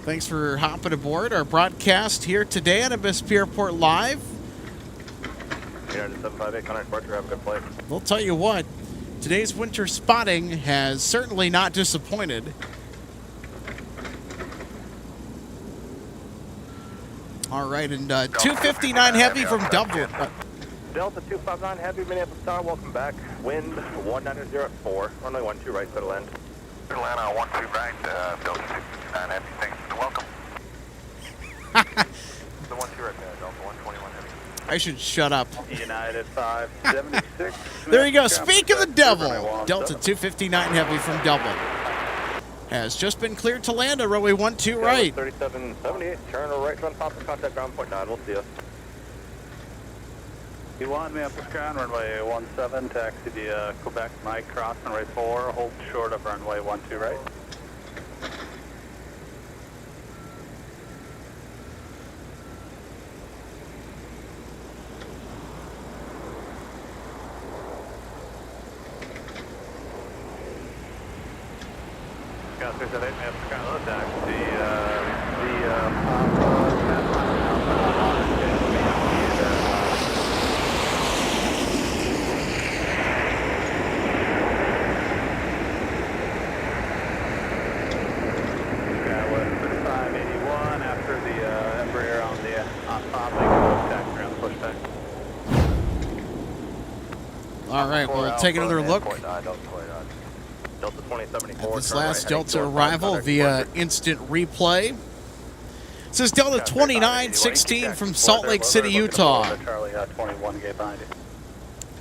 Thanks for hopping aboard our broadcast here today at MSP Airport Live. United 758, Connect Departure, have a good flight. We'll tell you what, today's winter spotting has certainly not disappointed. All right, and 259 Heavy from Dublin. Delta 259 Heavy, Minneapolis Tower, welcome back. Wind 190 at 4, runway 12 right, settle end. Atlanta 12 right, Delta 259 Heavy, thanks for the welcome. The 12 right there, Delta 121 Heavy. I should shut up. United 576. There you go. Speak of the devil. Delta 259 Heavy from Dublin has just been cleared to land on runway 12 right. 3778, turn right, run pop and contact ground point 9, we'll see you. P1, Minneapolis ground, runway 17, taxi to Quebec, Mike, cross runway 4, hold short of runway 12 right. Got 378, Minneapolis ground, load taxi, All right, we'll take another look Delta 2074. at this last Delta arrival via instant replay. This is Delta 2916 from Salt Lake City, Utah. Charlie 21 gate behind you.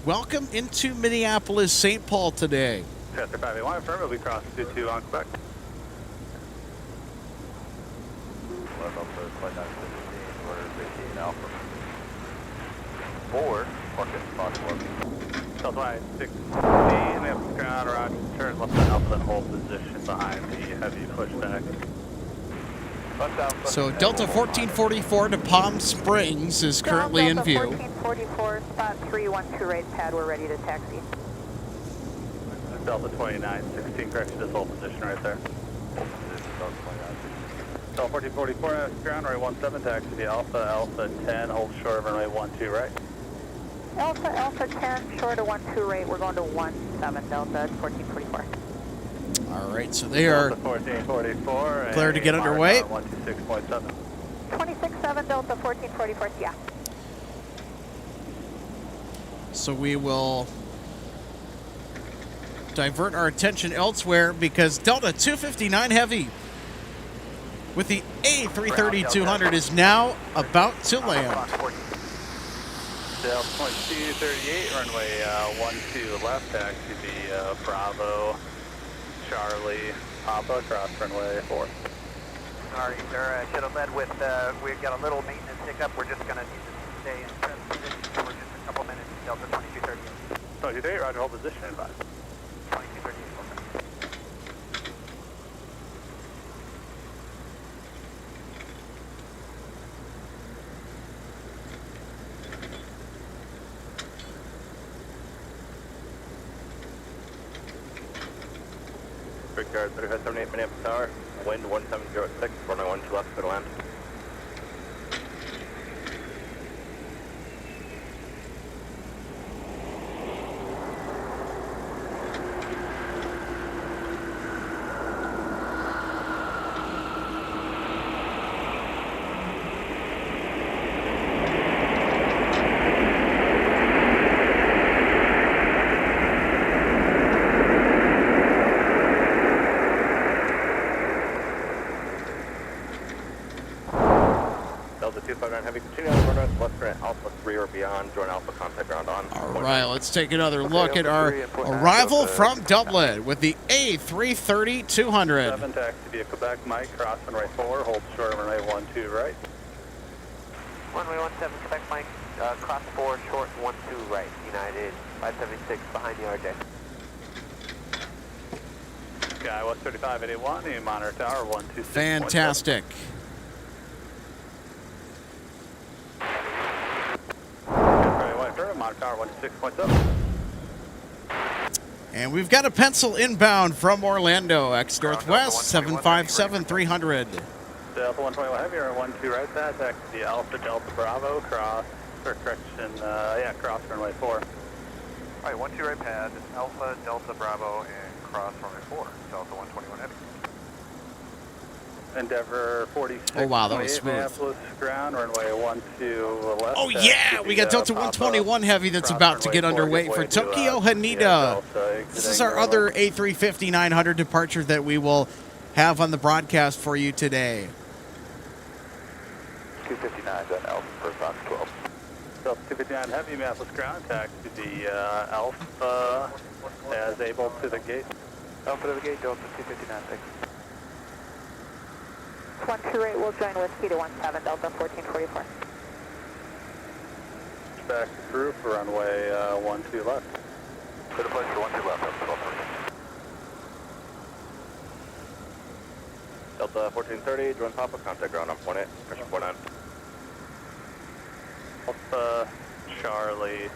welcome into Minneapolis, St. Paul today. Chester 581, affirm, will be cross 22 on Quebec. Left up to 2916, order 18 Alpha. 4, fucking Fox 11. Delta 16, we have ground, roger, turn left to Alpha, then hold position behind the heavy pushback. So Delta 1444 to Palm Springs is currently in view. Delta 1444, spot 312 right pad, we're ready to taxi. Delta 2916, correction, just hold position right there. Hold position, Delta 2916. Delta 1444, ground, runway 17, taxi to Alpha, Alpha 10, hold short of runway 12 right. Alpha 10, short of 12 right, we're going to 17 Delta 1444. All right, so they are Delta 1444, clear to get underway. 126.7. 26-7 Delta 1444, yeah. So we will divert our attention elsewhere because Delta 259 Heavy with the A330-200 is now about to land. Delta 2238, runway 12 left, taxi to Bravo, Charlie, Papa, cross runway 4. Sorry, sir. I should have led with, we've got a little maintenance hiccup. We're just going to need to stay in press position for just a couple minutes. Delta 2238. 2238, roger, hold position and advise. 2238. Brickyard 3578 Minneapolis Tower, wind 1706, runway 12 left, clear to land. Delta 259 Heavy, continue on runway left current Alpha 3 or beyond, join Alpha contact ground on. All right, let's take another look at our arrival from Dublin with the A330-200. 7 taxi via Quebec, Mike, cross runway 4, hold short runway 12 right. Runway 17, Quebec Mike, cross 4, short 12 right, United 576 behind the RJ. Sky West 3581, you monitor tower 126. Fantastic. Monitor tower 126.7. And we've got a pencil inbound from Orlando, X Northwest 757-300. Delta 121 Heavy, or 12 right pad, taxi Alpha Delta Bravo, cross, or correction, cross runway 4. All right, 12 right pad, Alpha, Delta, Bravo, and cross runway 4, Delta 121 Heavy. Endeavor 46. Oh, wow, that was smooth. Minneapolis ground, runway 12 left. Oh, yeah, we got Delta 121 Heavy that's about to get underway for Tokyo Haneda. This is our other A350-900 departure that we will have on the broadcast for you today. 259 on Alpha for Fox 12. Delta 259 Heavy, Minneapolis ground, taxi to the Alpha as able to the gate. Alpha to the gate, Delta 259, thanks. 12 right, we'll join Whiskey to 17 Delta 1444. Back through for runway 12 left. Put a place for 12 left, Alpha 12. Delta 1430, join Papa, contact ground on 18, pressure 49. Alpha Charlie,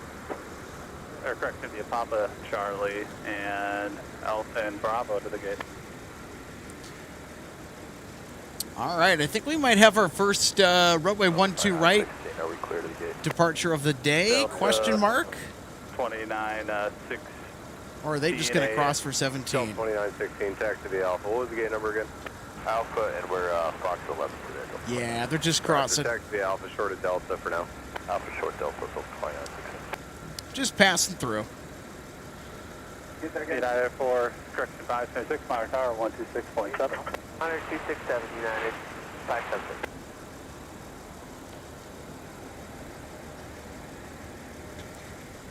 or correction, via Papa Charlie, and Alpha and Bravo to the gate. All right, I think we might have our first runway 12 right Are we clear to the gate? departure of the day, Delta question mark? 29-6. Or are they just going to cross for 17? 2916, taxi to Alpha. What was the gate number again? Alpha, and we're Fox 11 today. Yeah, they're just crossing. Taxi to Alpha, short of Delta for now. Alpha, short Delta, so 2916. Just passing through. United for correction 576, monitor tower 126.7. Monitor 267, United 576.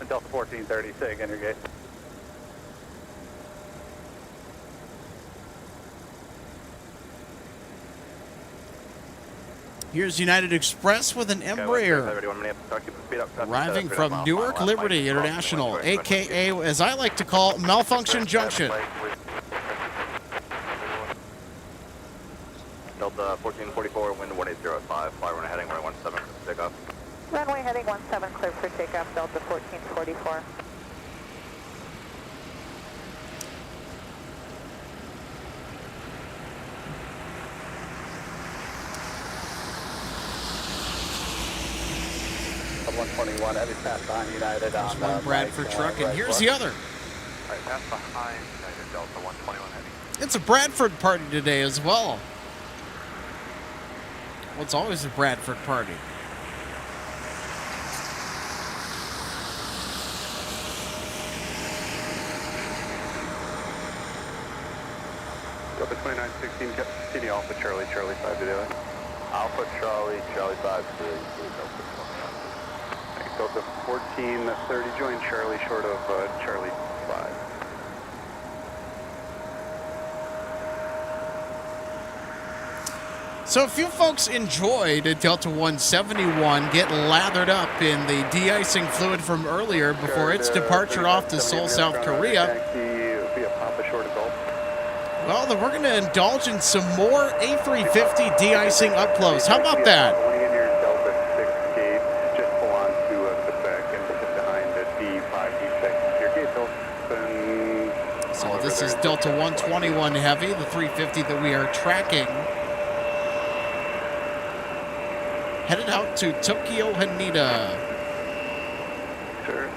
Delta 1430, say again, your gate. Here's United Express with an Embraer. Arriving from Newark Liberty International, a.k.a. as I like to call Malfunction Junction. Delta 1444, wind 180.5, fly runway heading runway 17 for takeoff. Runway heading 17, clear for takeoff, Delta 1444. Of 121, heavy pass behind United. There's one Bradford truck, and here's the other. Alright, pass behind United Delta 121 heavy. It's a Bradford party today as well. Well, it's always a Bradford party. Delta 2916, continue Alpha Charlie, Charlie 5 to the other. Alpha Charlie, Charlie 5 to Delta 29. Delta 1430, join Charlie short of Charlie 5. So a few folks enjoyed Delta 171 get lathered up in the de-icing fluid from earlier before its departure off to Seoul, South Korea. Well, then we're going to indulge in some more A350 de-icing up close. How about that? So this is Delta 121 Heavy, the 350 that we are tracking. Headed out to Tokyo Haneda. Sure.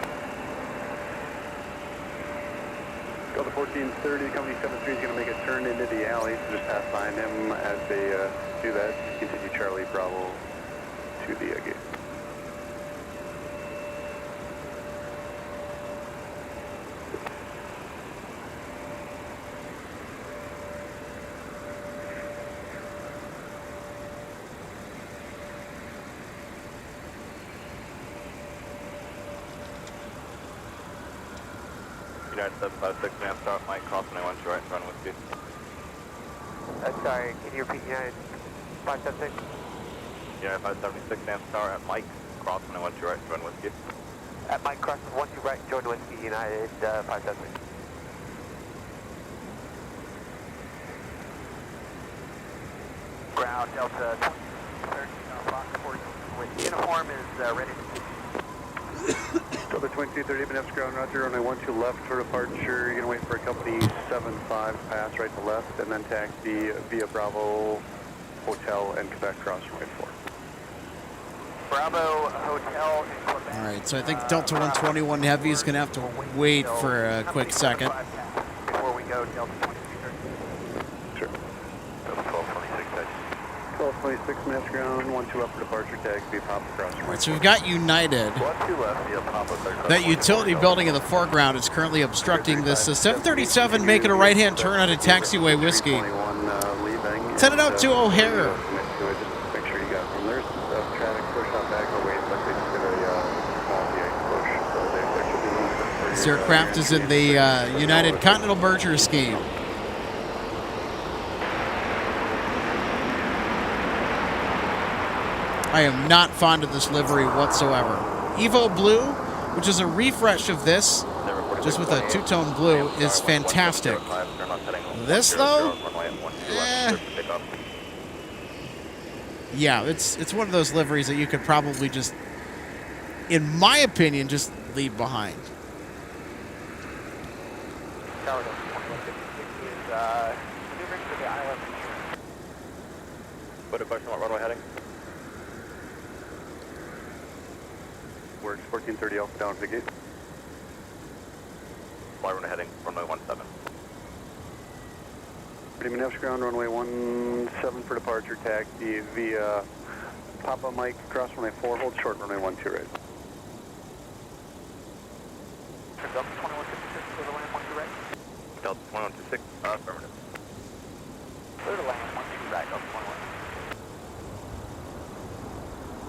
Delta 1430, company 73 is going to make a turn into the alley, so just pass behind him as they do that. Continue Charlie Bravo to the gate. United 756, man, start Mike, cross 91 to right, run with you. Sorry, can you repeat United 576? United 576, man, start at Mike, cross 91 to right, run with you. At Mike Cross 12 right, Jordan Whiskey, United 576. Ground Delta 2030, Fox 40 with uniform is ready to Delta 2230, Minneapolis ground route 012 left for departure. You're going to wait for a company 75 pass right to left, and then taxi via Bravo Hotel and Quebec cross runway 4. Bravo Hotel in Quebec. All right, so I think Delta 121 Heavy is going to have to wait for a quick second. Before we go, Delta 2230. Sure. Delta 1226, 1226 minutes ground, 12 left for departure, taxi Papa cross. All right, so we've got United. 12 left via Papa, That utility building in the foreground is currently obstructing this. 737 making a right-hand turn on a taxiway whiskey. It's headed out to O'Hare. Make sure you got them. There's traffic push on back away, but they just did a small V8 push, so there should be room for This aircraft is in the United Continental Merger Scheme. I am not fond of this livery whatsoever. Evo Blue, which is a refresh of this, just with a two-tone blue, is fantastic. This, though, yeah, it's one of those liveries that you could probably just, in my opinion, just leave behind. Tower Delta 2156 is maneuvering for the island. Put a question, what runway heading? Works 1430 Alpha down to the gate. Fly runway heading, runway 17. Pretty Minneapolis ground, runway 17 for departure, taxi via Papa Mike, cross runway 4, hold short runway 12 right. Delta 2156, clear to land 12 right. Delta 2126, affirmative. Clear to land 12 right, Delta 21.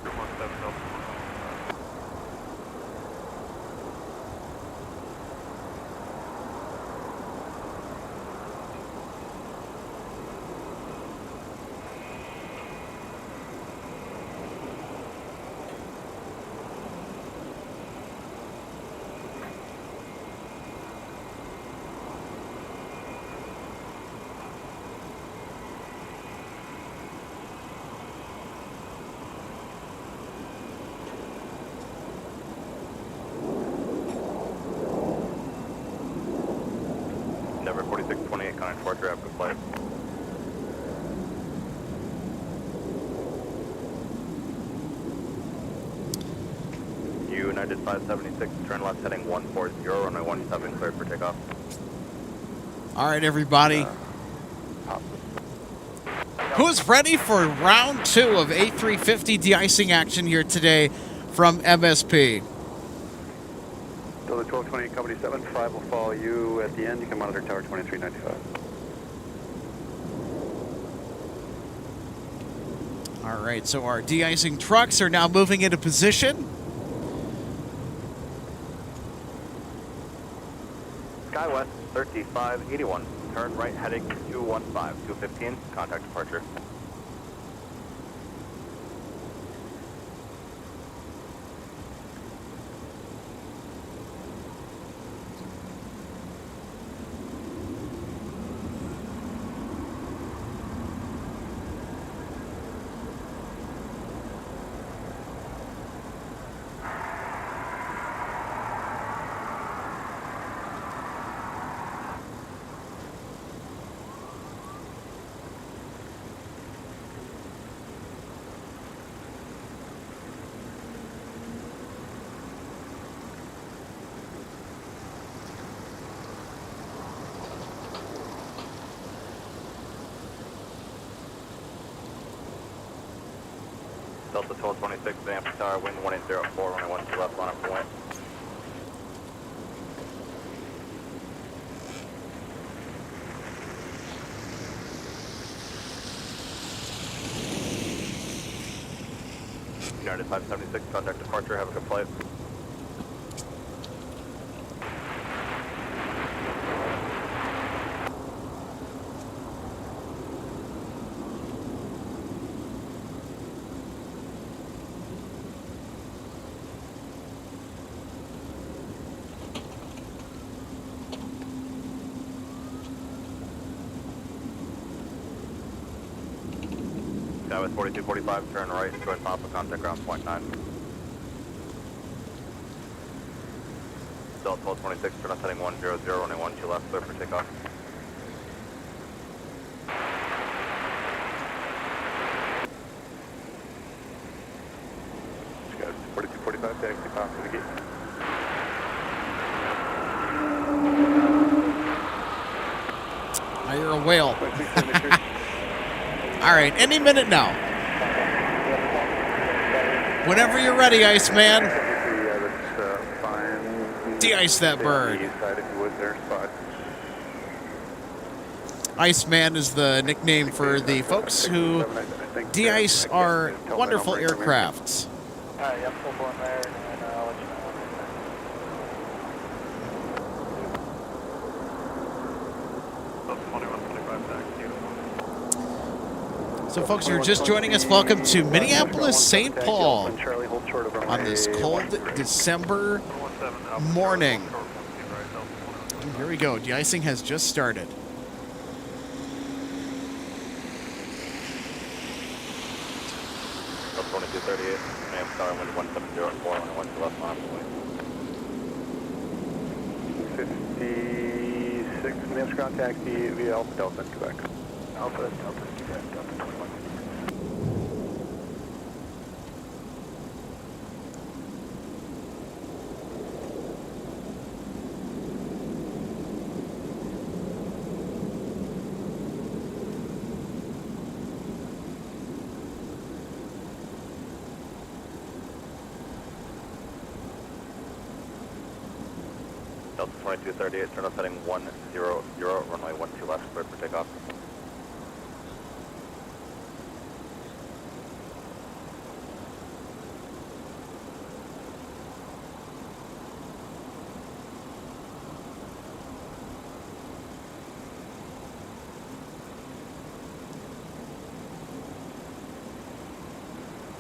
17 Delta 21. contact departure, have a good flight. United 576, turn left heading 140, runway 17, cleared for takeoff. All right, everybody. Who's ready for round 2 of A350 de-icing action here today from MSP? Delta 1228, Company 75 will follow you at the end. You can monitor tower 2395. All right, so our de-icing trucks are now moving into position. SkyWest 3581, turn right heading 215, 215, contact departure. Delta 1226, Minneapolis Tower, wind 1804, runway 12 left, line up the way. United 576, contact departure, have a good flight. Skywest 4245, turn right, join Papa, contact ground point 9. Delta 1226, turn left heading 100, runway 12 left, clear for takeoff. Skywest 4245, taxi pop to the gate. Now you're a whale. All right, any minute now. Whenever you're ready, Iceman. De-ice that bird. Iceman is the nickname for the folks who de-ice our wonderful aircrafts. Alright, yep, full blown there, and I'll let you know. So, folks, you're just joining us. Welcome to Minneapolis, St. Paul on this cold December morning. Here we go. De-icing has just started. Delta 2238, Minneapolis Tower, wind 1704, runway 12 left, line up the way. 56, Minneapolis ground taxi via Alpha Delta in Quebec. Alpha, Delta, Quebec, Delta 21. Delta 2238, turn left heading 100, runway 12 left, clear for takeoff.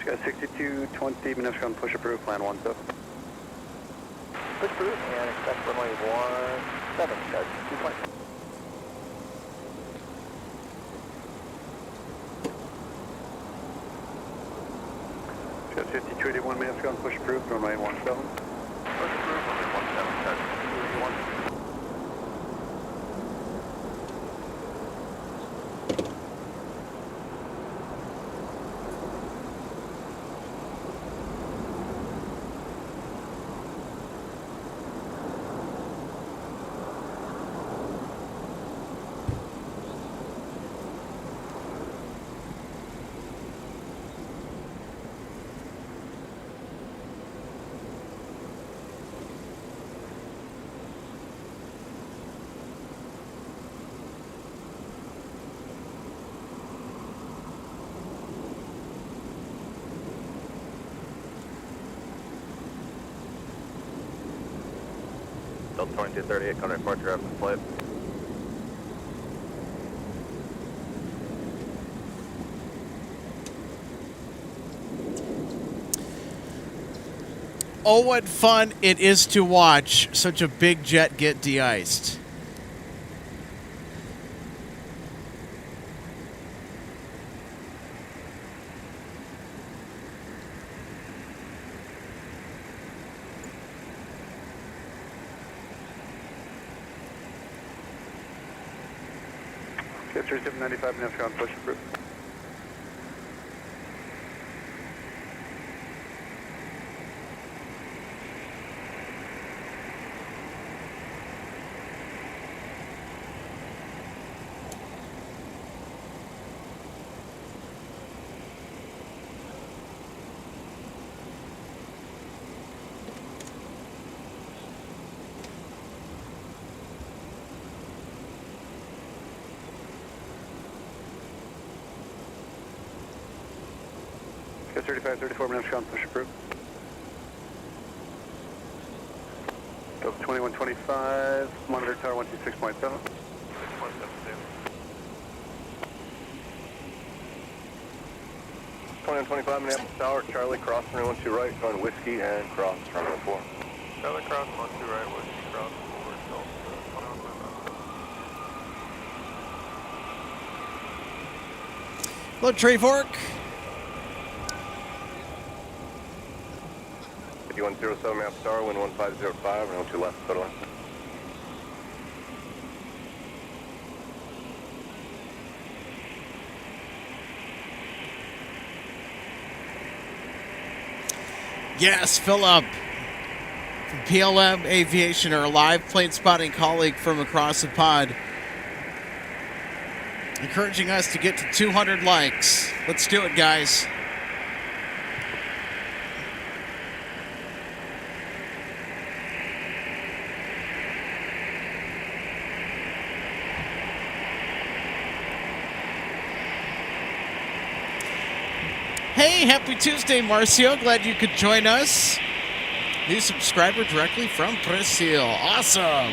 Got 6220, Minneapolis ground push approved, plan 17. Push through and expect runway 17, guys, 220. Got 5281, Minneapolis ground push approved, runway 17. Push approved, runway 17, guys, 281. Delta 2238, contact departure after the flight. Oh, what fun it is to watch such a big jet get de-iced. Okay, 3795, now ground push approved. Okay, 3534, minutes ground push approved. Delta 2125, monitor tower 126.7. 2125 Minneapolis Tower, Charlie, cross runway 12 right, going whiskey and cross runway 4. Charlie, cross 12 right, whiskey, cross 4, Delta 2125. Hello, Trey Fork. 5107 Minneapolis Tower, wind 1505, runway 2 left, settle in. Yes, Philip from PLM Aviation, our live plane spotting colleague from across the pod, encouraging us to get to 200 likes. Let's do it, guys. Hey, happy Tuesday, Marcio. Glad you could join us. New subscriber directly from Brazil. Awesome.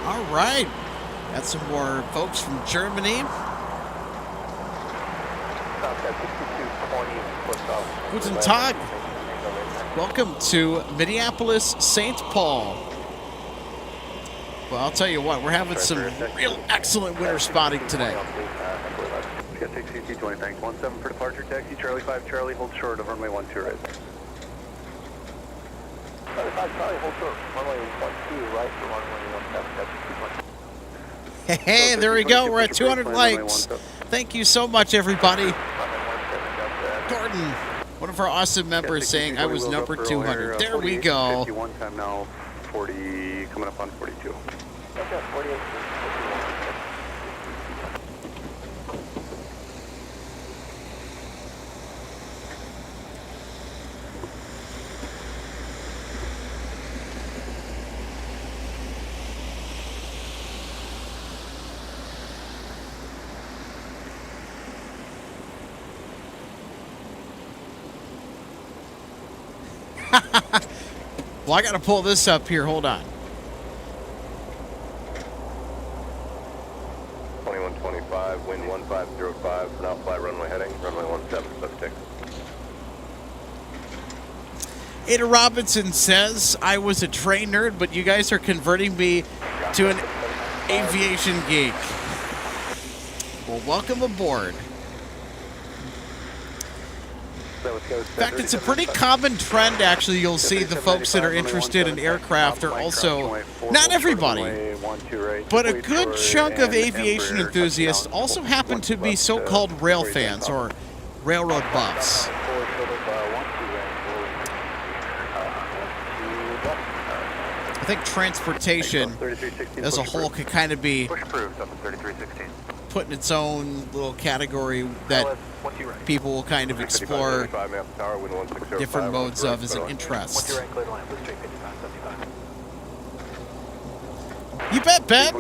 All right. Got some more folks from Germany. Guten Tag. Welcome to Minneapolis, St. Paul. Well, I'll tell you what, we're having some real excellent winter spotting today. Yeah, take CT20, thanks. 17 for departure, taxi, Charlie 5, Charlie, hold short of runway 12 right. Charlie 5, Charlie, hold short, runway 12 right for runway 17, Hey, there we go. We're at 200 likes. Thank you so much, everybody. Gordon, one of our awesome members, saying I was number 200. There we go. 51 time now, 40, coming up on 42. Okay, 48. Well, I got to pull this up here. Hold on. 2125, wind 1505, for now fly runway heading, runway 17, +6. Ada Robinson says, I was a train nerd, but you guys are converting me to an aviation geek. Well, welcome aboard. In fact, it's a pretty common trend, actually. You'll see the folks that are interested in aircraft are also, not everybody, but a good chunk of aviation enthusiasts also happen to be so-called rail fans or railroad buffs. I think transportation as a whole can kind of be put in its own little category that people will kind of explore different modes of as an interest. You bet, Bet.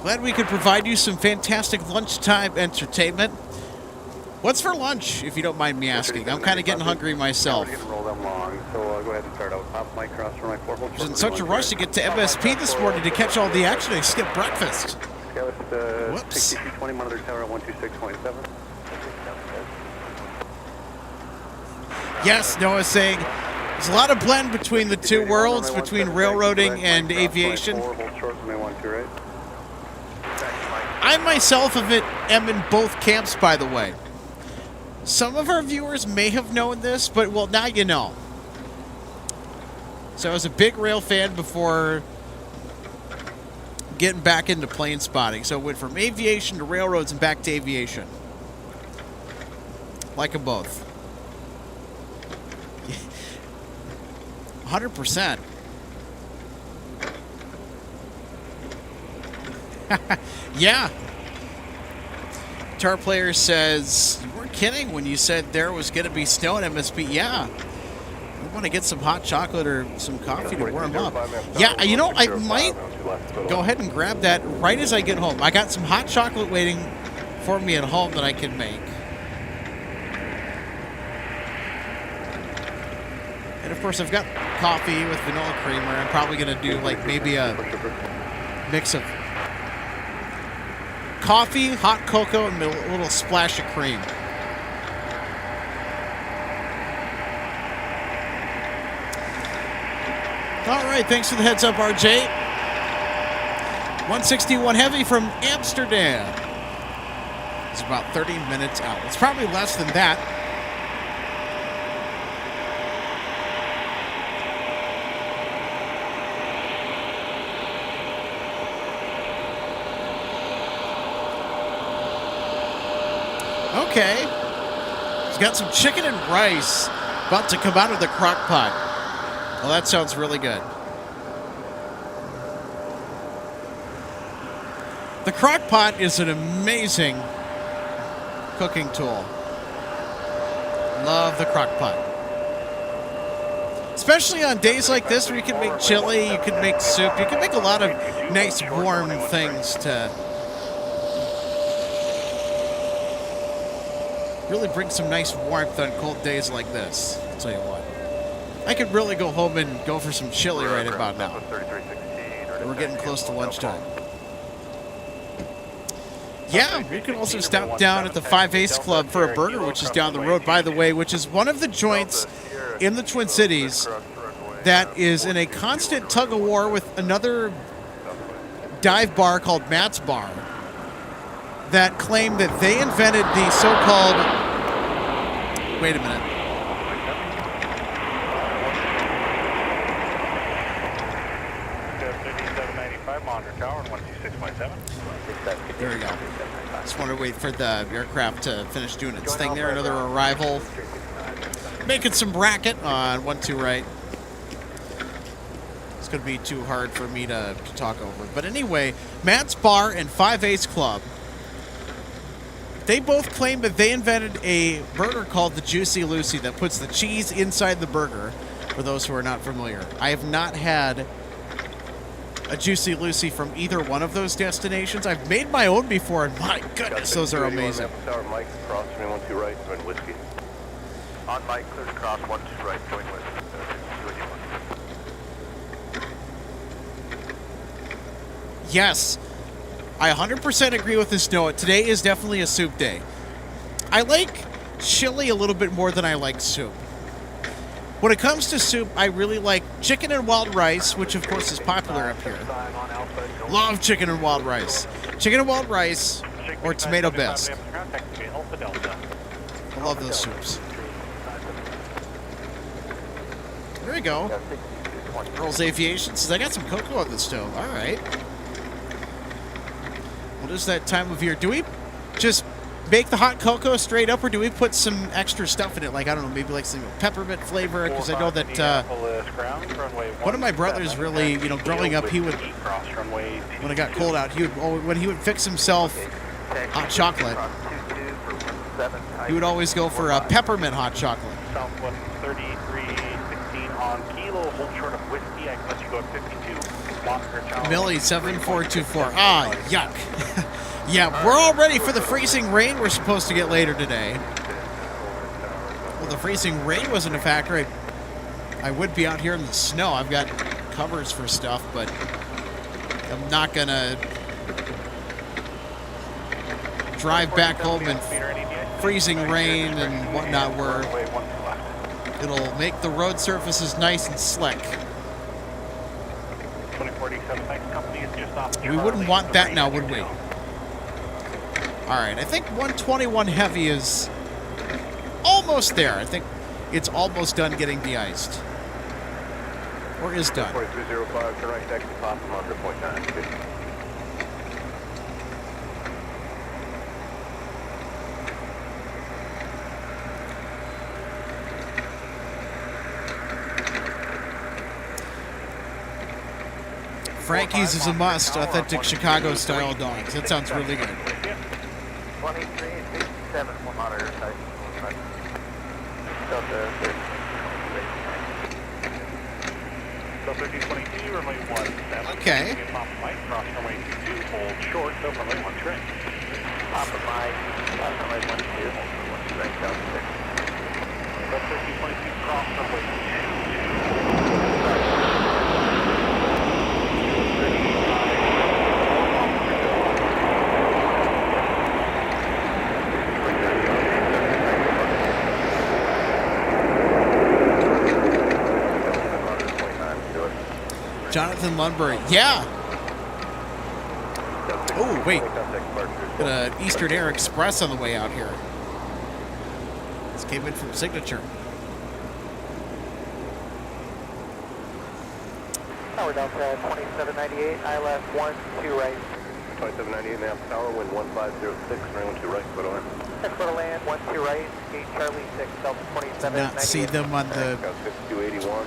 Glad we could provide you some fantastic lunchtime entertainment. What's for lunch, if you don't mind me asking? I'm kind of getting hungry myself. I was in such a rush to get to MSP this morning to catch all the action. I skipped breakfast. Whoops. Yes, Noah's saying there's a lot of blend between the two worlds, between railroading and aviation. I myself am in both camps, by the way. Some of our viewers may have known this, but, well, now you know. So I was a big rail fan before getting back into plane spotting. So I went from aviation to railroads and back to aviation. Like them both. 100%. Yeah. Guitar Player says, you weren't kidding when you said there was going to be snow at MSP. Yeah. We want to get some hot chocolate or some coffee to warm up. Yeah, you know, I might go ahead and grab that right as I get home. I got some hot chocolate waiting for me at home that I can make. And of course, I've got coffee with vanilla creamer. I'm probably going to do like maybe a mix of coffee, hot cocoa, and a little splash of cream. All right, thanks for the heads up, RJ. 161 heavy from Amsterdam. It's about 30 minutes out. It's probably less than that. Okay. He's got some chicken and rice about to come out of the crock pot. Well, that sounds really good. The crock pot is an amazing cooking tool. Love the crock pot. Especially on days like this where you can make chili, you can make soup, you can make a lot of nice warm things to really bring some nice warmth on cold days like this. I'll tell you what. I could really go home and go for some chili right about now. We're getting close to lunchtime. Yeah, you can also stop down at the 5 Ace Club for a burger, which is down the road, by the way, which is one of the joints in the Twin Cities that is in a constant tug-of-war with another dive bar called Matt's Bar that claim that they invented the so-called... Wait a minute. There we go. Just want to wait for the aircraft to finish doing its thing there. Another arrival. Making some bracket on 12 right. It's going to be too hard for me to talk over. But anyway, Matt's Bar and 5 Ace Club, they both claim that they invented a burger called the Juicy Lucy that puts the cheese inside the burger, for those who are not familiar. I have not had a Juicy Lucy from either one of those destinations. I've made my own before, and my goodness, those are amazing. Mike, cross 12 right, join whiskey. On Mike, clear to cross 12 right, join whiskey. Yes, I 100% agree with this note. Today is definitely a soup day. I like chili a little bit more than I like soup. When it comes to soup, I really like chicken and wild rice, which of course is popular up here. Love chicken and wild rice. Chicken and wild rice or tomato bisque. I love those soups. There we go. Earl's Aviation says, I got some cocoa on the stove. All right. What is that time of year? Do we just make the hot cocoa straight up, or do we put some extra stuff in it? Like, I don't know, maybe like some peppermint flavor? Because I know that one of my brothers really, growing up, he would, when it got cold out, when he would fix himself hot chocolate. He would always go for peppermint hot chocolate. Southwest 3316 on Kilo, hold short of whiskey. I can let you go at 52. Millie 7424. Ah, yuck. Yeah, we're all ready for the freezing rain we're supposed to get later today. Well, the freezing rain wasn't a factor. I would be out here in the snow. I've got covers for stuff, but I'm not going to drive back home in freezing rain and whatnot where it'll make the road surfaces nice and slick. We wouldn't want that now, would we? Alright, I think 121 Heavy is almost there. I think it's almost done getting de-iced. Or is done. 4305, turn right, taxi, pop from 100.9. Frankie's is a must. Authentic Chicago-style dogs. That sounds really good. 2367, we'll monitor site. Delta 1322, runway 17. Okay. Pop Mike, cross runway 22, hold short, so runway 1 train. Pop of Mike, runway 12, hold 1 train, Delta 6. 1322, cross runway 22. Jonathan Lundberg. Yeah. Oh, wait. Got an Eastern Air Express on the way out here. This came in from Signature. Tower Delta 2798, ILS 12 right. 2798, Nap Tower, wind 1506, runway 12 right, photo land. Photo land 12 right, gate Charlie 6, Delta 2798. Did not see them on the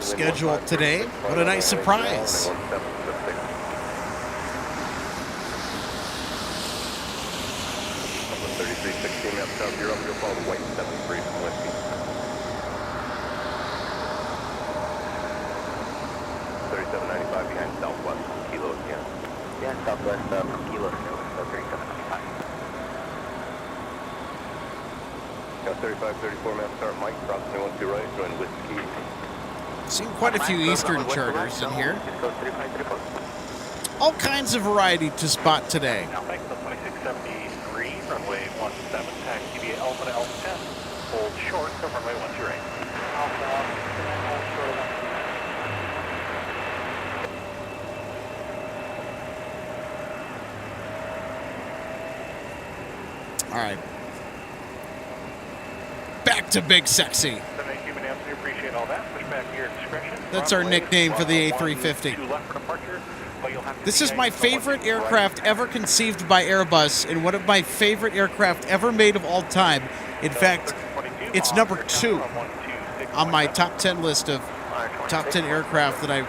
schedule today. What a nice surprise. 3316, Nap Tower, you're up, you'll follow the white 73 from Whiskey. 3795 behind Southwest from Kilo again. Yeah, Southwest from Kilo, so 3795. Got 3534, Map Start Mike, cross 212 right, join Whiskey. Seen quite a few Eastern charters in here. All kinds of variety to spot today. Now back to 2673, runway 17, taxi via Alpha to Alpha 10. Hold short, so runway 12 right. Alpha, hold short of All right. Back to Big Sexy. Thank you, Minneapolis. We appreciate all that. Push back your discretion. That's our nickname for the A350. This is my favorite aircraft ever conceived by Airbus and one of my favorite aircraft ever made of all time. In fact, it's number 2 on my top 10 list of top 10 aircraft that I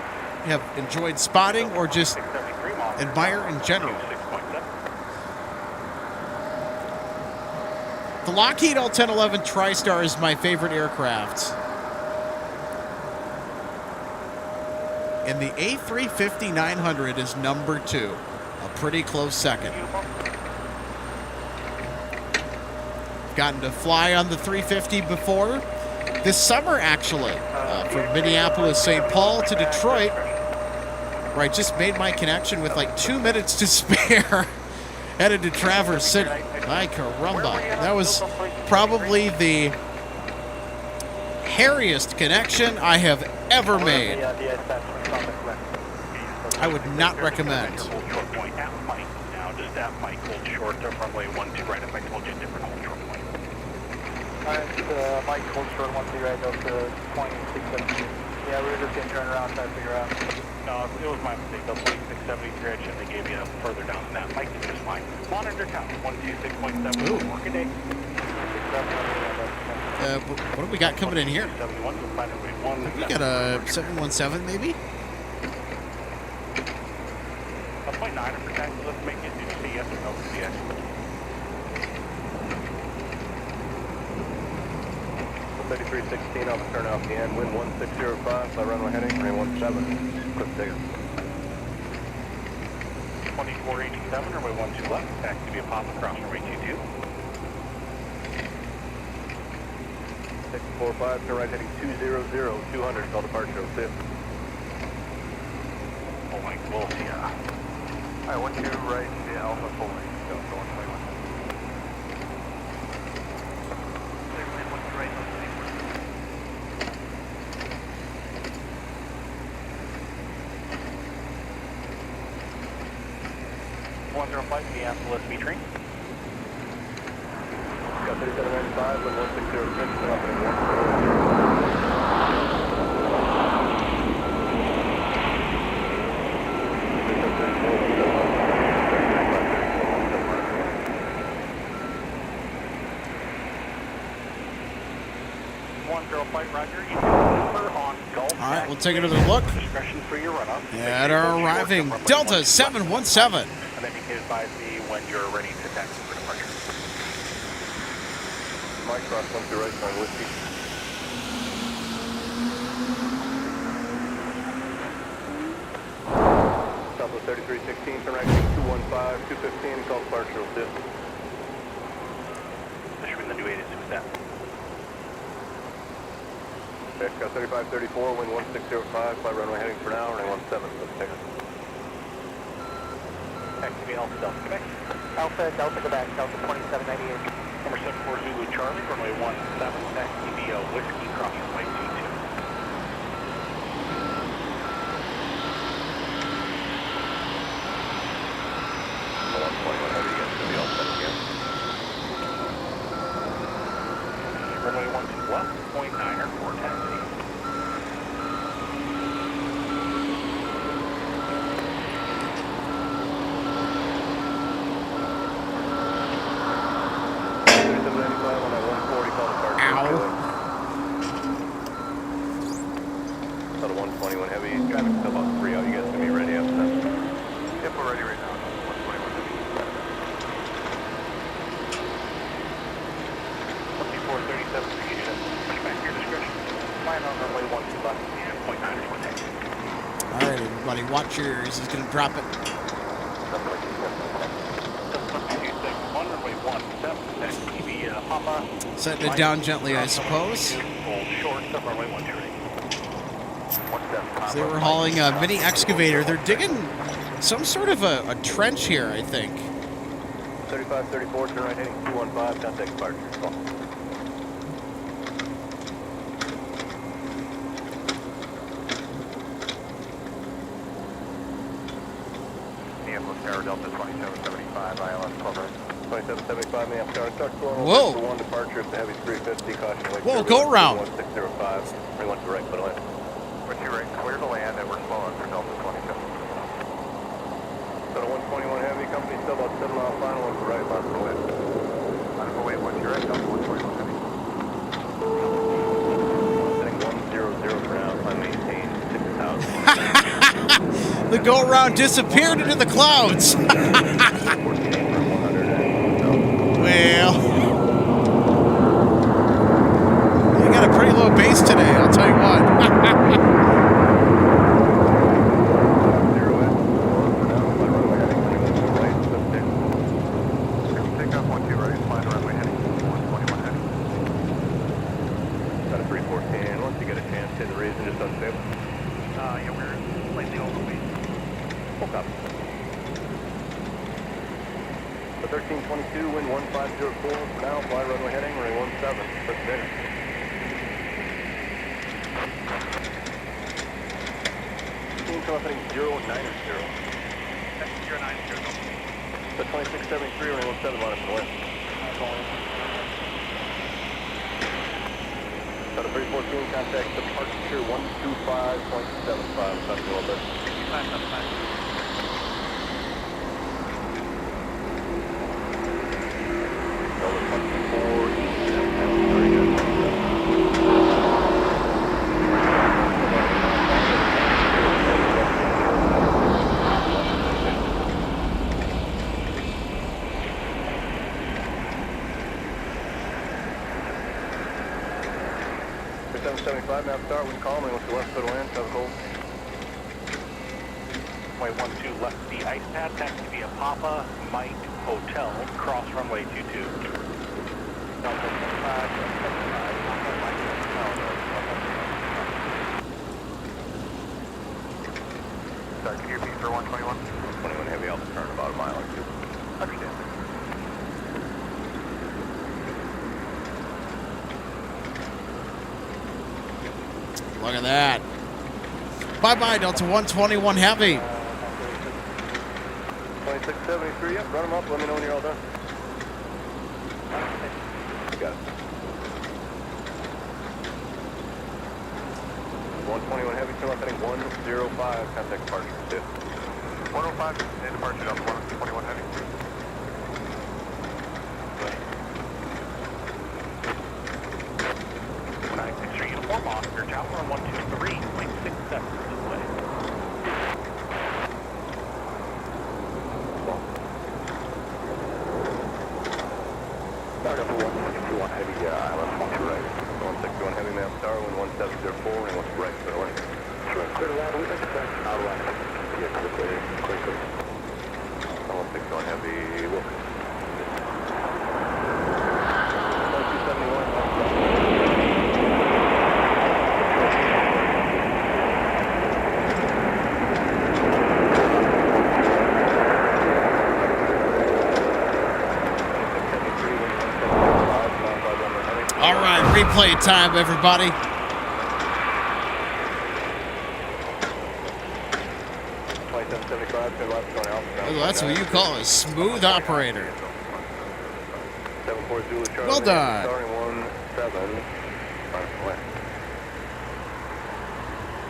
have enjoyed spotting or just admire in general. The Lockheed L-1011 TriStar is my favorite aircraft. And the A350-900 is number 2. A pretty close second. Gotten to fly on the 350 before. This summer, actually. From Minneapolis, St. Paul to Detroit. Where I just made my connection with like 2 minutes to spare. Headed to Traverse City. Ay caramba. That was probably the hairiest connection I have ever made. I would not recommend. Now just at Mike, hold short of runway 12 right. If I told you a different hold short point. Alright, Mike, hold short 12 right, up to 2670. Yeah, we were just getting turned around trying to figure out. No, it was my mistake. The 2673, I shouldn't have gave you further down than that. Mike is just fine. Monitor count, 126.7. Working day. What do we got coming in here? We got a 717 maybe? A 0.9 for taxi, let's make it. Did you say yes or no to the 3316 off the turn off the end, wind 1605, fly runway heading, runway 17, clip takeoff. 2487, runway 12 left, taxi via Papa, cross runway 22. 645, turn right heading 200, 200, call departure 05. Full length, we'll see ya. Alright, 12 right, the Alpha full length, go 121. Flight Minneapolis, B-train. Got 3795, wind 1606, turn off heading 10 flight, Roger. You number on Gulf. All right, we'll take another look Discretion for your runoff. at our arriving Delta 717. And then you can advise me when you're ready to taxi for departure. Mike, cross 12 right, flying whiskey. Southwest 3316, turn right heading 215, 215, call departure 05. Issuing the new 8 as soon as that. Got 3534, wind 1605, fly runway heading for now, runway 17, let's take it. Taxi via Alpha Delta, Quebec. Alpha Delta Quebec, Delta 2798. Number 74 Zulu Charlie, runway 17, taxi via Whiskey, cross runway 22. Runway 12 left, 0.9er for taxi. About a 121 heavy, driving still about 3 out, you guys can be ready after that. Yep, we're ready right now, 121 heavy. 7437 for unit, push back your discretion. Flying on runway 12 left, and 0.9er for taxi. All right, everybody, watch your ears. He's going to drop it. Runway 17, taxi via Papa. Setting it down gently, I suppose. Hold short, runway 12 ready. So they were hauling a mini excavator. They're digging some sort of a trench here, I think. 3534, turn right heading 215, contact departure. Call. Minneapolis Tower, Delta 2775, ILS 12 right. 2775, Minneapolis Tower, start slowing. Whoa. For 1 departure, if the heavy 350, caution away. Whoa, go around. 1605, 31 to the right, put away. 2 right, clear to land, and we're slowing for Delta 27. So 121 heavy, company still about 7 mile final, one to the right, last to the way. Last to the way, 1 right, Delta 121 heavy. Setting 100 for now, I maintain 6,000. The go-around disappeared into the clouds. Well, you got a pretty low base today, I'll tell you what. Take off 12 right, flying runway heading 121 heading. Got a 314, once you get a chance, hit the reason, just unstable. Yeah, we're slightly overweight. Full copy. The 1322, wind 1504, for now, fly runway heading, runway 17, push there. Team come up heading 090. 090. The 2673, runway 17, line up to the west. Got a 314, contact departure 125.75, about a little bit. 6575. 2775, now start, wind calm, and what's the left foot land, south cold. Runway 12 left the ice pad, taxi via Papa Mike Hotel, cross runway 22. Delta 25, Papa Mike Hotel. Start to gear peak for 121. 21 heavy, I'll turn about a mile or two. Understand. Look at that. Bye-bye, Delta 121 Heavy. 2673, yep, run them up, let me know when you're all done. Got it. 121 heavy, turn left heading 105, contact departure, 105, departure, Delta 121 heavy. Uniform Oscar, Tower 123, 0.67 this way. Delta 161 heavy, ILS 12 right. 161 heavy, ma'am, star, wind 1704, and what's right, clear line. Clear line, we expect out of line. Yeah, clear. 161 heavy, look. 271. All right, replay time, everybody. Oh, that's what you call a smooth operator. Well done.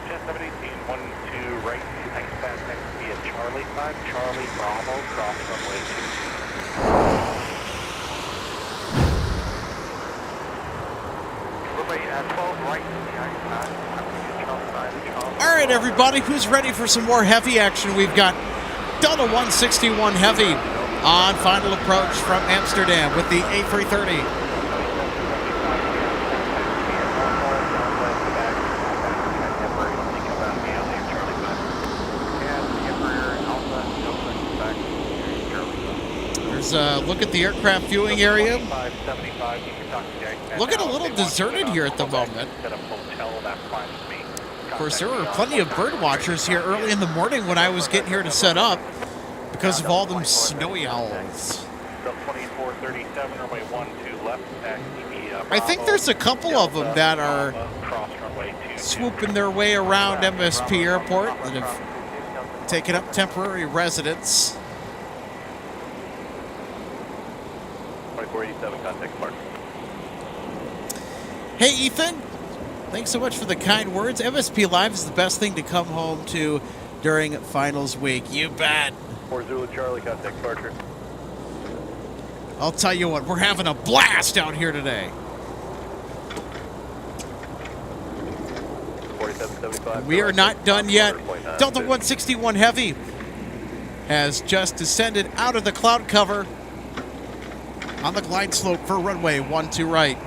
718, 12 right, ice pad next via Charlie 5, Charlie Bravo, cross runway 12 right, the ice pad, Charlie 5, All right, everybody, who's ready for some more heavy action? We've got Delta 161 Heavy on final approach from Amsterdam with the A330. There's a look at the aircraft viewing area. Looking a little deserted here at the moment. Of course, there were plenty of bird watchers here early in the morning when I was getting here to set up because of all them snowy owls. I think there's a couple of them that are swooping their way around MSP Airport that have taken up temporary residence. 2487, contact Mark. Hey, Ethan. Thanks so much for the kind words. MSP Live is the best thing to come home to during finals week. You bet. 40 Charlie, contact departure. I'll tell you what, we're having a blast out here today. 4775. We are not done yet. Delta 161 Heavy has just descended out of the cloud cover on the glide slope for runway 12 right.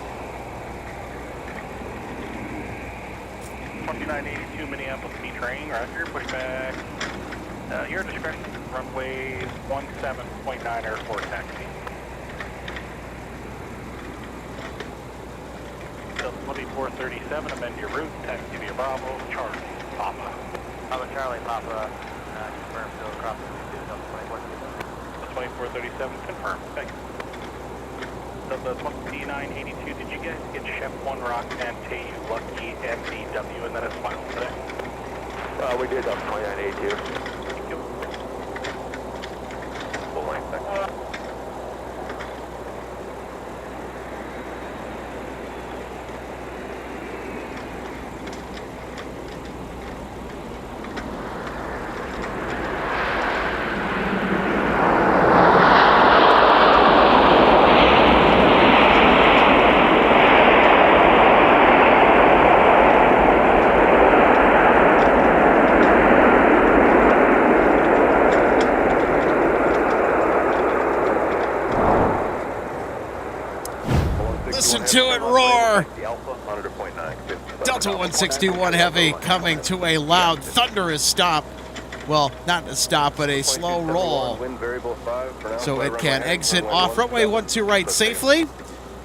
2982 Minneapolis train, roger, push back. Your discretion, runway 17.9 airport taxi. Delta 2437, amend your route, taxi via Bravo, Charlie, Papa. Bravo, Charlie, Papa, confirm, go across the 2437, confirm, thank you. Delta 2982, did you guys get Chef 1 Rock and Tayu Lucky MDW and then it's final today? We did Delta 2982. Thank you. Full length, thank you. Listen to it roar. The Alpha, monitor point 9. Delta 161 Heavy coming to a loud, thunderous stop. Well, not a stop, but a slow roll. Wind variable 5 for now. So it can exit off runway 12 right safely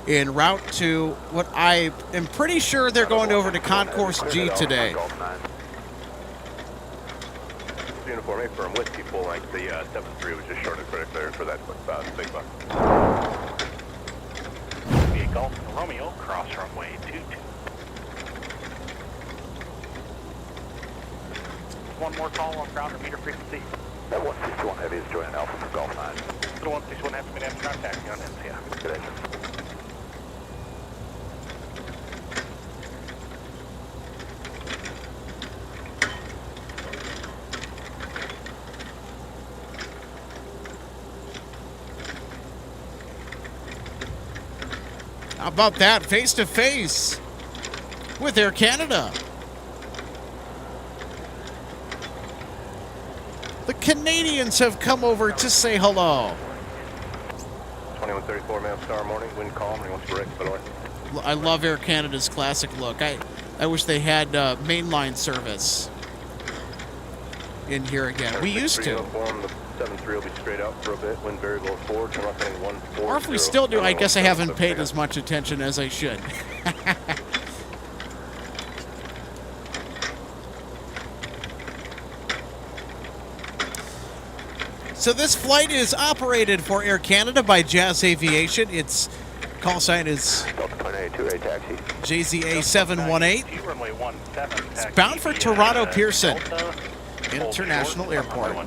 en route to what I am pretty sure they're going over to Concourse G today. Uniform A firm, whiskey full length. The 7-3 was just short of credit clear for that big buck. Be a Golf Romeo, cross runway 22. One more call on ground or meter frequency. That 161 Heavy is joining Alpha for Golf 9. The 161 Heavy been having contact on NCF. Good answer. How about that? Face to face with Air Canada. The Canadians have come over to say hello. 2134 man star morning, wind calm, and he wants to break, by the way. I love Air Canada's classic look. I wish they had mainline service in here again. We used to. Uniform, the 7-3 will be straight out for a bit, wind variable 4, turn left heading 140. Or if we still do, I guess I haven't paid as much attention as I should. So this flight is operated for Air Canada by Jazz Aviation. Its call sign is JZA 718. It's bound for Toronto Pearson International Airport.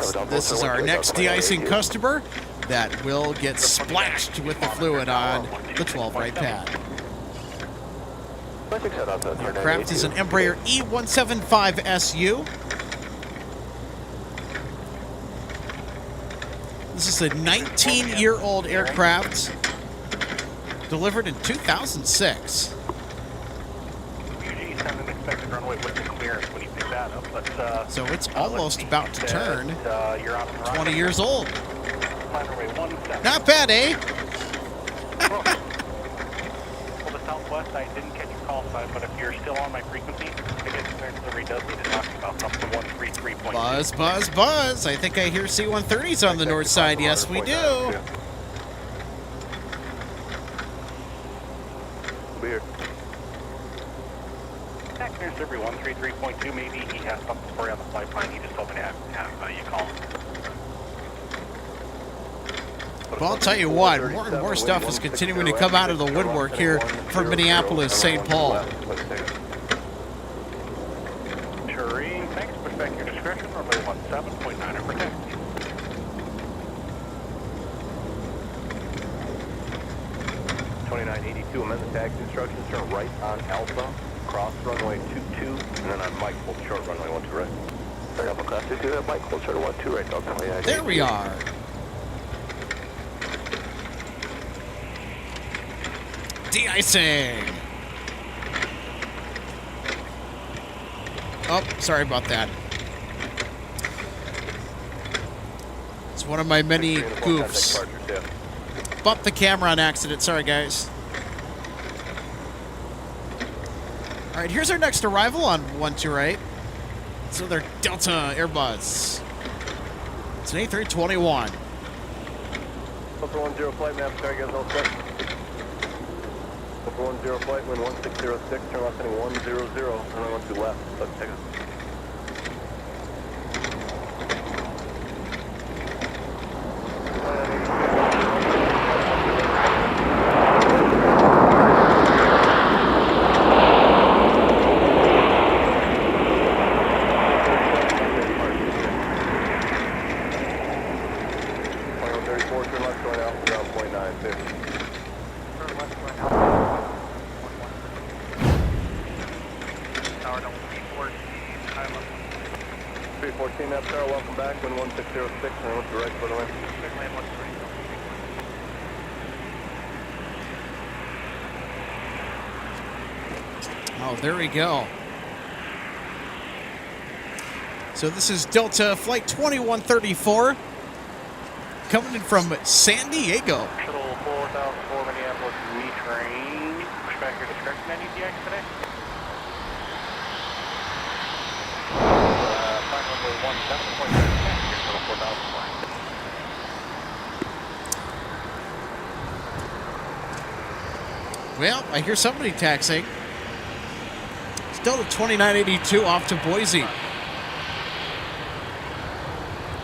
So this is our next de-icing customer that will get splashed with the fluid on the 12 right pad. The aircraft is an Embraer E175SU. This is a 19-year-old aircraft delivered in 2006. So it's almost about to turn 20 years old. Not bad, eh? Well, the Southwest, I didn't catch your call sign, but if you're still on my frequency, I guess the delivery does need to talk about something 133.2. Buzz, buzz, buzz. I think I hear C-130s on the north side. Yes, we do. Weird. Tax clearance delivery 133.2, maybe he has something for you on the flight plan. He just hoping to have you call him. Well, I'll tell you what, more and more stuff is continuing to come out of the woodwork here from Minneapolis, St. Paul. Turing, thanks. Push back your discretion. Runway 17.9 and protect. Amend the taxi instructions. Turn right on Alpha, cross runway 22, and then on Mike, hold short runway 12 right. Sorry, Alpha class 22, Mike, hold short 12 right. Delta. There we are. De-icing. Oh, sorry about that. It's one of my many goofs. Bumped the camera on accident. Sorry, guys. All right, here's our next arrival on 12 right. It's another Delta Airbus. It's an A321. Delta 10 flight map, sorry guys, all set. Delta 10 flight, wind 1606, turn left heading 100, runway 12 left, let's take it. Welcome back, wind 1606, and what's the right for the wind? Oh, there we go. So this is Delta Flight 2134 coming in from San Diego. Shuttle 4004 Minneapolis, retrain. Push back your discretion on ETX today. Flight number 17.7, here's total 4004. Well, I hear somebody taxiing. Still at 2982 off to Boise.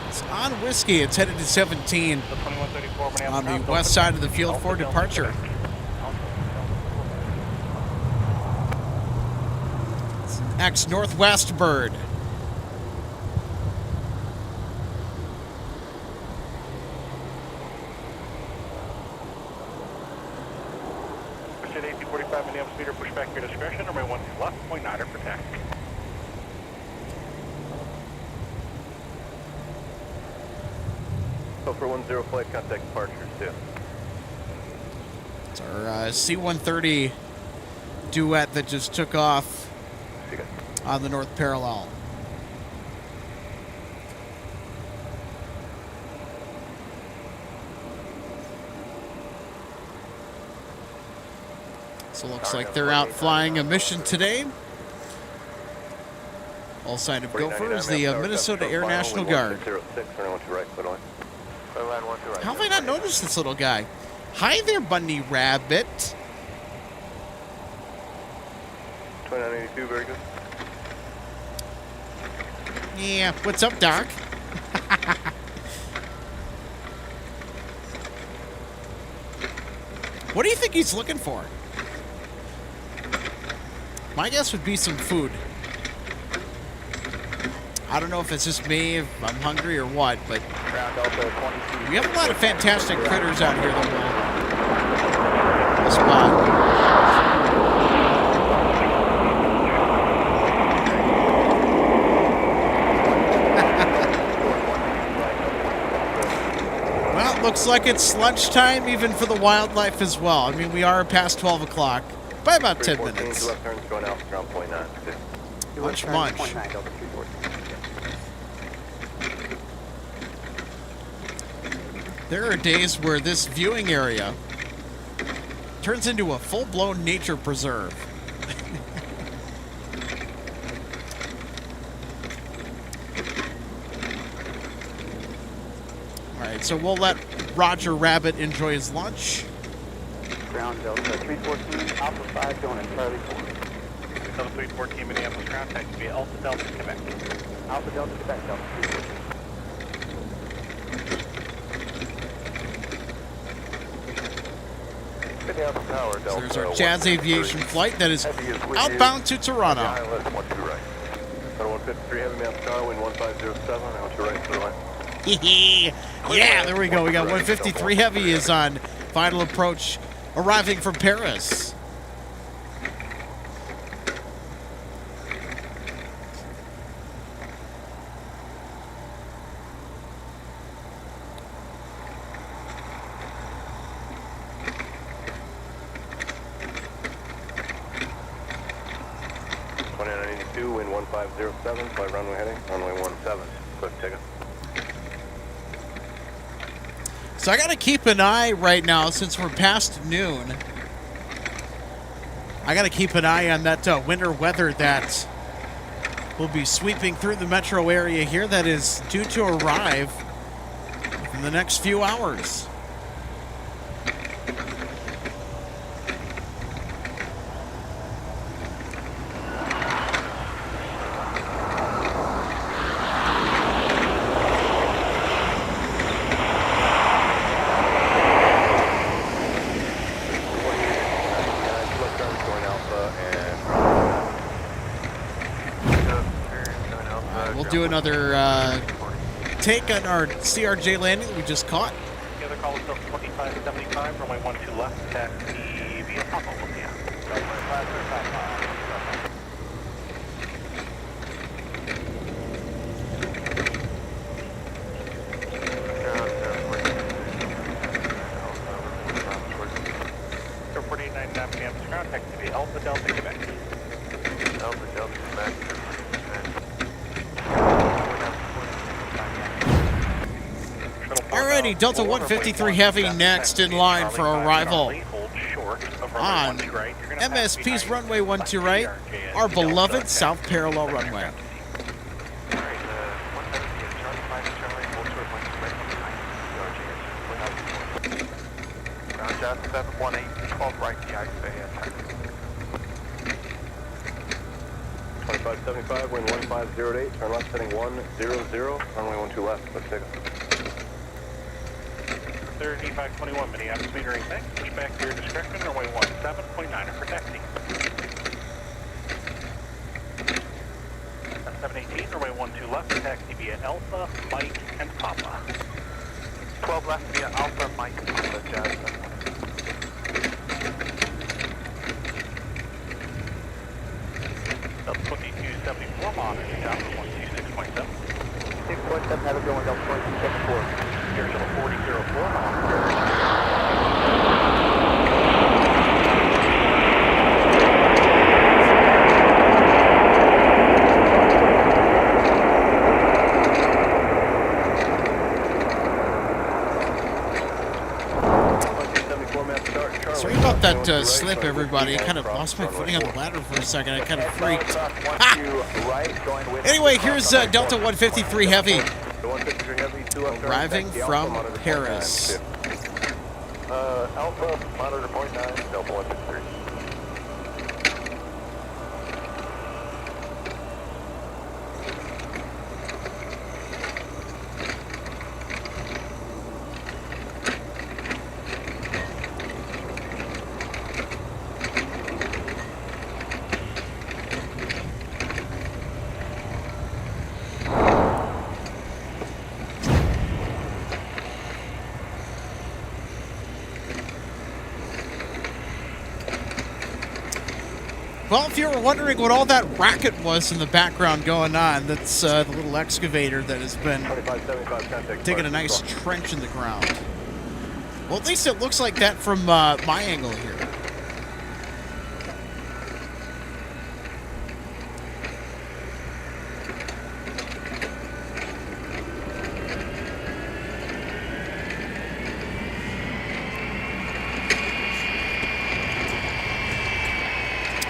It's on Whiskey. It's headed to 17 on the west side of the field for departure. It's an ex-Northwest bird. Pursuit 1845 Minneapolis meter, push back your discretion, runway 12 left, point 9 for taxi. So for 10 flight, contact departures too. It's our C-130 duet that just took off on the North Parallel. So it looks like they're out flying a mission today. All signed of Gopher is the Minnesota Air National Guard. How have I not noticed this little guy? Hi there, Bunny Rabbit. 2982, very good. Yeah, what's up, Doc? What do you think he's looking for? My guess would be some food. I don't know if it's just me, if I'm hungry or what, but we have a lot of fantastic critters out here that we'll spot. Well, it looks like it's lunchtime even for the wildlife as well. I mean, we are past 12 o'clock by about 10 minutes. Left turns going out ground point 9. Munch. There are days where this viewing area turns into a full-blown nature preserve. All right, so we'll let Roger Rabbit enjoy his lunch. Ground Delta 314, Alpha 5 going in Charlie 4. Delta 314 Minneapolis, ground taxi via Alpha Delta, Quebec. Alpha Delta Quebec, Delta 314. So there's our Jazz Aviation flight that is outbound to Toronto. 153 heavy mass tower, wind 1507, out to right for the line. Yeah, there we go. We got 153 Heavy is on final approach, arriving from Paris. Wind 1507, flight runway heading, runway 17, quick ticket. So I got to keep an eye right now since we're past noon. I got to keep an eye on that winter weather that will be sweeping through the metro area here that is due to arrive in the next few hours. Do another take on our CRJ landing that we just caught. The other call is 2575, runway 12 left, taxi via Papa, yeah. Air 4899 Minneapolis, ground taxi via Alpha Delta, Quebec. Alpha Delta, Quebec. Alrighty, righty, Delta 153 Heavy next in line for arrival on MSP's runway 12 right, our beloved South Parallel runway. Ground Johnson 718, 12 right, the ice bay at 2575, wind 1508, turn left heading 100, runway 12 left, let's take off. 3521, Minneapolis metering thanks, push back to your discretion, runway 17.9 for taxi. 718, runway 12 left, taxi via Alpha, Mike, and Papa. 12 left via Alpha, Mike, Papa, Johnson. Delta 2274, monitoring down to 126.7. 6.7, have a good one, Delta 2274. Air Shuttle 4004, monitoring. Sorry about that slip, everybody. I kind of lost my footing on the ladder for a second. I kind of freaked. Ah! Anyway, here's Delta 153 Heavy arriving from Paris. Alpha, monitor point 9, Delta 153. Well, if you were wondering what all that racket was in the background going on, that's the little excavator that has been digging a nice trench in the ground. Well, at least it looks like that from my angle here.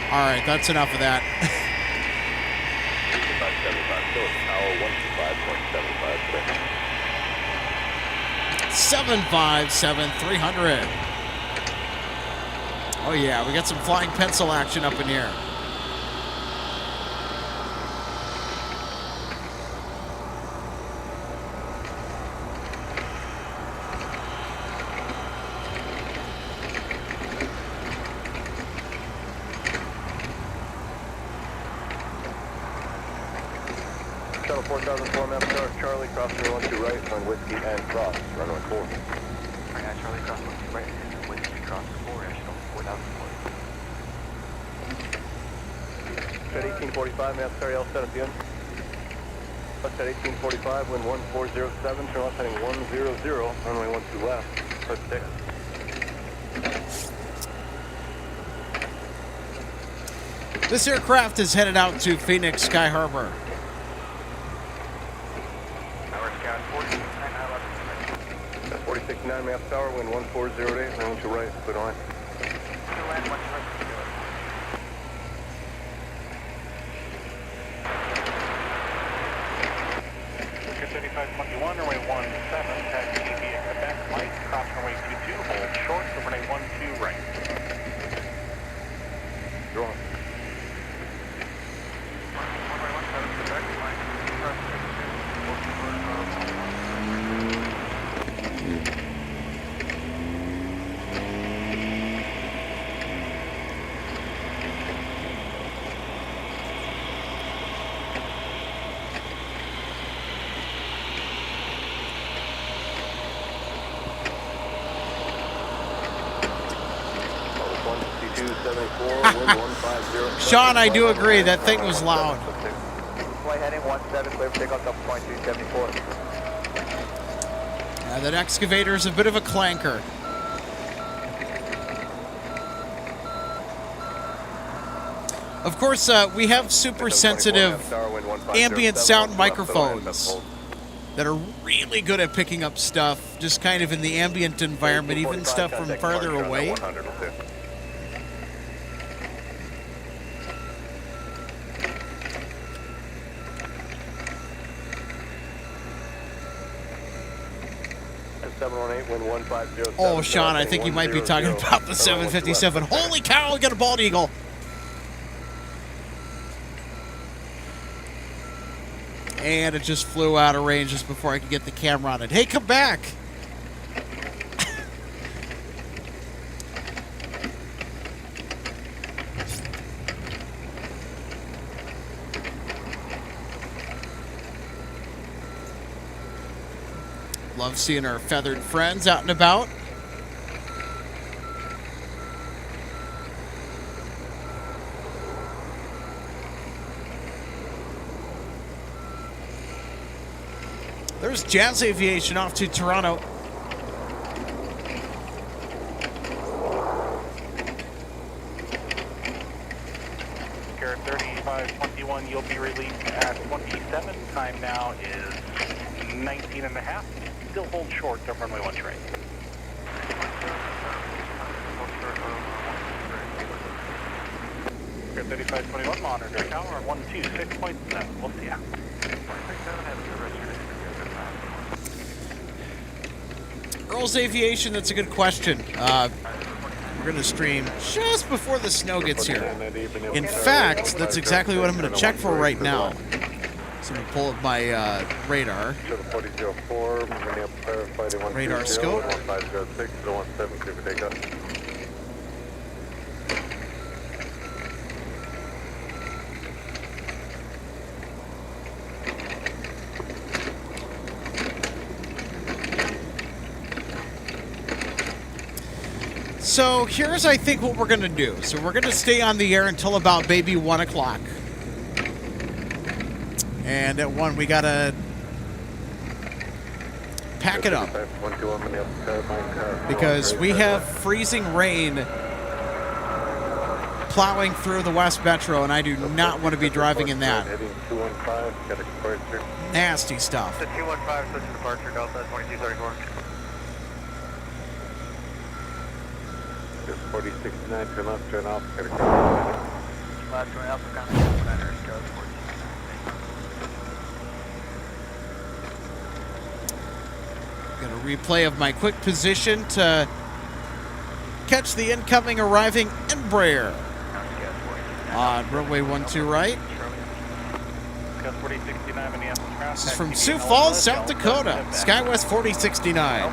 All right, that's enough of that. 757-300. Oh yeah, we got some flying pencil action up in here. Shuttle 4004, map start, Charlie, crossing runway 12 right, on Whiskey and Cross, runway 4. Alright, Charlie, cross 12 right, Whiskey, cross 4, National 4004. Set 1845, map start, L set at the end. Set 1845, wind 1407, turn left heading 100, runway 12 left, first takeoff. This aircraft is headed out to Phoenix Sky Harbor. 469 map tower, wind 1408, runway to right, clear line. 3521, runway 17, taxi via Quebec, Mike, cross runway 22, hold short, runway 12 right. You're on. Sean, I do agree. That thing was loud. Flight heading 17, clear for takeoff, Delta 2274. That excavator is a bit of a clanker. Of course, we have super sensitive ambient sound microphones. that are really good at picking up stuff, just kind of in the ambient environment, even stuff from farther away. 100 will do. Oh, Sean, I think you might be talking about the 757. Holy cow, we got a bald eagle. And it just flew out of range just before I could get the camera on it. Hey, come back. Love seeing our feathered friends out and about. There's Jazz Aviation off to Toronto. Air 3521, you'll be released at 27. Time now is 19 and a half. Still hold short of runway 1 train. Air 3521, monitor tower 126.7. We'll see ya. Earl's Aviation, that's a good question. We're going to stream just before the snow gets here. In fact, that's exactly what I'm going to check for right now. So I'm going to pull up my radar. Radar scope. So here's, I think, what we're going to do. So we're going to stay on the air until about maybe 1 o'clock. And at 1, we got to pack it up. Because we have freezing rain plowing through the West Metro, and I do not want to be driving in that. Nasty stuff. 215, switch to departure, Delta 2234. 4069, turn left, turn off, get a cross. Left, turn Alpha, contact 49ers, Charlie 14. Got a replay of my quick position to catch the incoming arriving Embraer on runway 12 right. This is from Sioux Falls, South Dakota, SkyWest 4069.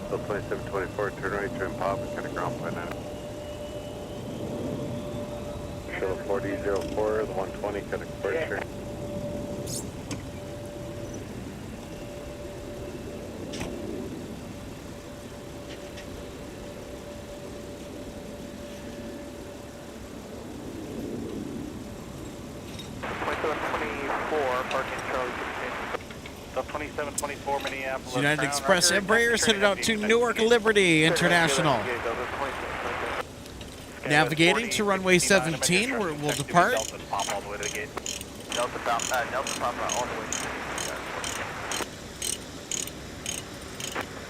So 2724, turn right, turn pop, and get a ground point now. Show 4004, the 120, get a departure. Minneapolis. United Express Embraers headed out to Newark Liberty International. Navigating to runway 17, where it will depart. Delta pop all the way to the gate. Delta pop all the way to the gate.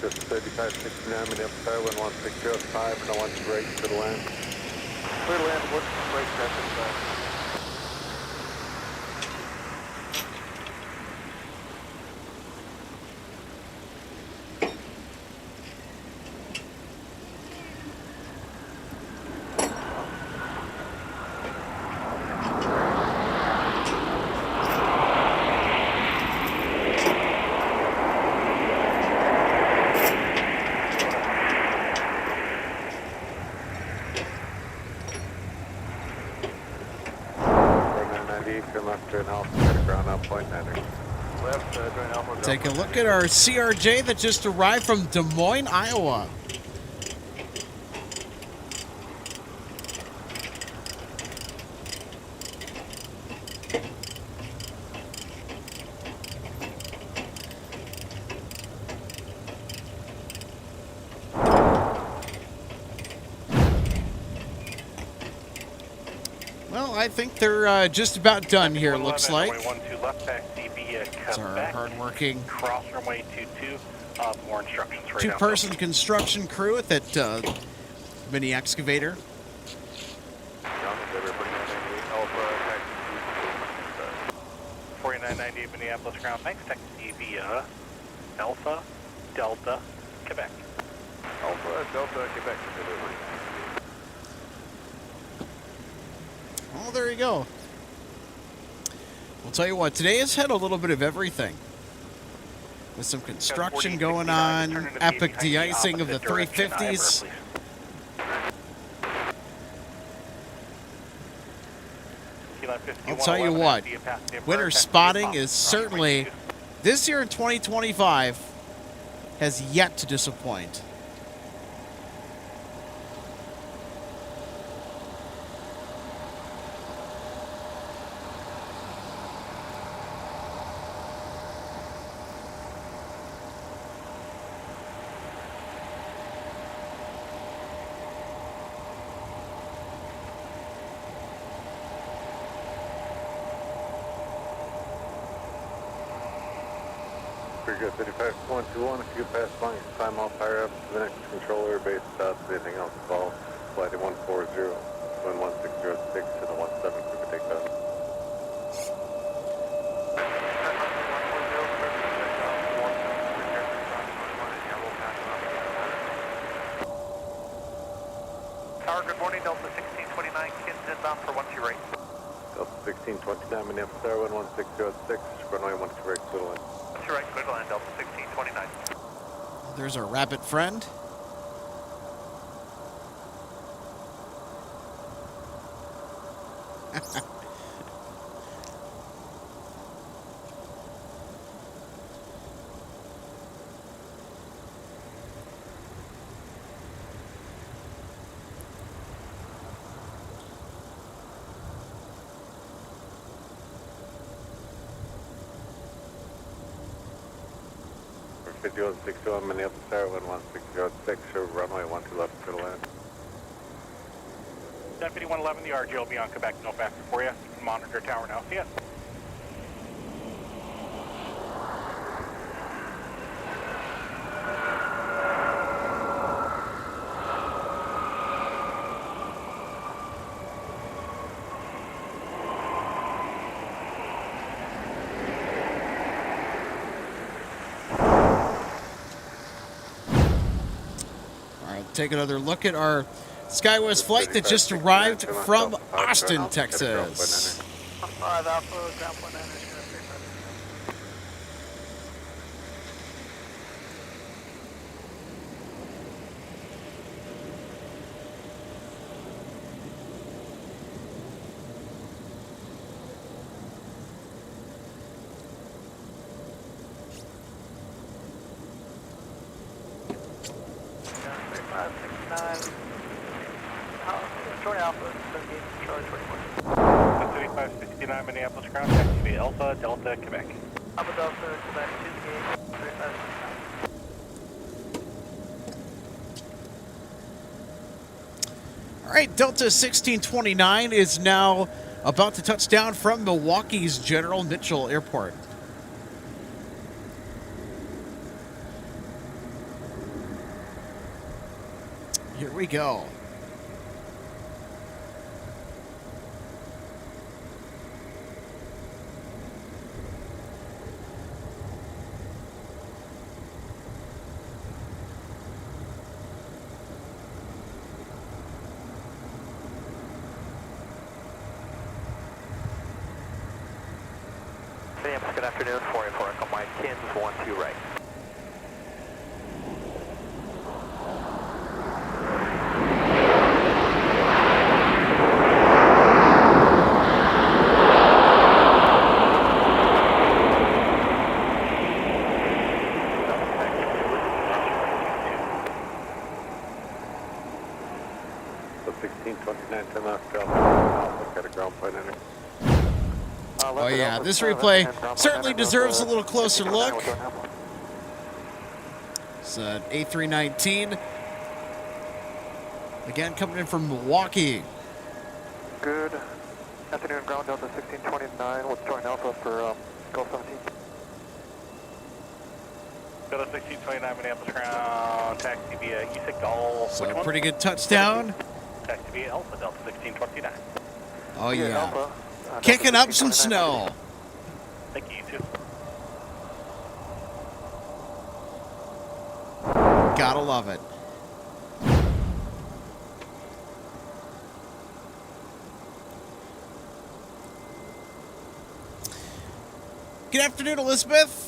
Just 3569, Minneapolis, 11605, and I want you right to the land. Clear to land, what's the break pressure? Take a look at our CRJ that just arrived from Des Moines, Iowa. Well, I think they're just about done here, looks like. It's our hardworking Cross runway 22. More instructions for you. two-person construction crew at that mini excavator. 4998 Minneapolis ground. Thanks, taxi via Alpha Delta Quebec. Alpha Delta Quebec delivery. Oh, there you go. I'll tell you what, today has had a little bit of everything. With some construction going on, epic de-icing of the 350s. I'll tell you what, winter spotting is certainly, this year in 2025, has yet to disappoint. Pretty good, 55.121. If you get past long, time off higher up to the next controller, base stops, anything else involved. Flight 140, wind 1606 to the 17 for takeoff. Tower, good morning, Delta 1629, Kids inbound for 12 right. Delta 1629, Minneapolis Tower, wind 1606, runway 12 right, clear line. 12 right, clear line, Delta 1629. There's our rabbit friend. For 5161, Minneapolis Tower, wind 1606, show runway 12 left, clear line. Deputy 111, the RG will be on Quebec, no faster for you. You can monitor tower now. See ya. All right, take another look at our SkyWest flight that just arrived from Austin, Texas. 5 Alpha, ground point 9, is going to take Charlie Alpha, 78, Charlie 21. 3569 Minneapolis ground, taxi via Alpha Delta Quebec. Alpha Delta, Quebec, 2 gate, 3569. All right, Delta 1629 is now about to touch down from Milwaukee's General Mitchell Airport. Here we go. Minneapolis, good afternoon, 44 Echo Mike, Kansas 12 right. 1629, 10 left, Alpha, got a ground point in it. Oh yeah, this replay certainly deserves a little closer look. It's an A319. Again, coming in from Milwaukee. Good afternoon, ground Delta 1629. Let's join Alpha for Gulf 17. Delta 1629, Minneapolis ground, taxi via ESIC Gulf. So a pretty good touchdown. Taxi via Alpha, Delta 1629. Oh yeah. Alpha, Kicking up some snow. Thank you, you too. Gotta love it. Good afternoon, Elizabeth.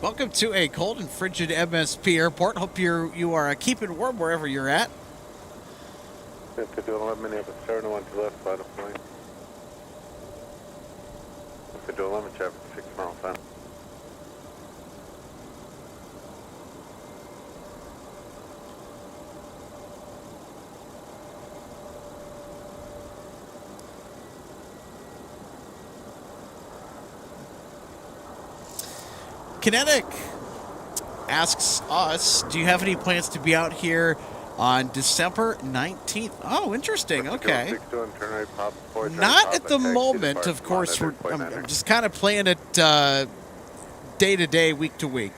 Welcome to a cold and frigid MSP Airport. Hope you are keeping warm wherever you're at. Have to do 11 Minneapolis, 701 to left, bottom point. Have to do 11 traffic, 6 miles time. Kinetic asks us, do you have any plans to be out here on December 19th? Oh, interesting. Okay. Not at the moment, of course. I'm just kind of playing it day to day, week to week.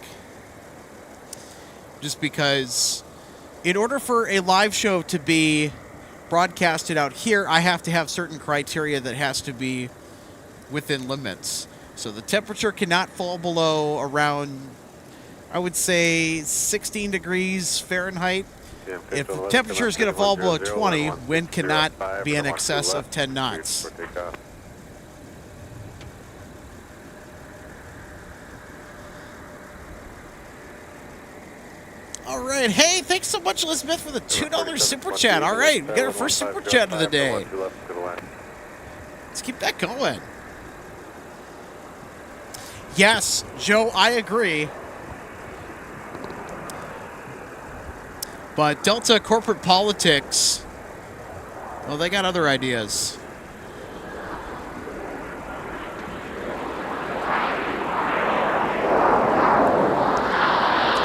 Just because in order for a live show to be broadcasted out here, I have to have certain criteria that has to be within limits. So the temperature cannot fall below around, I would say, 16 degrees Fahrenheit. Yeah, if the temperature is going to fall below 20, wind cannot be in excess of 10 knots. All right. Hey, thanks so much, Elizabeth, for the $2 super chat. All right, we got our first super chat of the day. Let's keep that going. Yes, Joe, I agree. But Delta corporate politics, well, they got other ideas.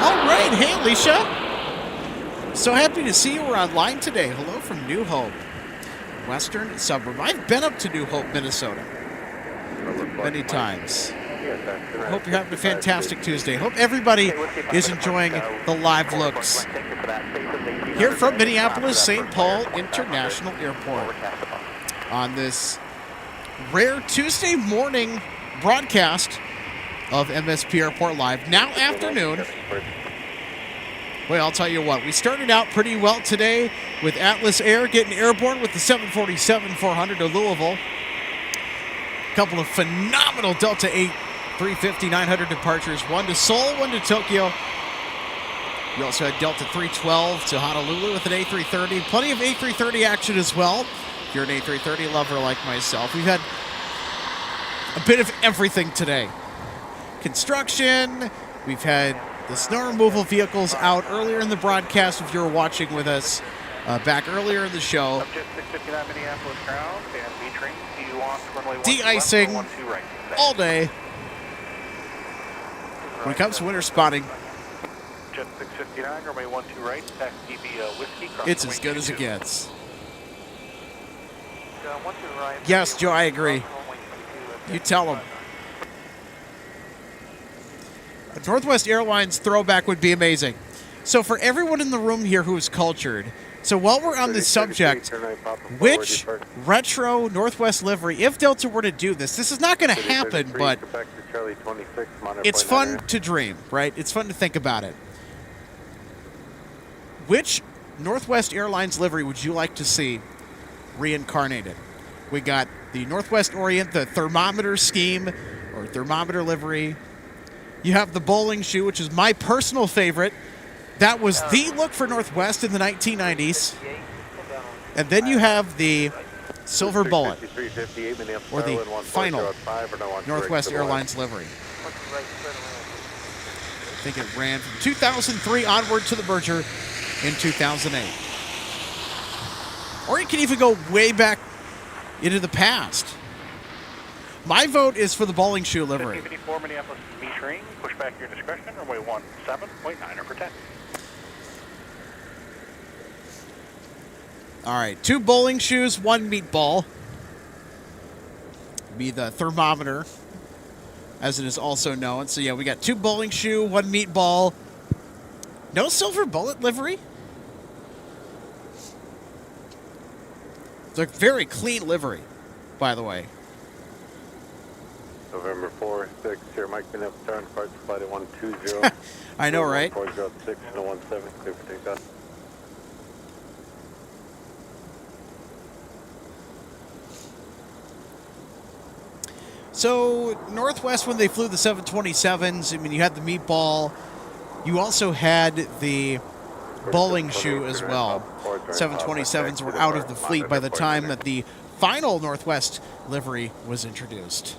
All right. Hey, Alicia. So happy to see you. We're online today. Hello from New Hope, western suburb. I've been up to New Hope, Minnesota many times. Hope you're having a fantastic Tuesday. Hope everybody is enjoying the live looks here from Minneapolis St. Paul International Airport on this rare Tuesday morning broadcast of MSP Airport Live. Now afternoon. Well, I'll tell you what, we started out pretty well today with Atlas Air getting airborne with the 747-400 to Louisville. A couple of phenomenal Delta 8 350-900 departures, one to Seoul, one to Tokyo. You also had Delta 312 to Honolulu with an A330. Plenty of A330 action as well. If you're an A330 lover like myself, we've had a bit of everything today. Construction, we've had the snow removal vehicles out earlier in the broadcast if you were watching with us back earlier in the show. Subject 659 Minneapolis ground and B-train, runway 12 De-icing left, right. all day. When it comes to winter spotting, Jet 659, runway 12 right, taxi via Whiskey. it's as good as it gets. 12 right. Yes, Joe, I agree. You tell them. A Northwest Airlines throwback would be amazing. So for everyone in the room here who is cultured, so while we're on this subject, which retro Northwest livery, if Delta were to do this is not going to happen, but it's fun to dream, right? It's fun to think about it. Which Northwest Airlines livery would you like to see reincarnated? We got the Northwest Orient, the thermometer scheme, or thermometer livery. You have the bowling shoe, which is my personal favorite. That was the look for Northwest in the 1990s. And then you have the silver bullet, or the final Northwest Airlines livery. I think it ran from 2003 onward to the merger in 2008. Or you can even go way back into the past. My vote is for the bowling shoe livery. 54 Minneapolis metering. Push back your discretion. Runway 17, point 9 for 10. All right, 2 bowling shoes, 1 meatball. Be the thermometer, as it is also known. So yeah, we got 2 bowling shoe, 1 meatball. No silver bullet livery. It's a very clean livery, by the way. November 4, 6, here, Mike Minneapolis, turn, flight flight at 120. I know, right? 406 and 17, clear for takeoff. So, Northwest, when they flew the 727s, I mean, you had the meatball. You also had the bowling shoe as well. 727s were out of the fleet by the time that the final Northwest livery was introduced.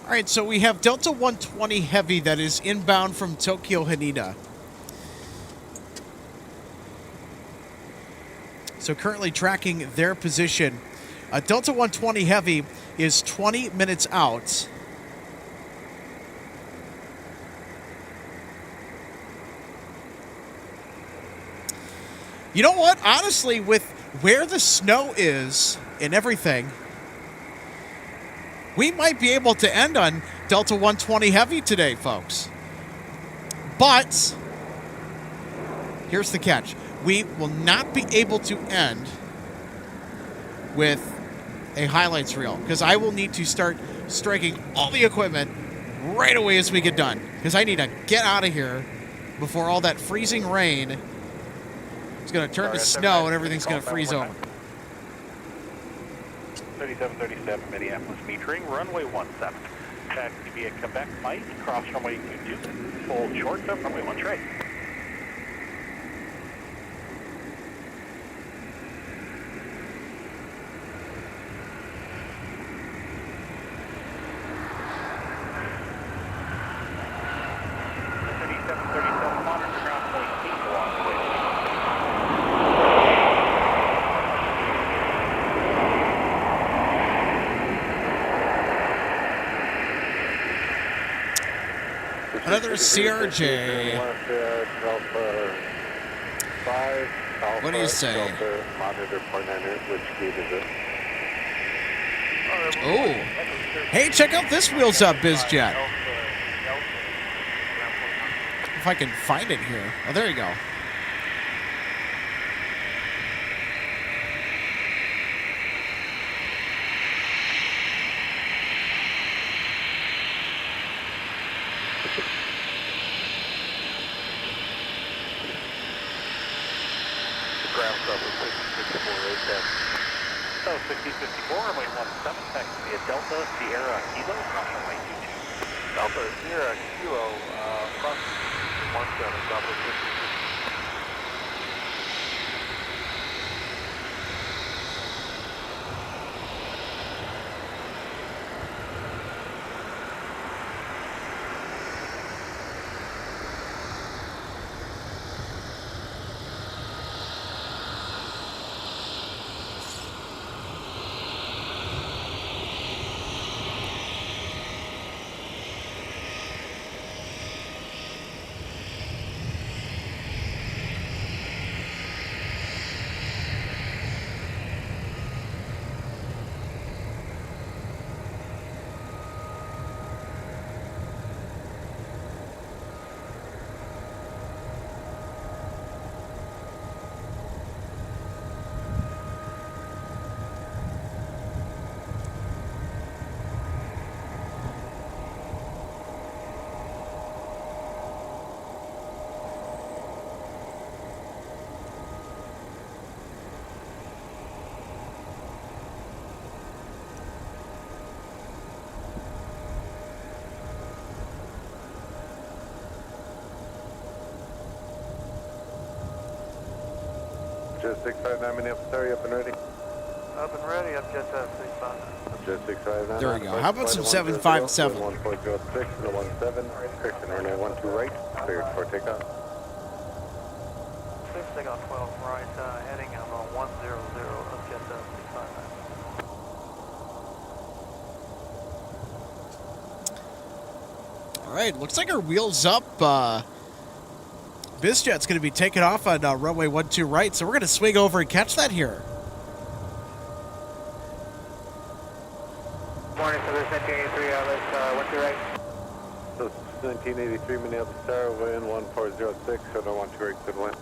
All right, so we have Delta 120 Heavy that is inbound from Tokyo Haneda. So currently tracking their position. Delta 120 Heavy is 20 minutes out. You know what? Honestly, with where the snow is and everything, we might be able to end on Delta 120 Heavy today, folks. But here's the catch. We will not be able to end with a highlights reel because I will need to start striking all the equipment right away as we get done because I need to get out of here before all that freezing rain is going to turn to snow and everything's going to freeze over. 3737 Minneapolis metering, runway 17. Taxi via Quebec Mike, cross runway 22, hold short up, runway 1 straight. Another CRJ. What do you say? Oh. Hey, check out this Wheels Up BizJet. If I can find it here. Oh, there you go. Ground cover 6054, so 6054, runway 17, taxi via Delta Sierra Kilo, cross runway 22. Delta Sierra Kilo, cross 17, Delta 50. Just 659 Minneapolis, sorry, up and ready. Up and ready, I'm just 659. Just 659. There we go. How about some 757? 1406 and a 17. Correction, runway 12 right, cleared for takeoff. 6 takeoff 12 right, heading on 100, up just 659. All right, looks like our wheels up. BizJet's going to be taking off on runway 12 right, so we're going to swing over and catch that here. Morning, so there's 1983, let's 12 right. So 1983 Minneapolis Star, wind 1406, so no 12 right, good wind.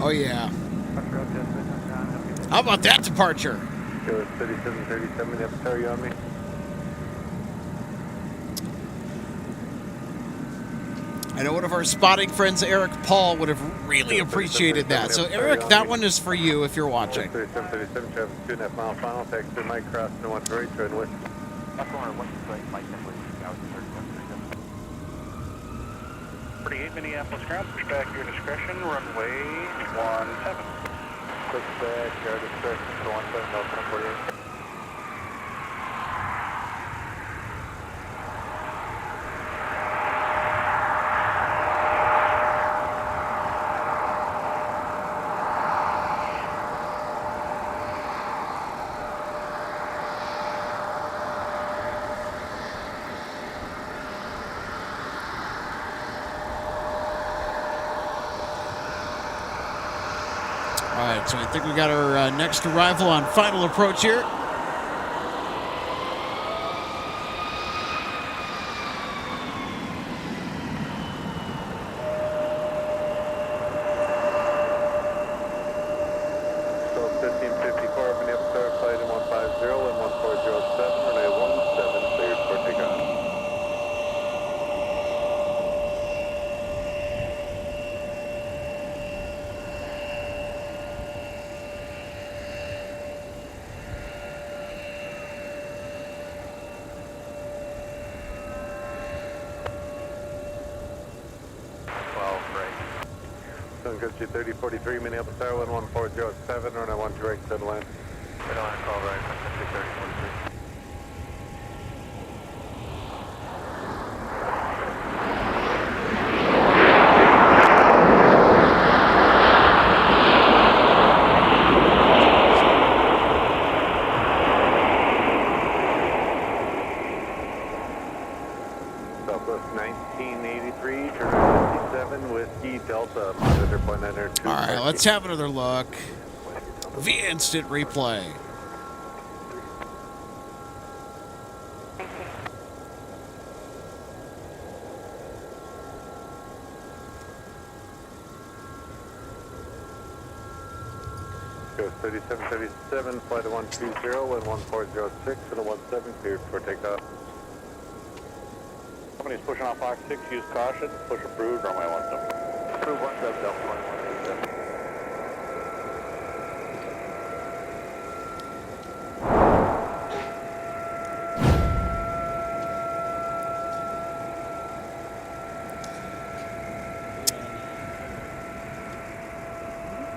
Oh, yeah. How about that departure? It was 3737 Minneapolis Star, you on me? I know one of our spotting friends, Eric Paul, would have really appreciated that. So, Eric, that one is for you if you're watching. 3737, traffic 2.5 mile final, taxi to Mike Cross, no 1 right, turn west. That's one of the Mike Nicholas, out 48 Minneapolis ground, push back your discretion, runway 17. Push back, your discretion, to 17, Delta 48. All right, so I think we got our next arrival on final approach here. So 1554 Minneapolis Star, flight in 150 and 1407, runway 17, cleared for takeoff. Sun Country 3043 Minneapolis Star, wind 1407, runway 12 right, settle in. Right on, call right, Sun Country 3043. Southwest 1983, turn 57, Whiskey Delta, monitor point enter 2. All right, let's have another look via instant replay. Goes 3737, flight to 120, wind 1406, and a 17, cleared for takeoff. Company's pushing off Fox 6, use caution, push approved, runway 17. Approved 17, Delta 2187.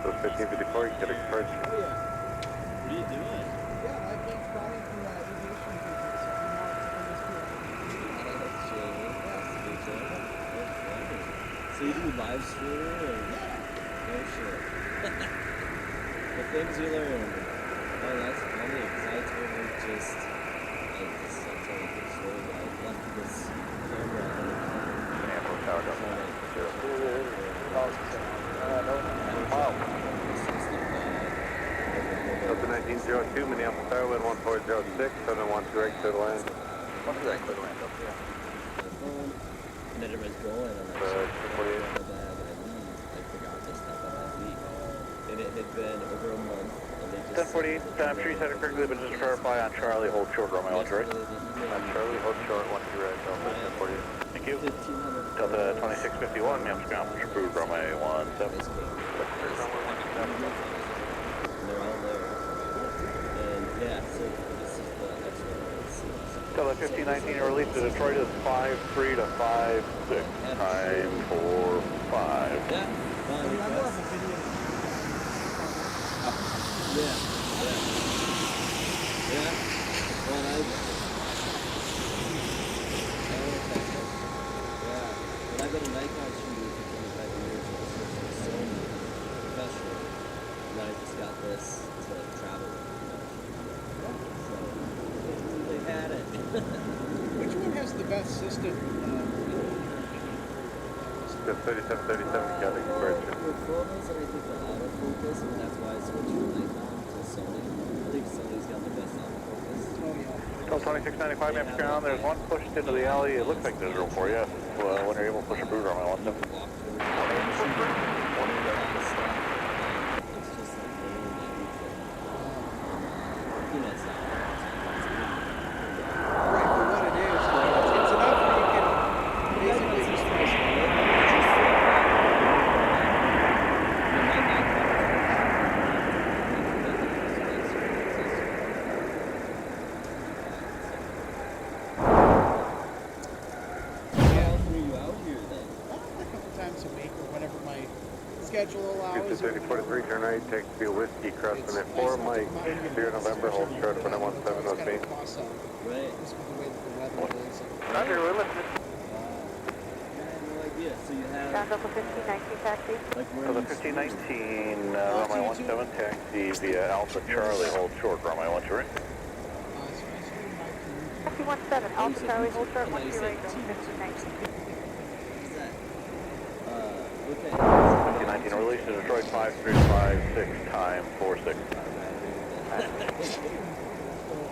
So 1554, you get a departure. doing? Yeah, I've been spotting from aviation people, so I'm now at MSP Airport. That's chill. Yeah. That's a good job. That's funny. So you do live streaming or? Yeah. No shit. The things you learn. Oh, that's funny, because I totally just, I'll tell you a quick story, but I left this camera on the Minneapolis Tower, Delta 1902, Minneapolis Tower, wind 1406, 712 right, clear to land. 1 right, clear to land, Delta, yeah. my phone, and then everybody's going, and I was like, my bag, and I forgot this stuff on that week. And it had been over a month, and they just... 1048, I'm sure you said it correctly, but just verify on Charlie, hold short, Romeo, right? On Charlie, hold short, 12 right, Delta 1048. Thank you. 1500. Delta 2651, Minneapolis ground, push approved, Romeo 17. And they're all there. And yeah, so this is the next one. Delta 1519 released to Detroit is 53 to 56. Time for 5. Yeah, I mean, I will have a video. yeah. Well, I yeah. But I've been a Nikon shooter for 25 years. I was working with Sony professional. And then I just got this to travel with, So they had it. Which one has the best system? The 3737 got a conversion. With photos, and I think the autofocus, and that's why I switched from Nikon to Sony. I think Sony's got the best autofocus. Oh, yeah. Delta 2695, Minneapolis ground, there's one pushed into the alley. It looks like there's room for you. When you're able to push approved, Romeo 17. It's just like laying everything. You know, it's not. Right, for what it is, it's enough where you can basically just schedule allows. 3043, turn right, take to be a whiskey, cross the net 4, Mike, 0 November, hold short of 917 with me. Right. Just with the way that the weather is. Roger, we're listening. I had no idea. So you have Sound Delta 1519 taxi. like where Delta you 1519, runway 17 taxi via Alpha Charlie, hold short, runway 12 right. Taxi 17, Alpha Charlie, hold short, 12 right, Delta 1519. What's that? Okay. 1519, release to Detroit 5356, time 46.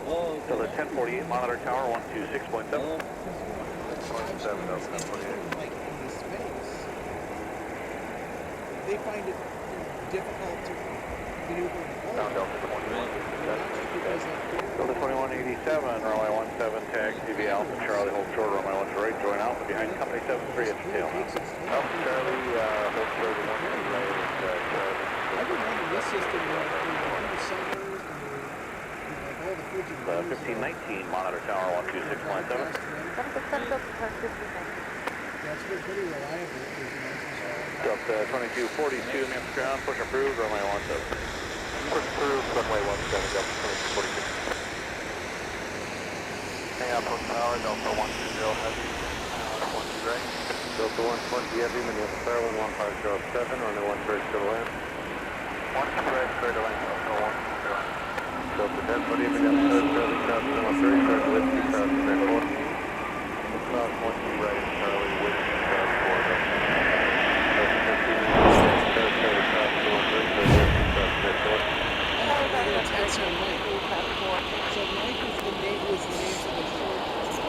Oh, okay. Delta 1048, monitor tower 126.7. Oh. 27, Delta 1048. Like in the space, they find it difficult to maneuver. Down Delta 21. Delta 2187, runway 17, taxi via Alpha Charlie, hold short, runway 12 right, join Alpha behind company 73 at the tail. Alpha Charlie, hold short, 12 right, I've been running this system where the summers and all the frigid 1519, monitor tower 126.7. That's pretty reliable. Delta 2242, Minneapolis ground, push approved, runway 17. Push approved, runway 17, Delta 2246. Minneapolis tower, Delta 120 heavy, 1 right. Delta 120 heavy, Minneapolis tower 1507, runway 1 bridge to the land. 1 right, clear to land, Delta 1 Delta 1040, Minneapolis Charlie, cross 1 right, whiskey, cross 3 4. Cross 1 right, Charlie, whiskey, cross 4, Delta 15, Charlie, cross 1 right, whiskey, cross 3 4. That's on Mike. So Mike was the name for the short.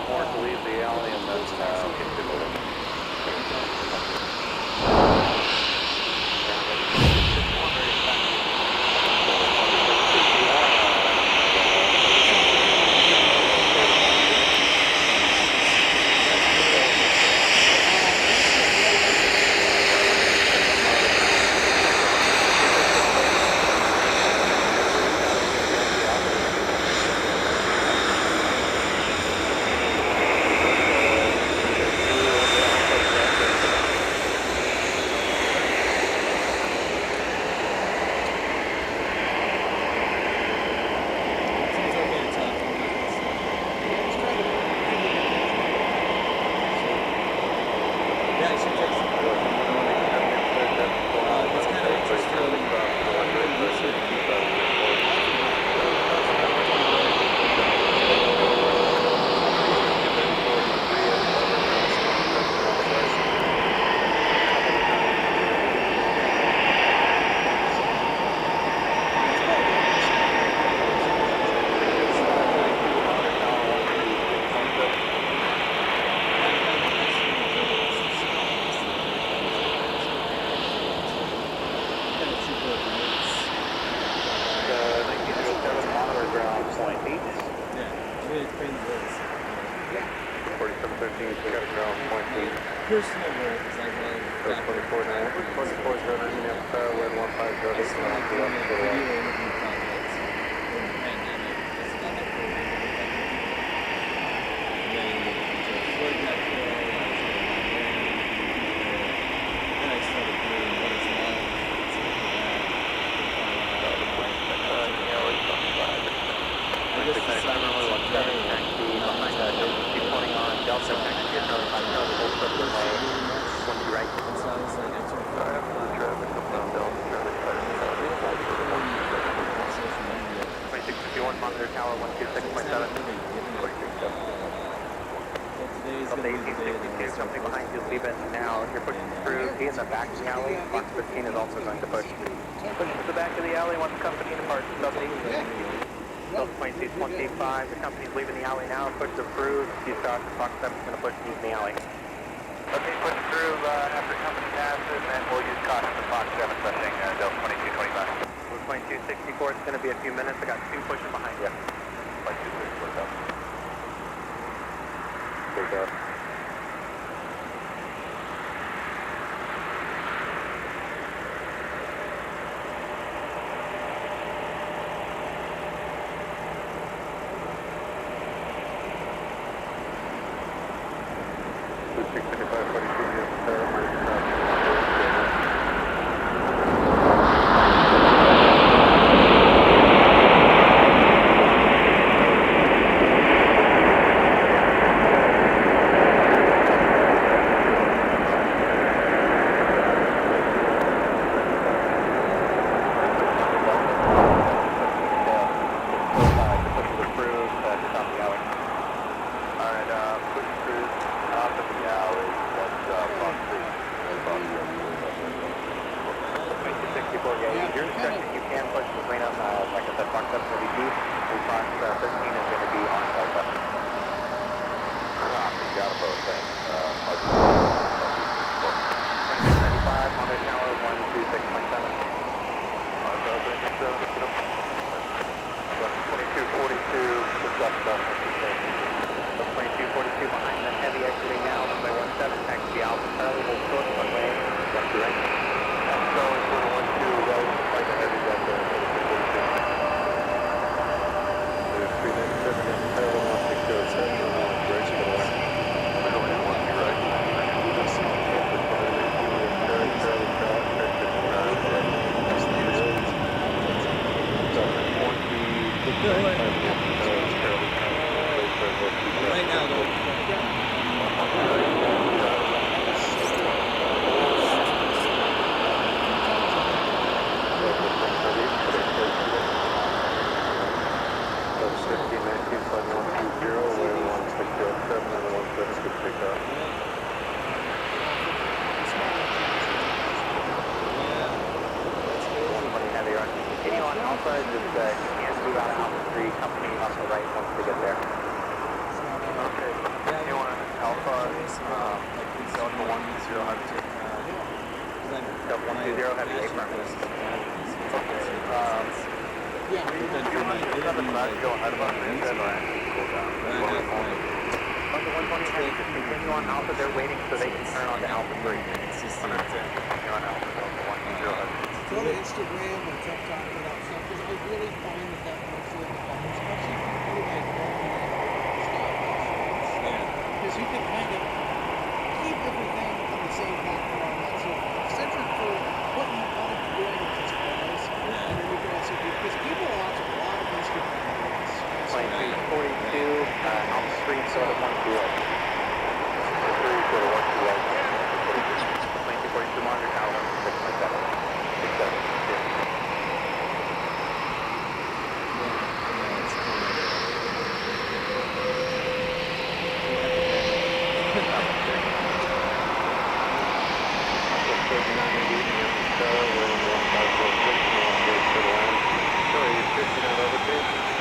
More to leave the alley and then continue. way to frame the words. 4713, got a ground point, please. Personal words, like So 24 now, 24 0 Minneapolis Tower, wind 1508, I started doing a video interview project during the pandemic. Just about my first interview project. And then Floyd got killed, I was in the librarian. Then I started doing What is Love, stuff like that. I just decided Reporting on Delta, taxi, and so I was like, I took traffic around Delta, social media. 2651, monitor tower 126.7. Delta 1862, something behind you, leave it now. If you're pushing through, be in the back of the alley. Box 15 is also going to push. Push to the back of the alley once the company departs. Delta 2225, the company's leaving the alley now. Push through. You start, Box 7 is going to push deep in the alley. Let me push through after company passes, and we'll use caution to Fox 7 pushing Delta 2225. 2264, it's going to be a few minutes. I got 2 pushing behind you. 2264, take off.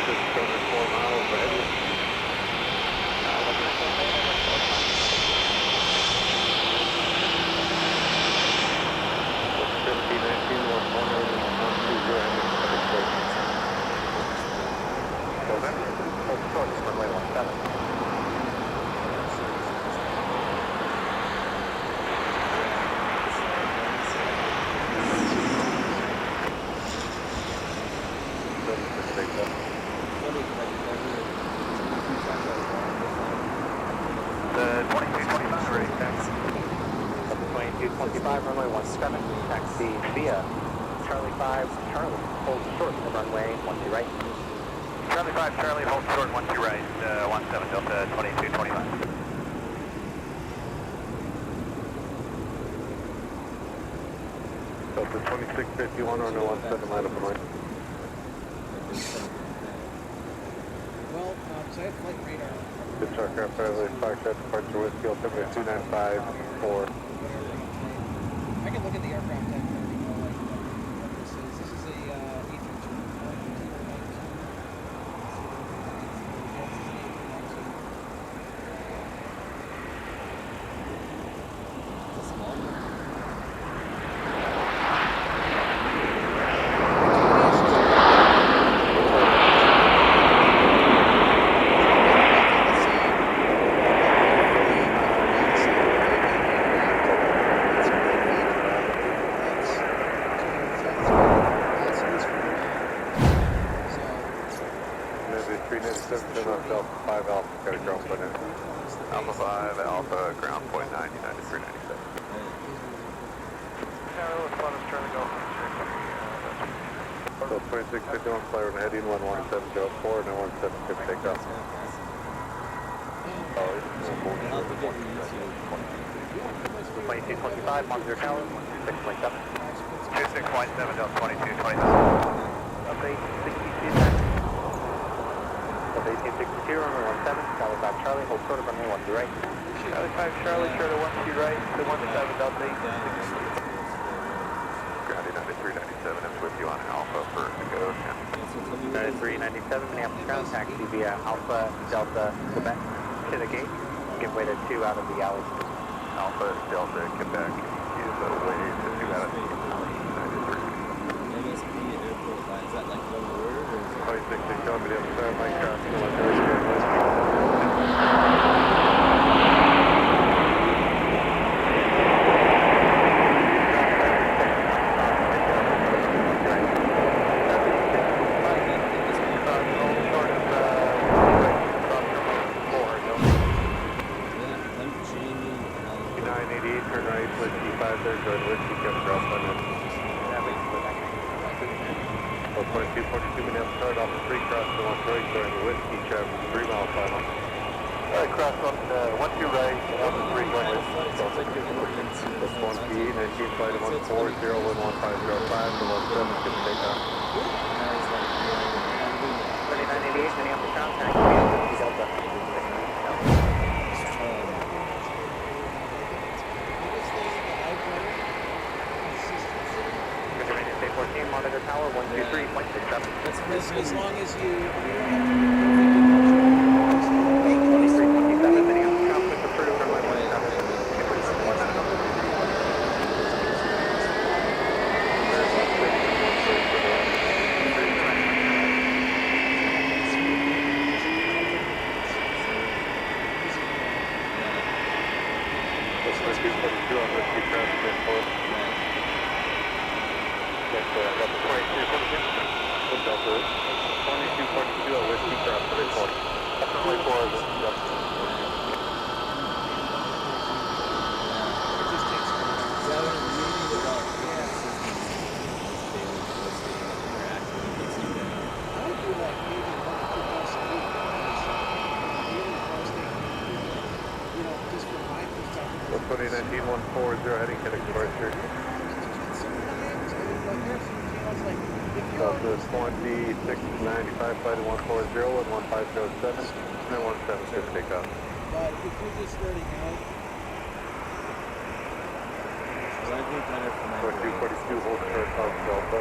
Just over 4 miles ahead of you. 25, runway 17, taxi via Charlie 5, Charlie, hold short to runway 12 right. Charlie 5, Charlie, hold short, 12 right, 17 Delta 2225. Delta 2651 on 17 line up and right. Well, so I have flight radar. Good aircraft, Foxtrot, departure whiskey, altimeter 295, 4. I can look at the aircraft type and already know like what this is. This is a A320. It's a small one. Alpha 5, Alpha, ground point 90, 93, 97. So 2651, fly on heading 11704 and 117 good takeoff. I'll have to get you to 2225, monitor tower, 26.7. 26.7 Delta 2225. Update 62 Update 1862, runway 17, Charlie 5, Charlie, hold short of runway 12 right. Charlie 5, Charlie, short of 12 right, to 17 Delta 1862. Grounding 93, 97 is with you on Alpha for the go. 93, 97, Minneapolis ground, taxi via Alpha, Delta, Quebec, to the gate. Give way to 2 out of the alley. Alpha, Delta, Quebec is a way to do that. MSP Airport line. Is that like one word or is it? 26, coming in, my cross, whiskey. Monitor tower 123.67. As long as you don't have to 23.7, Minneapolis traffic approved, runway 17. Heading to departure. Delta 2695, flight 140 and 1507, and 17 should take off. But if you're just starting out, Well, I'd be better for my 4242, hold short of Delta.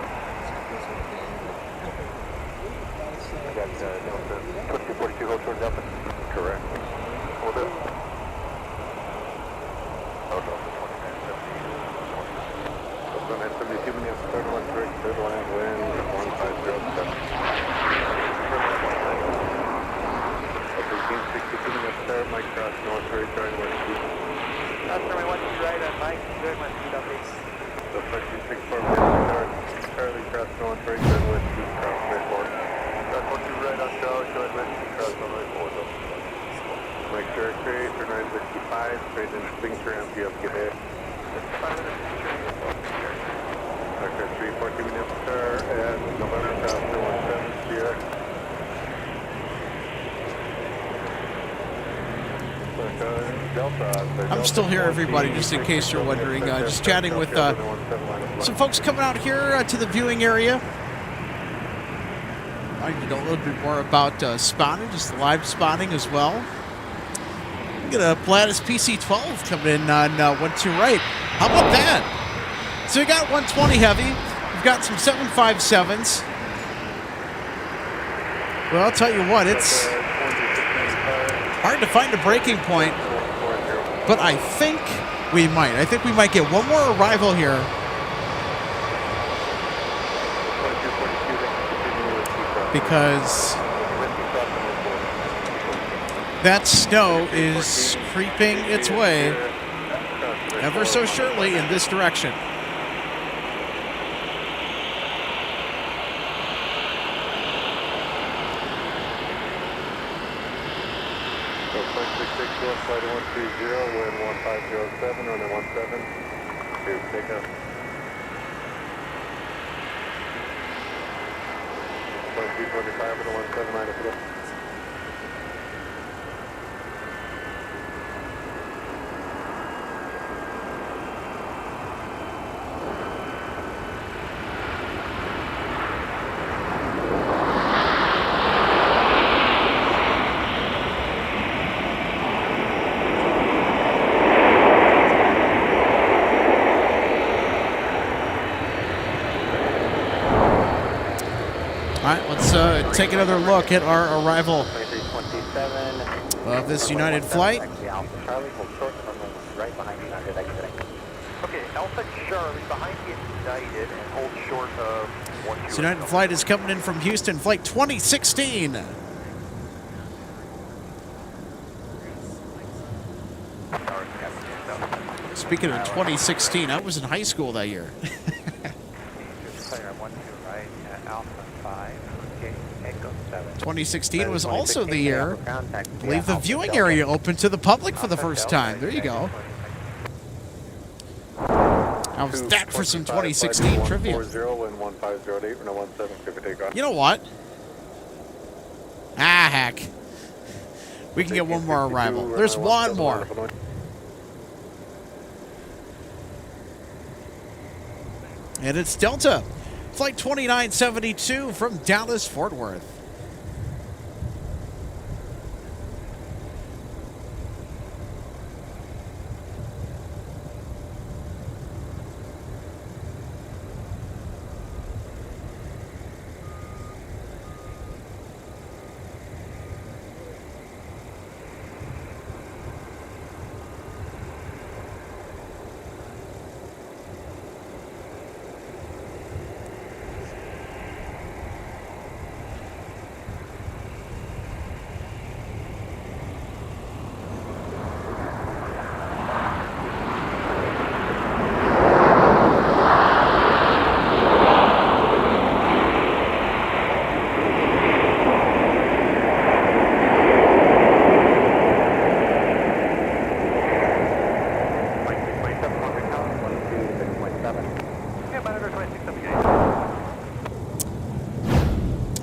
that's Delta 2242, hold short Delta. Correct. Hold it. Oh, Delta 2972, Minneapolis, third one, third line, wind 1507. 1362, Minneapolis, third, Mike Cross, North, Ray, Charlie, West, That's runway 12 right on Mike, very much speed updates. So 1364, Minneapolis, Charlie, Cross, North, Ray, Charlie, West, Cross, Ray, 4. Cross 12 right on Charlie, Charlie, West, Cross, on Ray, 4. Mike, Cherry, turn right 65, straight in signature, MPF, get ahead. Okay, 340 Minneapolis and November Passenger 17 Sierra. I'm still here, everybody, just in case you're wondering. Just chatting with some folks coming out here to the viewing area. I need to know a little bit more about spotting, just the live spotting as well. We got a Pilatus PC-12 coming in on 1-2 right. How about that? So we got 120 heavy. We've got some 757s. Well, I'll tell you what, it's hard to find a breaking point, but I think we might. I think we might get one more arrival here. Because that snow is creeping its way ever so surely in this direction. So 660, flight 130, wind 1507, runway 17, to take up. 225 and 179 to floor. All right, let's take another look at our arrival of this United flight. Okay, Alpha Charlie behind the United and hold short of 1. This United flight is coming in from Houston, flight 2016. Speaking of 2016, I was in high school that year. 2016 was also the year, I believe, the viewing area opened to the public for the first time. There you go. How's that for some 2016 trivia? You know what? Ah, heck. We can get one more arrival. There's one more. And it's Delta, flight 2972 from Dallas, Fort Worth.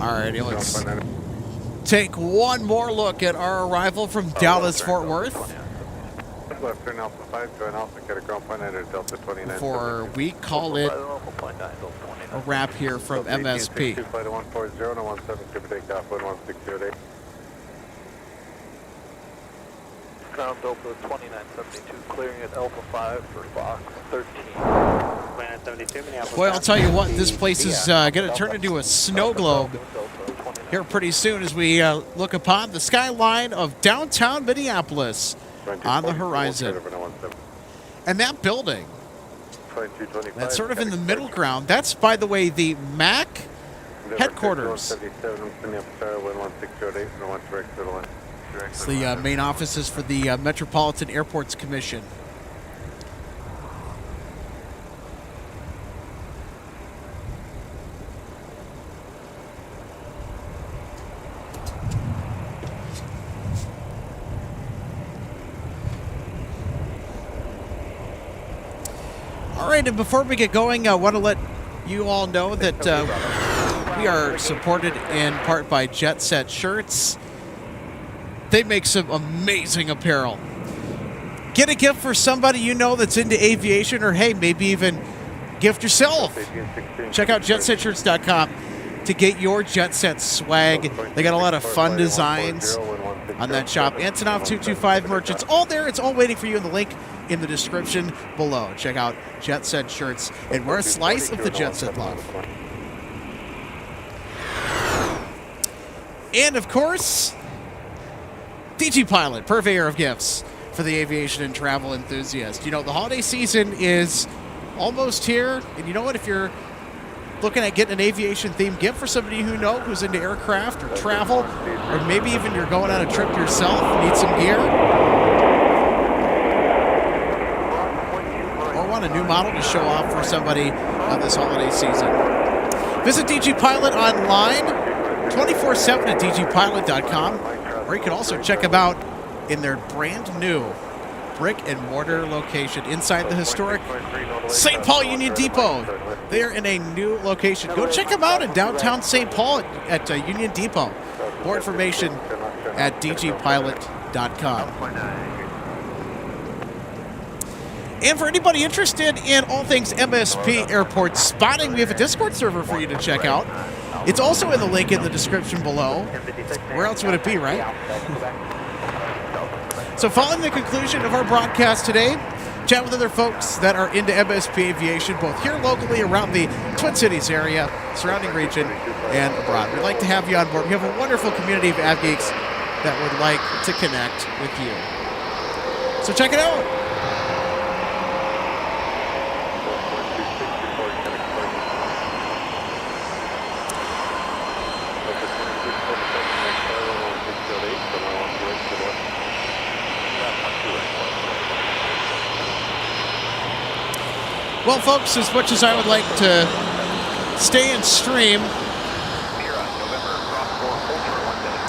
Alrighty, let's take one more look at our arrival from Dallas, Fort Worth. Left turn Alpha 5, join Alpha, get a ground point under Delta 29. Before we call it a wrap here from MSP. Flight 140 and 17, give take off 1608. Ground Delta 2972, clearing at Alpha 5 for Fox 13. 2972, Minneapolis. Well, I'll tell you what, this place is going to turn into a snow globe here pretty soon as we look upon the skyline of downtown Minneapolis on the horizon. And that building, that's sort of in the middle ground, that's, by the way, the MAC headquarters. It's the main offices for the Metropolitan Airports Commission. All right, and before we get going, I want to let you all know that we are supported in part by Jet Set Shirts. They make some amazing apparel. Get a gift for somebody you know that's into aviation, or hey, maybe even gift yourself. Check out jetsetshirts.com to get your Jet Set swag. They got a lot of fun designs on that shop. Antonov 225 merch. It's all there. It's all waiting for you in the link in the description below. Check out Jet Set Shirts and wear a slice of the Jet Set love. And of course, DG Pilot, purveyor of gifts for the aviation and travel enthusiast. You know, the holiday season is almost here, and you know what? If you're looking at getting an aviation-themed gift for somebody who's into aircraft or travel, or maybe even you're going on a trip yourself, need some gear, or want a new model to show off for somebody this holiday season, visit DG Pilot online 24/7 at dgpilot.com, or you can also check them out in their brand new brick and mortar location inside the historic St. Paul Union Depot. They are in a new location. Go check them out in downtown St. Paul at Union Depot. More information at dgpilot.com. And for anybody interested in all things MSP Airport spotting, we have a Discord server for you to check out. It's also in the link in the description below. Where else would it be, right? So following the conclusion of our broadcast today, chat with other folks that are into MSP Aviation, both here locally around the Twin Cities area, surrounding region, and abroad. We'd like to have you on board. We have a wonderful community of av geeks that would like to connect with you. So check it out. Well, folks, as much as I would like to stay and stream,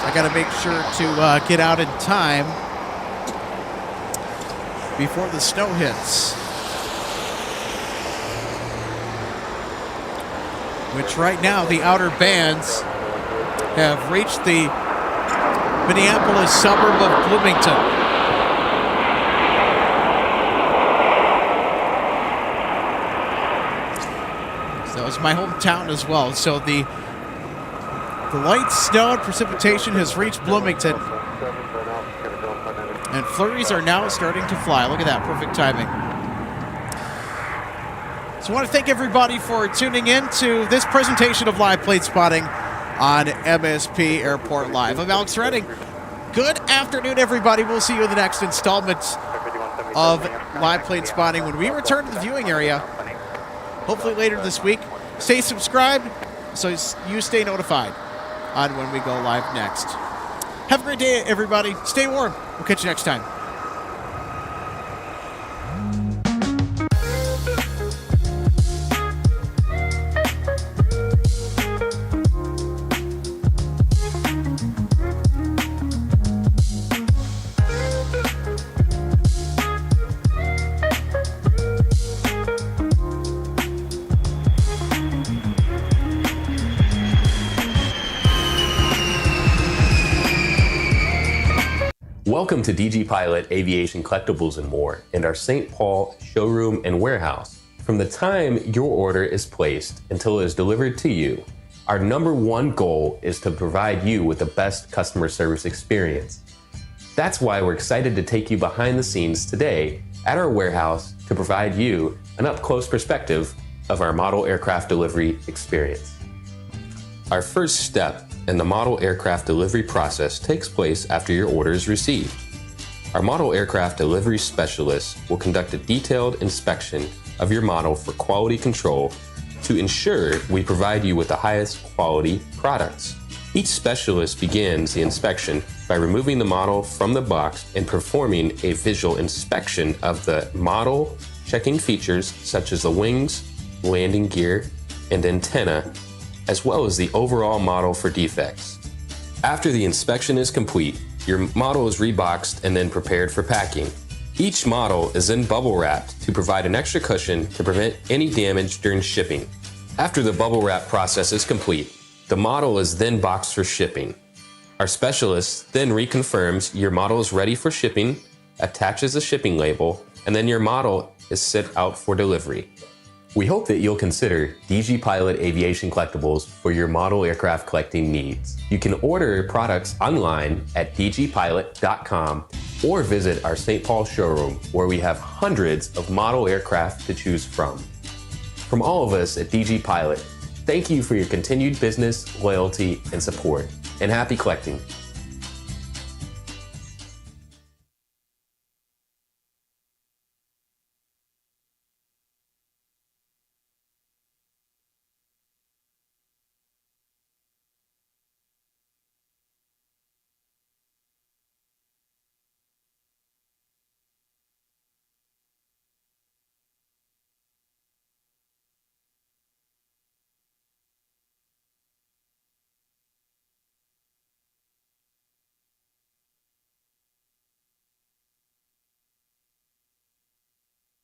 I got to make sure to get out in time before the snow hits. Which right now, the outer bands have reached the Minneapolis suburb of Bloomington. That was my hometown as well. So the light snow and precipitation has reached Bloomington, and flurries are now starting to fly. Look at that, perfect timing. So I want to thank everybody for tuning in to this presentation of live plane spotting on MSP Airport Live. I'm Alex Redding. Good afternoon, everybody. We'll see you in the next installment of live plane spotting when we return to the viewing area. Hopefully later this week. Stay subscribed so you stay notified on when we go live next. Have a great day, everybody. Stay warm. We'll catch you next time. Welcome to DG Pilot Aviation Collectibles and More and our St. Paul showroom and warehouse. From the time your order is placed until it is delivered to you, our #1 goal is to provide you with the best customer service experience. That's why we're excited to take you behind the scenes today at our warehouse to provide you an up-close perspective of our model aircraft delivery experience. Our first step in the model aircraft delivery process takes place after your order is received. Our model aircraft delivery specialists will conduct a detailed inspection of your model for quality control to ensure we provide you with the highest quality products. Each specialist begins the inspection by removing the model from the box and performing a visual inspection of the model, checking features such as the wings, landing gear, and antenna, as well as the overall model for defects. After the inspection is complete, your model is reboxed and then prepared for packing. Each model is then bubble wrapped to provide an extra cushion to prevent any damage during shipping. After the bubble wrap process is complete, the model is then boxed for shipping. Our specialist then reconfirms your model is ready for shipping, attaches a shipping label, and then your model is sent out for delivery. We hope that you'll consider DG Pilot Aviation Collectibles for your model aircraft collecting needs. You can order products online at dgpilot.com or visit our St. Paul showroom where we have hundreds of model aircraft to choose from. From all of us at DG Pilot, thank you for your continued business, loyalty, and support, and happy collecting.